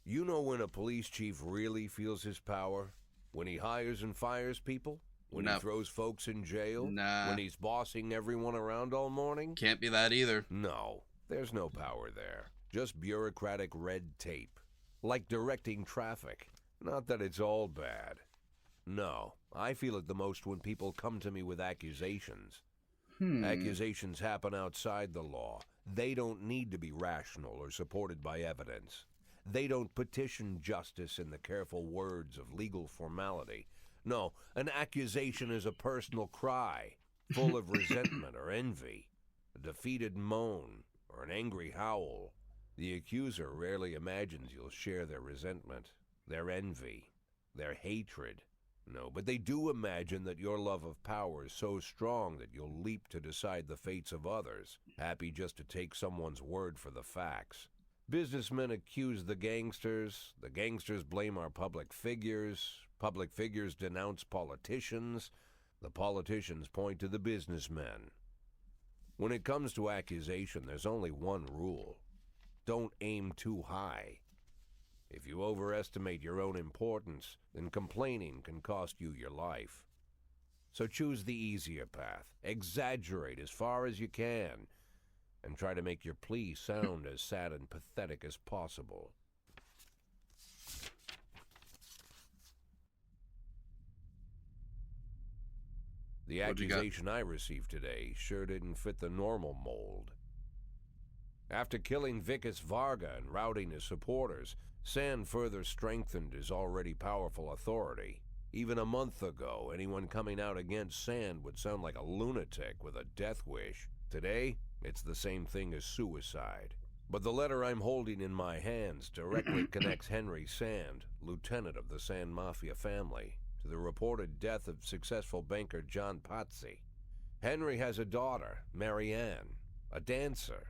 You know when a police chief really feels his power? When he hires and fires people? When No. he throws folks in jail? Nah. When he's bossing everyone around all morning? Can't be that either. No, there's no power there. Just bureaucratic red tape. Like directing traffic. Not that it's all bad. No, I feel it the most when people come to me with accusations. Accusations happen outside the law. They don't need to be rational or supported by evidence. They don't petition justice in the careful words of legal formality. No, an accusation is a personal cry, full of resentment or envy, a defeated moan, or an angry howl. The accuser rarely imagines you'll share their resentment, their envy, their hatred. No, but they do imagine that your love of power is so strong that you'll leap to decide the fates of others, happy just to take someone's word for the facts. Businessmen accuse the gangsters blame our public figures denounce politicians, the politicians point to the businessmen. When it comes to accusation, there's only one rule. Don't aim too high. If you overestimate your own importance, then complaining can cost you your life. So choose the easier path. Exaggerate as far as you can, and try to make your plea sound as sad and pathetic as possible. The What'd you got? accusation I received today sure didn't fit the normal mold. After killing Vikas Varga and routing his supporters, Sand further strengthened his already powerful authority. Even a month ago, anyone coming out against Sand would sound like a lunatic with a death wish. Today, it's the same thing as suicide. But the letter I'm holding in my hands directly connects Henry Sand, lieutenant of the Sand Mafia family, to the reported death of successful banker John Pazzi. Henry has a daughter, Marianne, a dancer,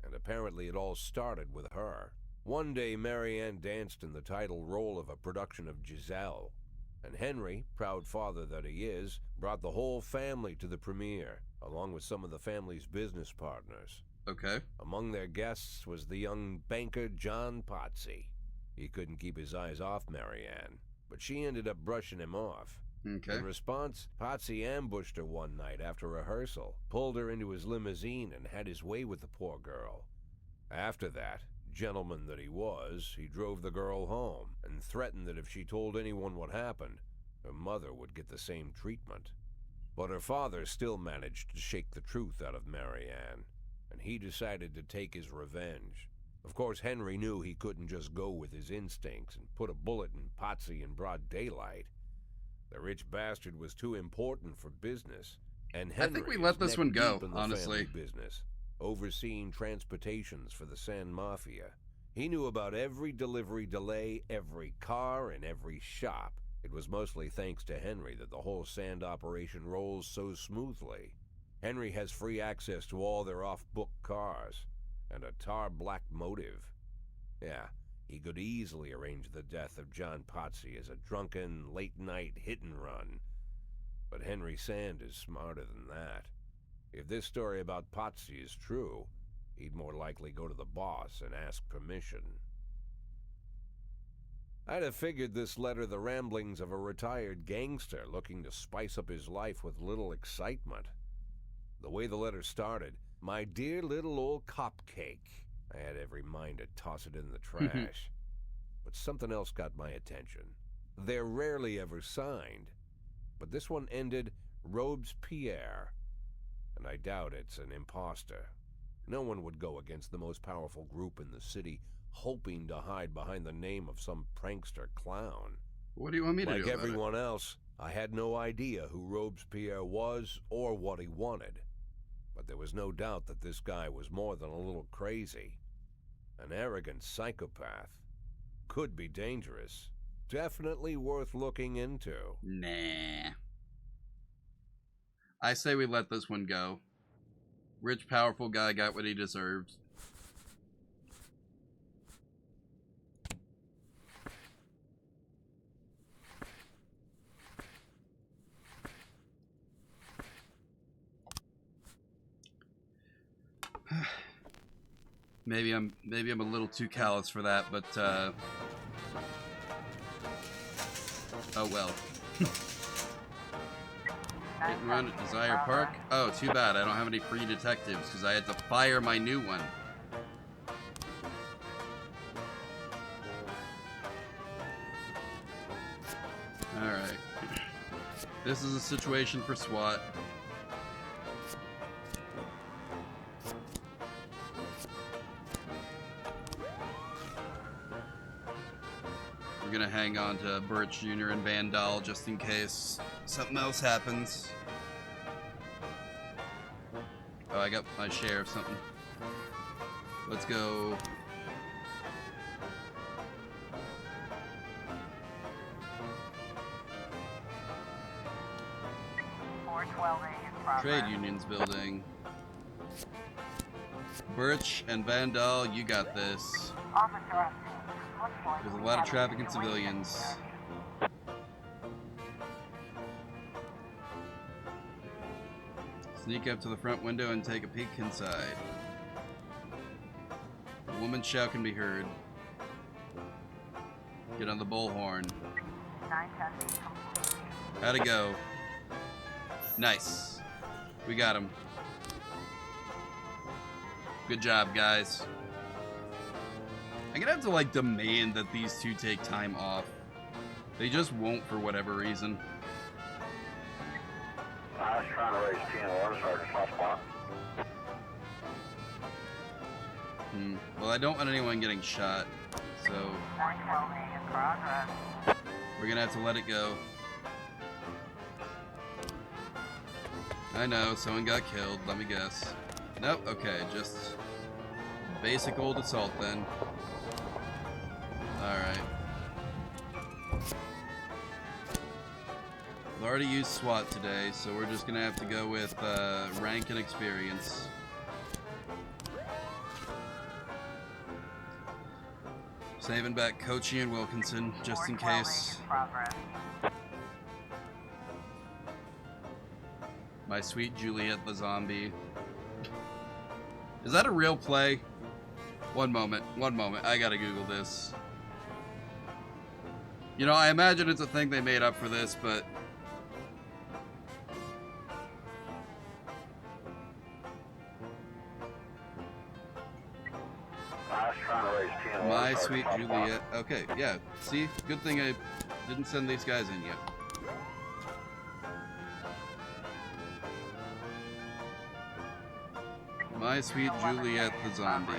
and apparently it all started with her. One day, Marianne danced in the title role of a production of Giselle, and Henry, proud father that he is, brought the whole family to the premiere, along with some of the family's business partners. Okay. Among their guests was the young banker John Pazzi. He couldn't keep his eyes off Marianne, but she ended up brushing him off. Okay. In response, Pazzi ambushed her one night after rehearsal, pulled her into his limousine, and had his way with the poor girl. After that, gentleman that he was, he drove the girl home and threatened that if she told anyone what happened, her mother would get the same treatment. But her father still managed to shake the truth out of Marianne, and he decided to take his revenge. Of course, Henry knew he couldn't just go with his instincts and put a bullet in Pazzi in broad daylight. The rich bastard was too important for business, and Henry I think we let is this one neck go, deep in the honestly. family business, overseeing transportations for the Sand Mafia. He knew about every delivery delay, every car, and every shop. It was mostly thanks to Henry that the whole Sand operation rolls so smoothly. Henry has free access to all their off-book cars, and a tar black motive. Yeah, he could easily arrange the death of John Pazzi as a drunken, late-night hit-and-run. But Henry Sand is smarter than that. If this story about Pazzi is true, he'd more likely go to the boss and ask permission. I'd have figured this letter the ramblings of a retired gangster looking to spice up his life with little excitement. The way the letter started, "My dear little old cupcake," I had every mind to toss it in the trash. But something else got my attention. They're rarely ever signed, but this one ended Robespierre, and I doubt it's an imposter. No one would go against the most powerful group in the city, hoping to hide behind the name of some prankster clown. What do you want me to do Like about it? everyone else, I had no idea who Robespierre was or what he wanted. But there was no doubt that this guy was more than a little crazy. An arrogant psychopath. Could be dangerous. Definitely worth looking into. Nah. I say we let this one go. Rich, powerful guy got what he deserved. Maybe I'm a little too callous for that, but oh well. Hit and run at Desire Park. Oh, too bad. I don't have any free detectives because I had to fire my new one. Alright. This is a situation for SWAT. We're gonna hang on to Birch Jr. and Van Dahl just in case something else happens. Oh, I got my share of something. Let's go. Trade Unions building. Birch and Van Dahl, you got this. There's a lot of traffic and civilians. Sneak up to the front window and take a peek inside. A woman's shout can be heard. Get on the bullhorn. How'd it go? Nice. We got him. Good job, guys. I'm gonna have to, like, demand that these two take time off. They just won't for whatever reason. I was trying to raise 10-1, Sergeant Hotspot. Well, I don't want anyone getting shot, so we're gonna have to let it go. I know, someone got killed, let me guess. Nope, okay, just basic old assault then. Alright. I've already used SWAT today, so we're just gonna have to go with rank and experience. Saving back Kochi and Wilkinson, just in case. My sweet Juliet the zombie. Is that a real play? One moment, I gotta Google this. You know, I imagine it's a thing they made up for this, but... I was trying to raise 10-1, My Sergeant sweet Hotspot. Juliet. Okay, yeah. See? Good thing I didn't send these guys in yet. My sweet Juliet the zombie.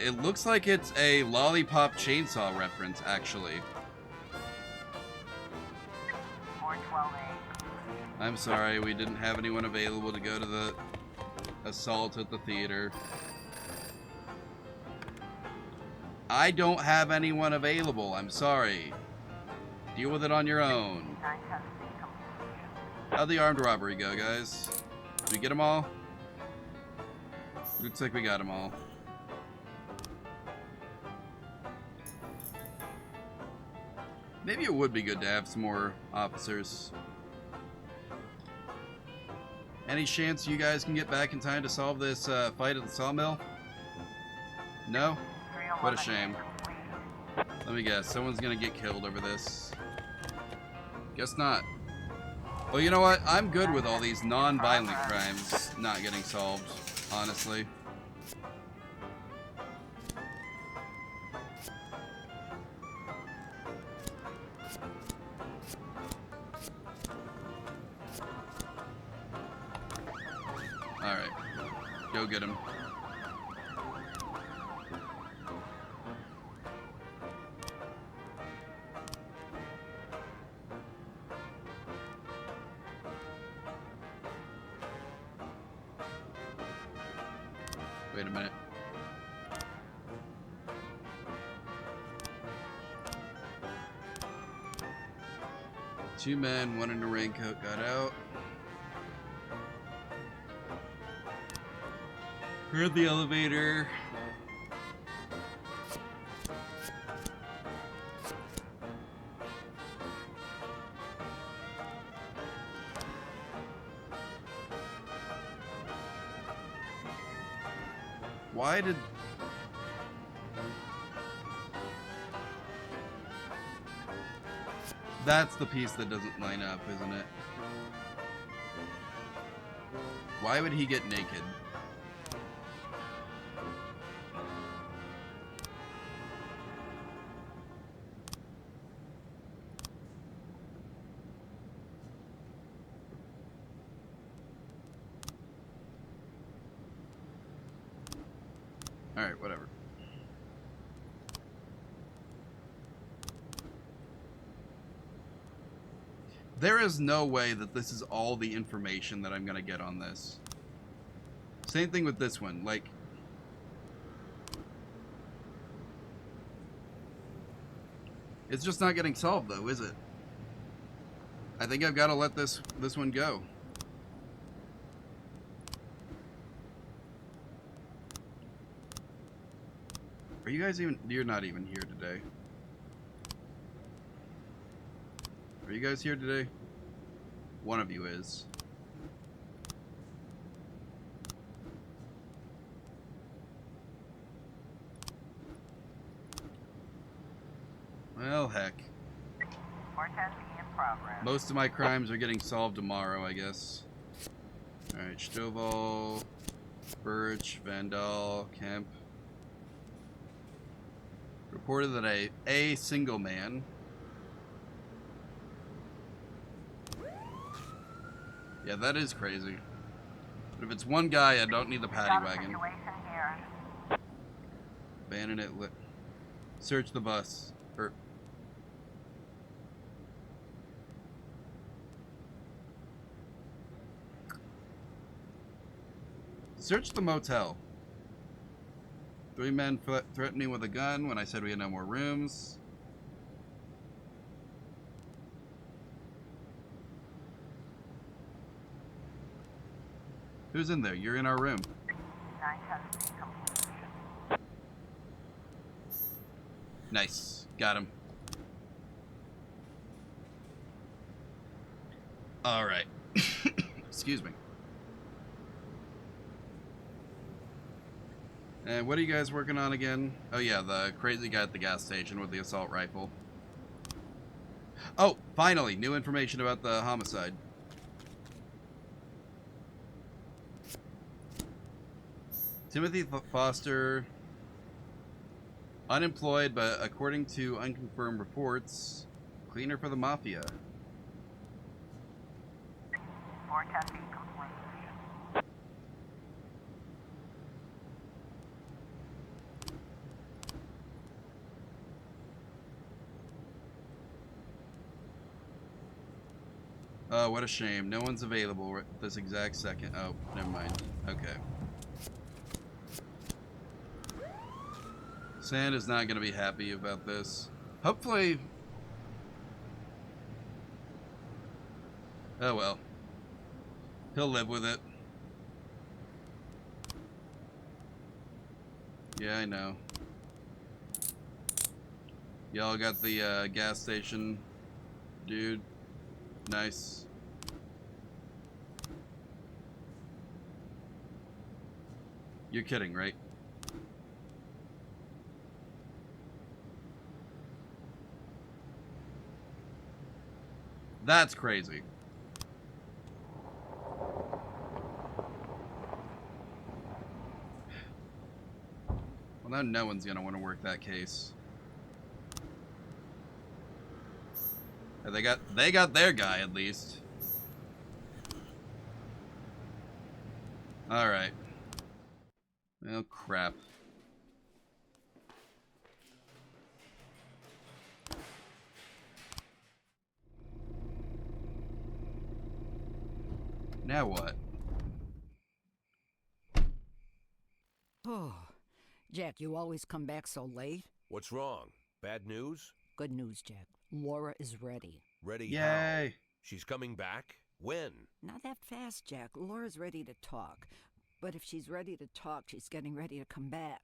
It looks like it's a Lollipop Chainsaw reference, actually. I'm sorry, we didn't have anyone available to go to the assault at the theater. I don't have anyone available, I'm sorry. Deal with it on your own. How'd the armed robbery go, guys? Did we get them all? Looks like we got them all. Maybe it would be good to have some more officers. Any chance you guys can get back in time to solve this fight at the sawmill? No? What a shame. Let me guess. Someone's gonna get killed over this. Guess not. Well, you know what? I'm good with all these non-violent crimes not getting solved, honestly. Alright. Go get him. Wait a minute. Two men, one in a raincoat, got out. Heard the elevator. Why did... That's the piece that doesn't line up, isn't it? Why would he get naked? Alright, whatever. There is no way that this is all the information that I'm gonna get on this. Same thing with this one, like... It's just not getting solved though, is it? I think I've gotta let this one go. Are you guys even... You're not even here today. Are you guys here today? One of you is. Well, heck. 410 in progress. Most of my crimes are getting solved tomorrow, I guess. Alright, Stovall, Birch, Vandal, Kemp. Reported that a single man... Yeah, that is crazy. But if it's one guy, I don't need the paddy Got a wagon. situation here. Abandon it. Search the bus. Or... Search the motel. 3 men threatened me with a gun when I said we had no more rooms. Who's in there? You're in our room. 910 complete. Nice. Got him. Alright. Excuse me. And what are you guys working on again? Oh yeah, the crazy guy at the gas station with the assault rifle. Oh, finally, new information about the homicide. Timothy Foster, unemployed, but according to unconfirmed reports, cleaner for the mafia. 410 complete. Oh, what a shame. No one's available at this exact second. Oh, never mind. Okay. Sand is not going to be happy about this. Hopefully... Oh well. He'll live with it. Yeah, I know. Y'all got the gas station dude. Nice. You're kidding, right? That's crazy. Well, now no one's gonna want to work that case. And they got their guy at least. All right. Oh crap. Now what? Oh, Jack, you always come back so late. What's wrong? Bad news? Good news, Jack. Laura is ready. Ready Yay. how? She's coming back? When? Not that fast, Jack. Laura's ready to talk. But if she's ready to talk, she's getting ready to come back.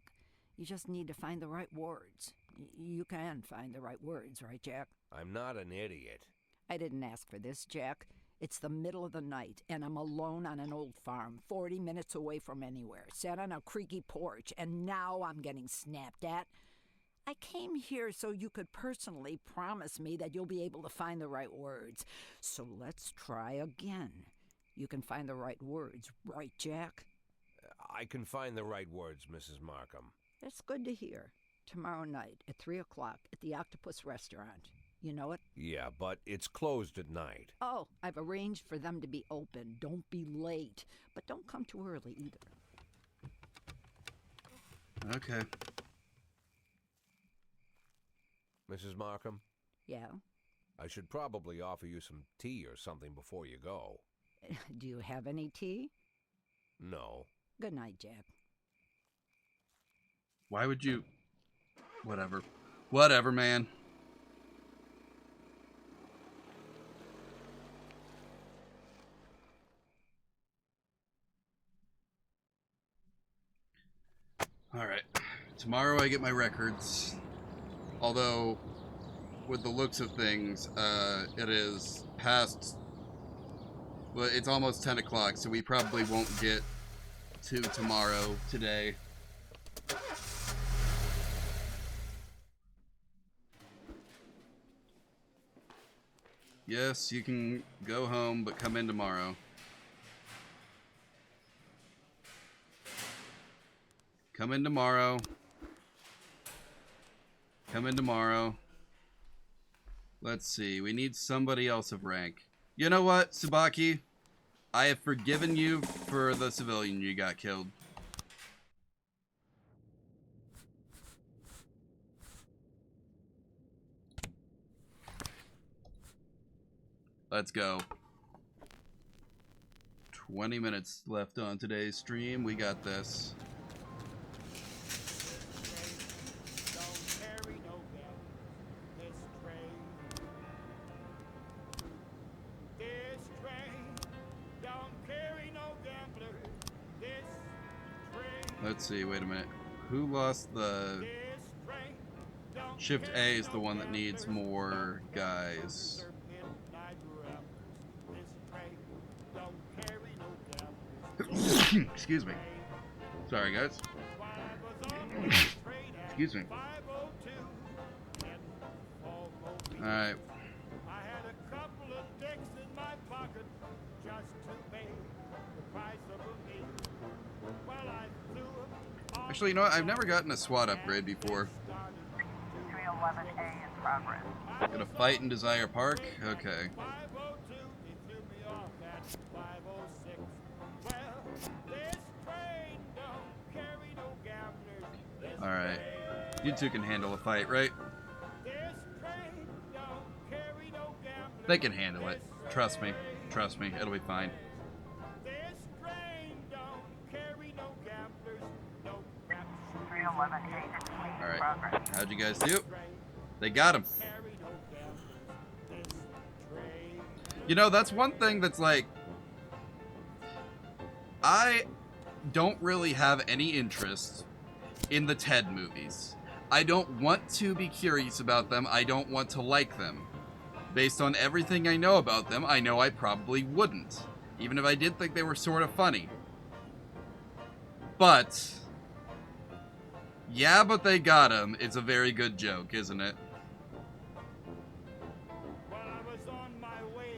You just need to find the right words. You can find the right words, right, Jack? I'm not an idiot. I didn't ask for this, Jack. It's the middle of the night, and I'm alone on an old farm, 40 minutes away from anywhere, sat on a creaky porch, and now I'm getting snapped at. I came here so you could personally promise me that you'll be able to find the right words. So let's try again. You can find the right words, right, Jack? I can find the right words, Mrs. Markham. That's good to hear. Tomorrow night at 3 o'clock at the Octopus Restaurant. You know it? Yeah, but it's closed at night. Oh, I've arranged for them to be open. Don't be late. But don't come too early either. Okay. Mrs. Markham, Yeah? I should probably offer you some tea or something before you go. Do you have any tea? No. Good night, Jack. Why would you? Whatever. Whatever, man. Alright. Tomorrow I get my records. Although, with the looks of things, it is past... Well, it's almost 10 o'clock, so we probably won't get to tomorrow today. Yes, you can go home, but come in tomorrow. Come in tomorrow. Come in tomorrow. Let's see. We need somebody else of rank. You know what, Tsubaki? I have forgiven you for the civilian you got killed. Let's go. 20 minutes left on today's stream. We got this. Let's see, wait a minute. Who lost the... Shift A is the one that needs more guys. Excuse me. Sorry, guys. Excuse me. Alright. Actually, you know what? I've never gotten a SWAT upgrade before. 311A in progress. Gonna fight in Desire Park? Okay. Alright. You two can handle a fight, right? They can handle it. Trust me. Trust me. It'll be fine. 311A in Alright. progress. How'd you guys do? They got him. You know, that's one thing that's like... I don't really have any interest in the Ted movies. I don't want to be curious about them. I don't want to like them. Based on everything I know about them, I know I probably wouldn't. Even if I did think they were sort of funny. But... yeah, but they got him. It's a very good joke, isn't it? While I was on my way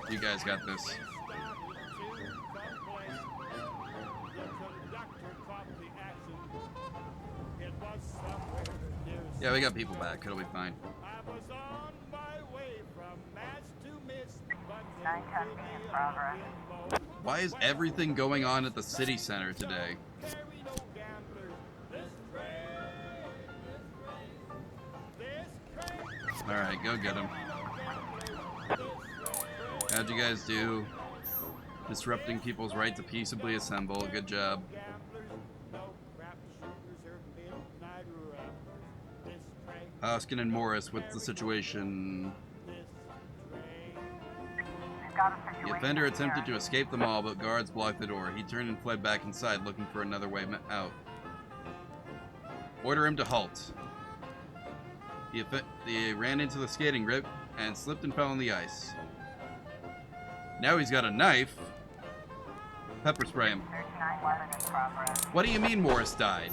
You guys got this. Yeah, we got people back. It'll be fine. 910 in progress. Why is everything going on at the city center today? Alright, go get him. How'd you guys do? Disrupting people's right to peaceably assemble. Good job. Hoskin and Morris, what's the situation? The offender attempted to escape the mall, but guards blocked the door. He turned and fled back inside, looking for another way out. Order him to halt. He ran into the skating rink and slipped and fell on the ice. Now he's got a knife. Pepper spray him. 911 in progress. What do you mean Morris died?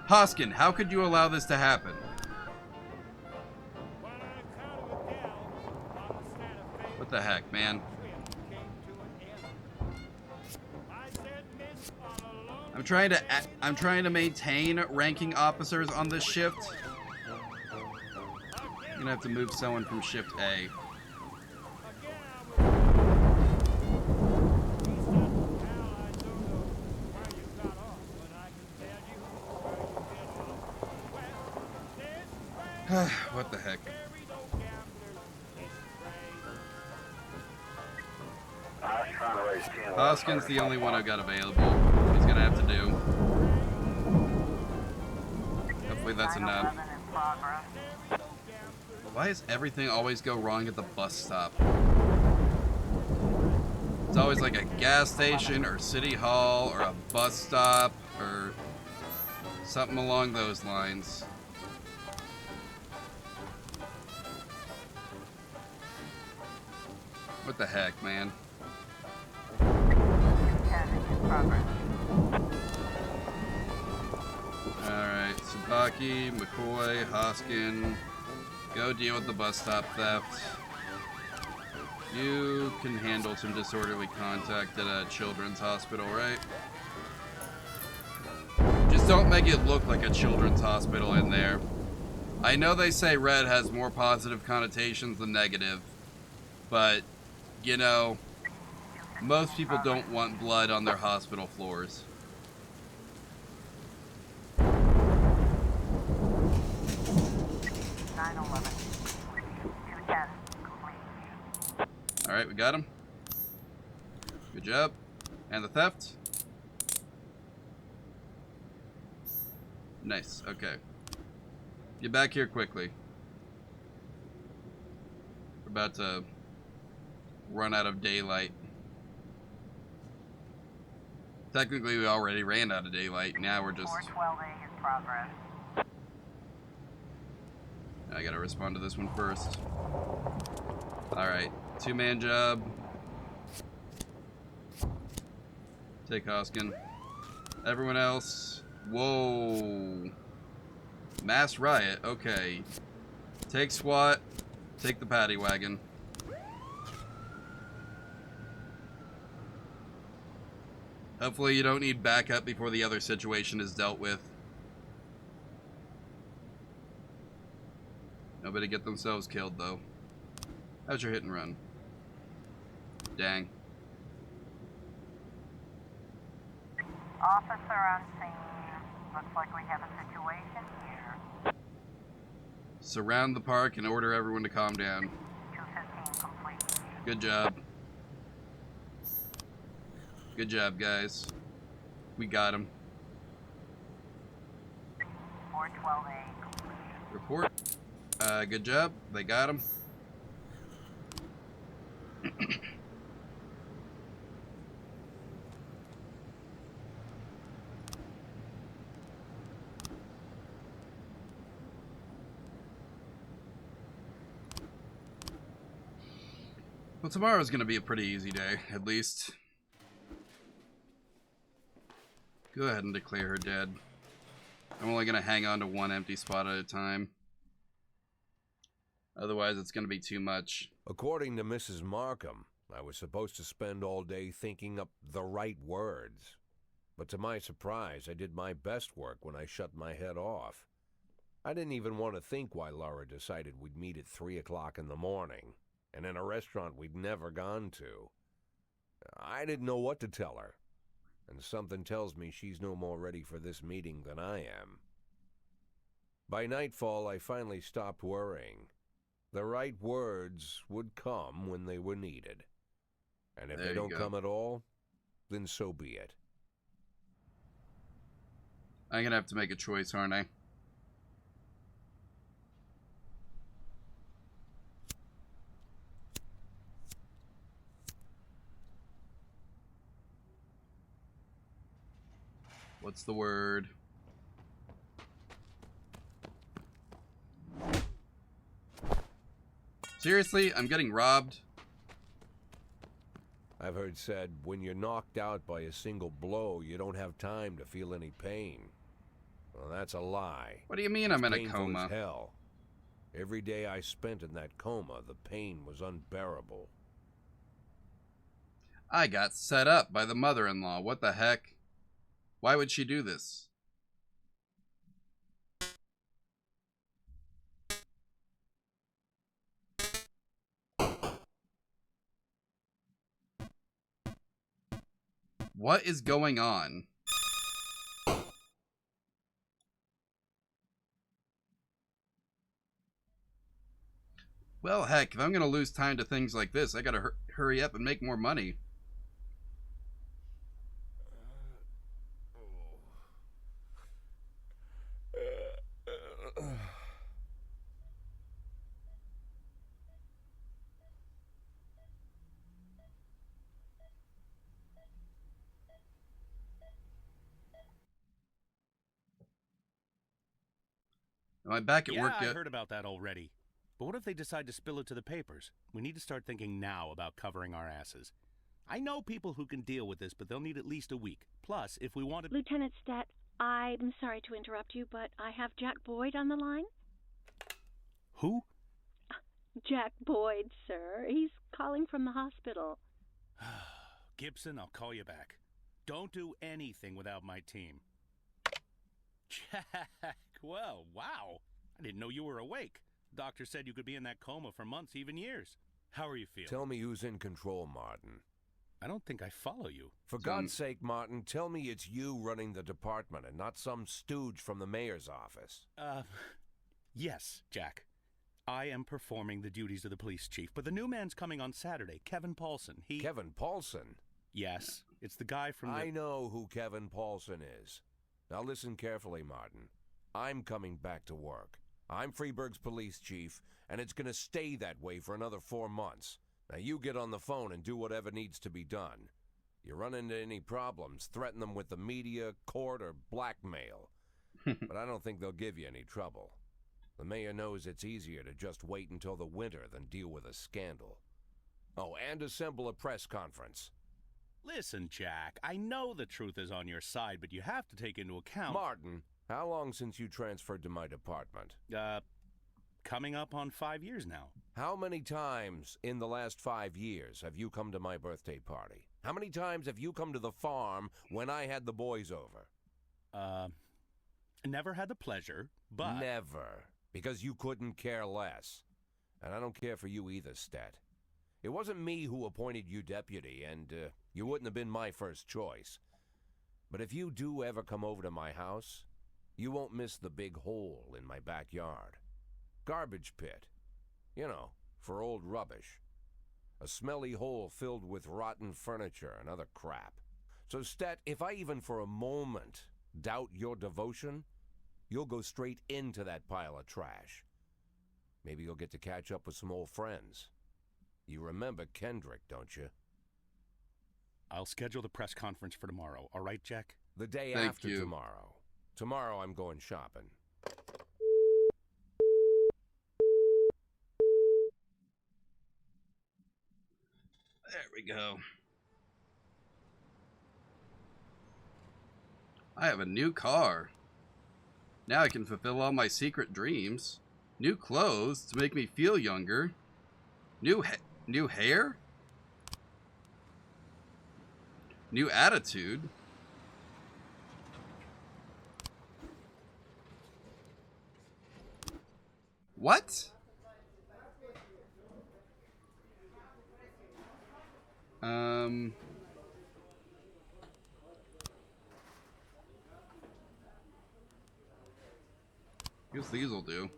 Hoskin, how could you allow this to happen? What the heck, man? I'm trying to maintain ranking officers on this shift. I'm gonna have to move someone from shift A. What the heck? Hoskin's the only one I got available. He's gonna have to do. Hopefully that's enough. 911 in progress. Why does everything always go wrong at the bus stop? It's always like a gas station or city hall or a bus stop or something along those lines. What the heck, man? 10 in progress. Alright, Sabaki, McCoy, Hoskin, go deal with the bus stop theft. You can handle some disorderly contact at a children's hospital, right? Just don't make it look like a children's hospital in there. I know they say red has more positive connotations than negative, but, you know, most people don't want blood on their hospital floors. Alright, we got him. Good job. And the theft. Nice, okay. Get back here quickly. We're about to run out of daylight. Technically, we already ran out of daylight. Now we're just... 412A in progress. I gotta respond to this one first. Alright, two-man job. Take Hoskin. Everyone else. Whoa. Mass riot, okay. Take SWAT. Take the paddy wagon. Hopefully you don't need backup before the other situation is dealt with. Nobody get themselves killed, though. How's your hit and run? Dang. Officer on scene. Looks like we have a situation here. Surround the park and order everyone to calm down. 215 complete. Good job. Good job, guys. We got him. 412A complete. Report. Good job. They got him. Well, tomorrow's gonna be a pretty easy day, at least. Go ahead and declare her dead. I'm only gonna hang on to one empty spot at a time. Otherwise, it's going to be too much. According to Mrs. Markham, I was supposed to spend all day thinking up the right words. But to my surprise, I did my best work when I shut my head off. I didn't even want to think why Laura decided we'd meet at 3 o'clock in the morning, and in a restaurant we'd never gone to. I didn't know what to tell her, and something tells me she's no more ready for this meeting than I am. By nightfall, I finally stopped worrying. The right words would come when they were needed. And if There they you don't go. come at all, then so be it. I'm going to have to make a choice, aren't I? What's the word? Seriously? I'm getting robbed? I've heard said when you're knocked out by a single blow, you don't have time to feel any pain. Well, that's a lie. What do you mean I'm in a Painful coma? as hell. Every day I spent in that coma, the pain was unbearable. I got set up by the mother-in-law. What the heck? Why would she do this? What is going on? Well, heck, if I'm gonna lose time to things like this, I gotta hurry up and make more money. Am I back at work I yet? heard about that already. But what if they decide to spill it to the papers? We need to start thinking now about covering our asses. I know people who can deal with this, but they'll need at least a week. Plus, if we want to... Lieutenant Stat, I'm sorry to interrupt you, but I have Jack Boyd on the line. Who? Jack Boyd, sir. He's calling from the hospital. Gibson, I'll call you back. Don't do anything without my team. Jack, well, wow. I didn't know you were awake. Doctor said you could be in that coma for months, even years. How are you feeling? Tell me who's in control, Martin. I don't think I follow you. For God's sake, Martin, tell me it's you running the department and not some stooge from the mayor's office. Yes, Jack. I am performing the duties of the police chief, but the new man's coming on Saturday, Kevin Paulson. Kevin Paulson? Yes, it's the guy from the... I know who Kevin Paulson is. Now listen carefully, Martin. I'm coming back to work. I'm Freeburg's police chief, and it's going to stay that way for another 4 months. Now you get on the phone and do whatever needs to be done. You run into any problems, threaten them with the media, court, or blackmail. But I don't think they'll give you any trouble. The mayor knows it's easier to just wait until the winter than deal with a scandal. Oh, and assemble a press conference. Listen, Jack, I know the truth is on your side, but you have to take into account... Martin, how long since you transferred to my department? Coming up on 5 years now. How many times in the last 5 years have you come to my birthday party? How many times have you come to the farm when I had the boys over? Never had the pleasure, but... Never. Because you couldn't care less. And I don't care for you either, Stat. It wasn't me who appointed you deputy, and you wouldn't have been my first choice. But if you do ever come over to my house, you won't miss the big hole in my backyard. Garbage pit. You know, for old rubbish. A smelly hole filled with rotten furniture and other crap. So, Stat, if I even for a moment doubt your devotion, you'll go straight into that pile of trash. Maybe you'll get to catch up with some old friends. You remember Kendrick, don't you? I'll schedule the press conference for tomorrow, all right, Jack? The day Thank after you. tomorrow. Tomorrow I'm going shopping. There we go. I have a new car. Now I can fulfill all my secret dreams. New clothes to make me feel younger. New hair? New attitude? What? Guess these will do.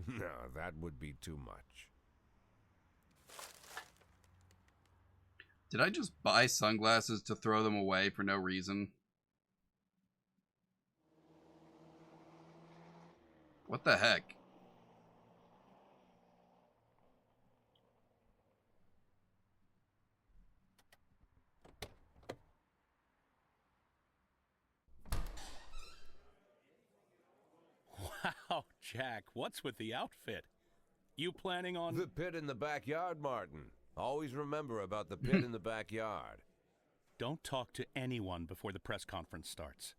No, that would be too much. Did I just buy sunglasses to throw them away for no reason? What the heck? Wow, Jack, what's with the outfit? You planning on... The pit in the backyard, Martin. Always remember about the pit in the backyard. Don't talk to anyone before the press conference starts.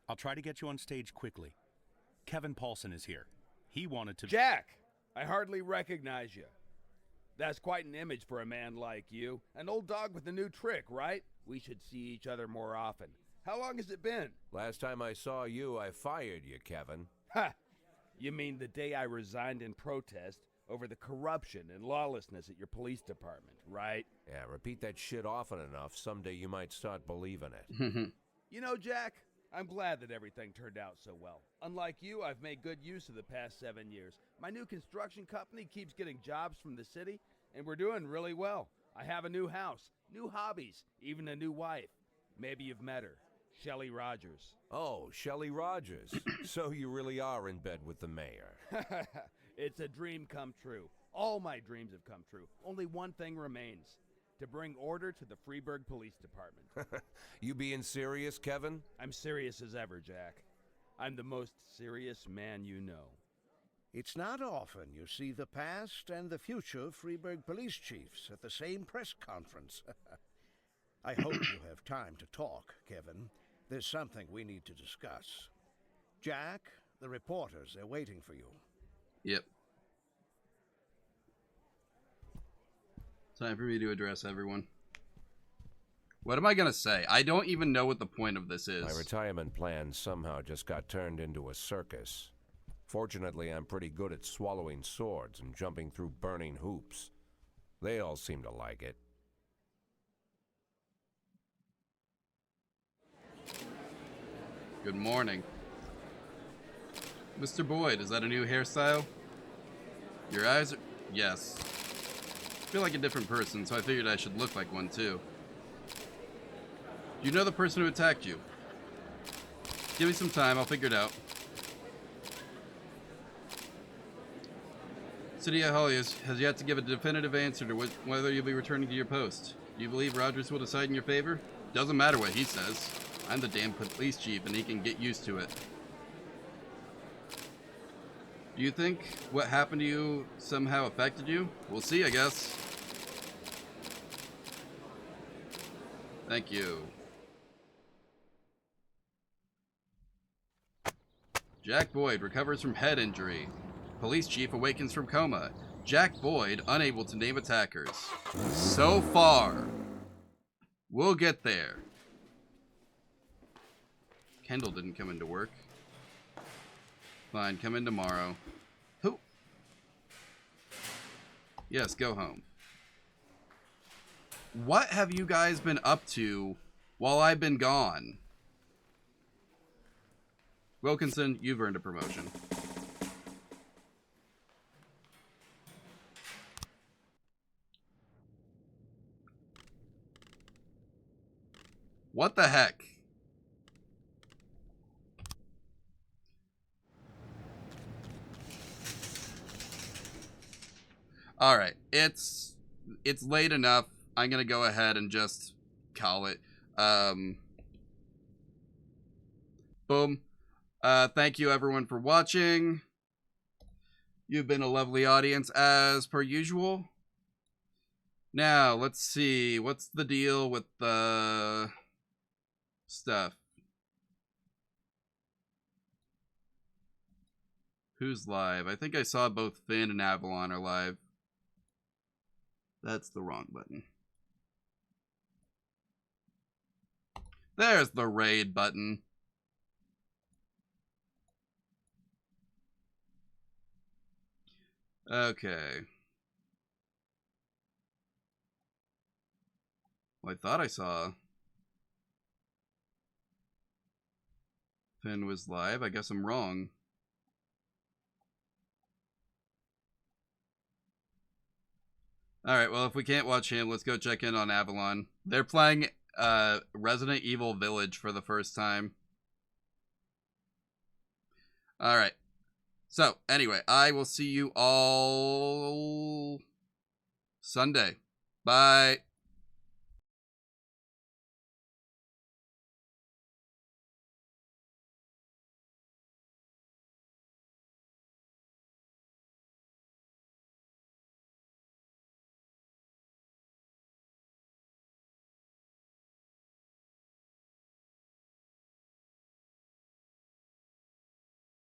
I'll try to get you on stage quickly. Kevin Paulson is here. He wanted to... Jack! I hardly recognize you. That's quite an image for a man like you. An old dog with a new trick, right? We should see each other more often. How long has it been? Last time I saw you, I fired you, Kevin. Ha! You mean the day I resigned in protest over the corruption and lawlessness at your police department, right? Yeah, repeat that shit often enough, someday you might start believing it. You know, Jack, I'm glad that everything turned out so well. Unlike you, I've made good use of the past 7 years. My new construction company keeps getting jobs from the city, and we're doing really well. I have a new house, new hobbies, even a new wife. Maybe you've met her. Shelley Rogers. Oh, Shelley Rogers. So you really are in bed with the mayor. It's a dream come true. All my dreams have come true. Only one thing remains. To bring order to the Freeburg Police Department. You being serious, Kevin? I'm serious as ever, Jack. I'm the most serious man you know. It's not often you see the past and the future Freeburg police chiefs at the same press conference. I hope you have time to talk, Kevin. There's something we need to discuss. Jack, the reporters are waiting for you. Yep. Time for me to address everyone. What am I gonna say? I don't even know what the point of this is. My retirement plan somehow just got turned into a circus. Fortunately, I'm pretty good at swallowing swords and jumping through burning hoops. They all seem to like it. Good morning. Mr. Boyd, is that a new hairstyle? Your eyes are... Yes. I feel like a different person, so I figured I should look like one too. Do you know the person who attacked you? Give me some time, I'll figure it out. City of Holly has yet to give a definitive answer to whether you'll be returning to your post. Do you believe Rogers will decide in your favor? Doesn't matter what he says. I'm the damn police chief and he can get used to it. Do you think what happened to you somehow affected you? We'll see, I guess. Thank you. Jack Boyd recovers from head injury. Police chief awakens from coma. Jack Boyd unable to name attackers. So far. We'll get there. Kendall didn't come into work. Fine, come in tomorrow. Who? Yes, go home. What have you guys been up to while I've been gone? Wilkinson, you've earned a promotion. What the heck? All right, it's late enough. I'm gonna go ahead and just call it. Boom. Thank you everyone for watching. You've been a lovely audience as per usual. Now, let's see. What's the deal with the stuff? Who's live? I think I saw both Finn and Avalon are live. That's the wrong button. There's the raid button. Okay. Well, I thought I saw Finn was live. I guess I'm wrong. Alright, well, if we can't watch him, let's go check in on Avalon. They're playing Resident Evil Village for the first time. Alright. So, anyway, I will see you all Sunday. Bye.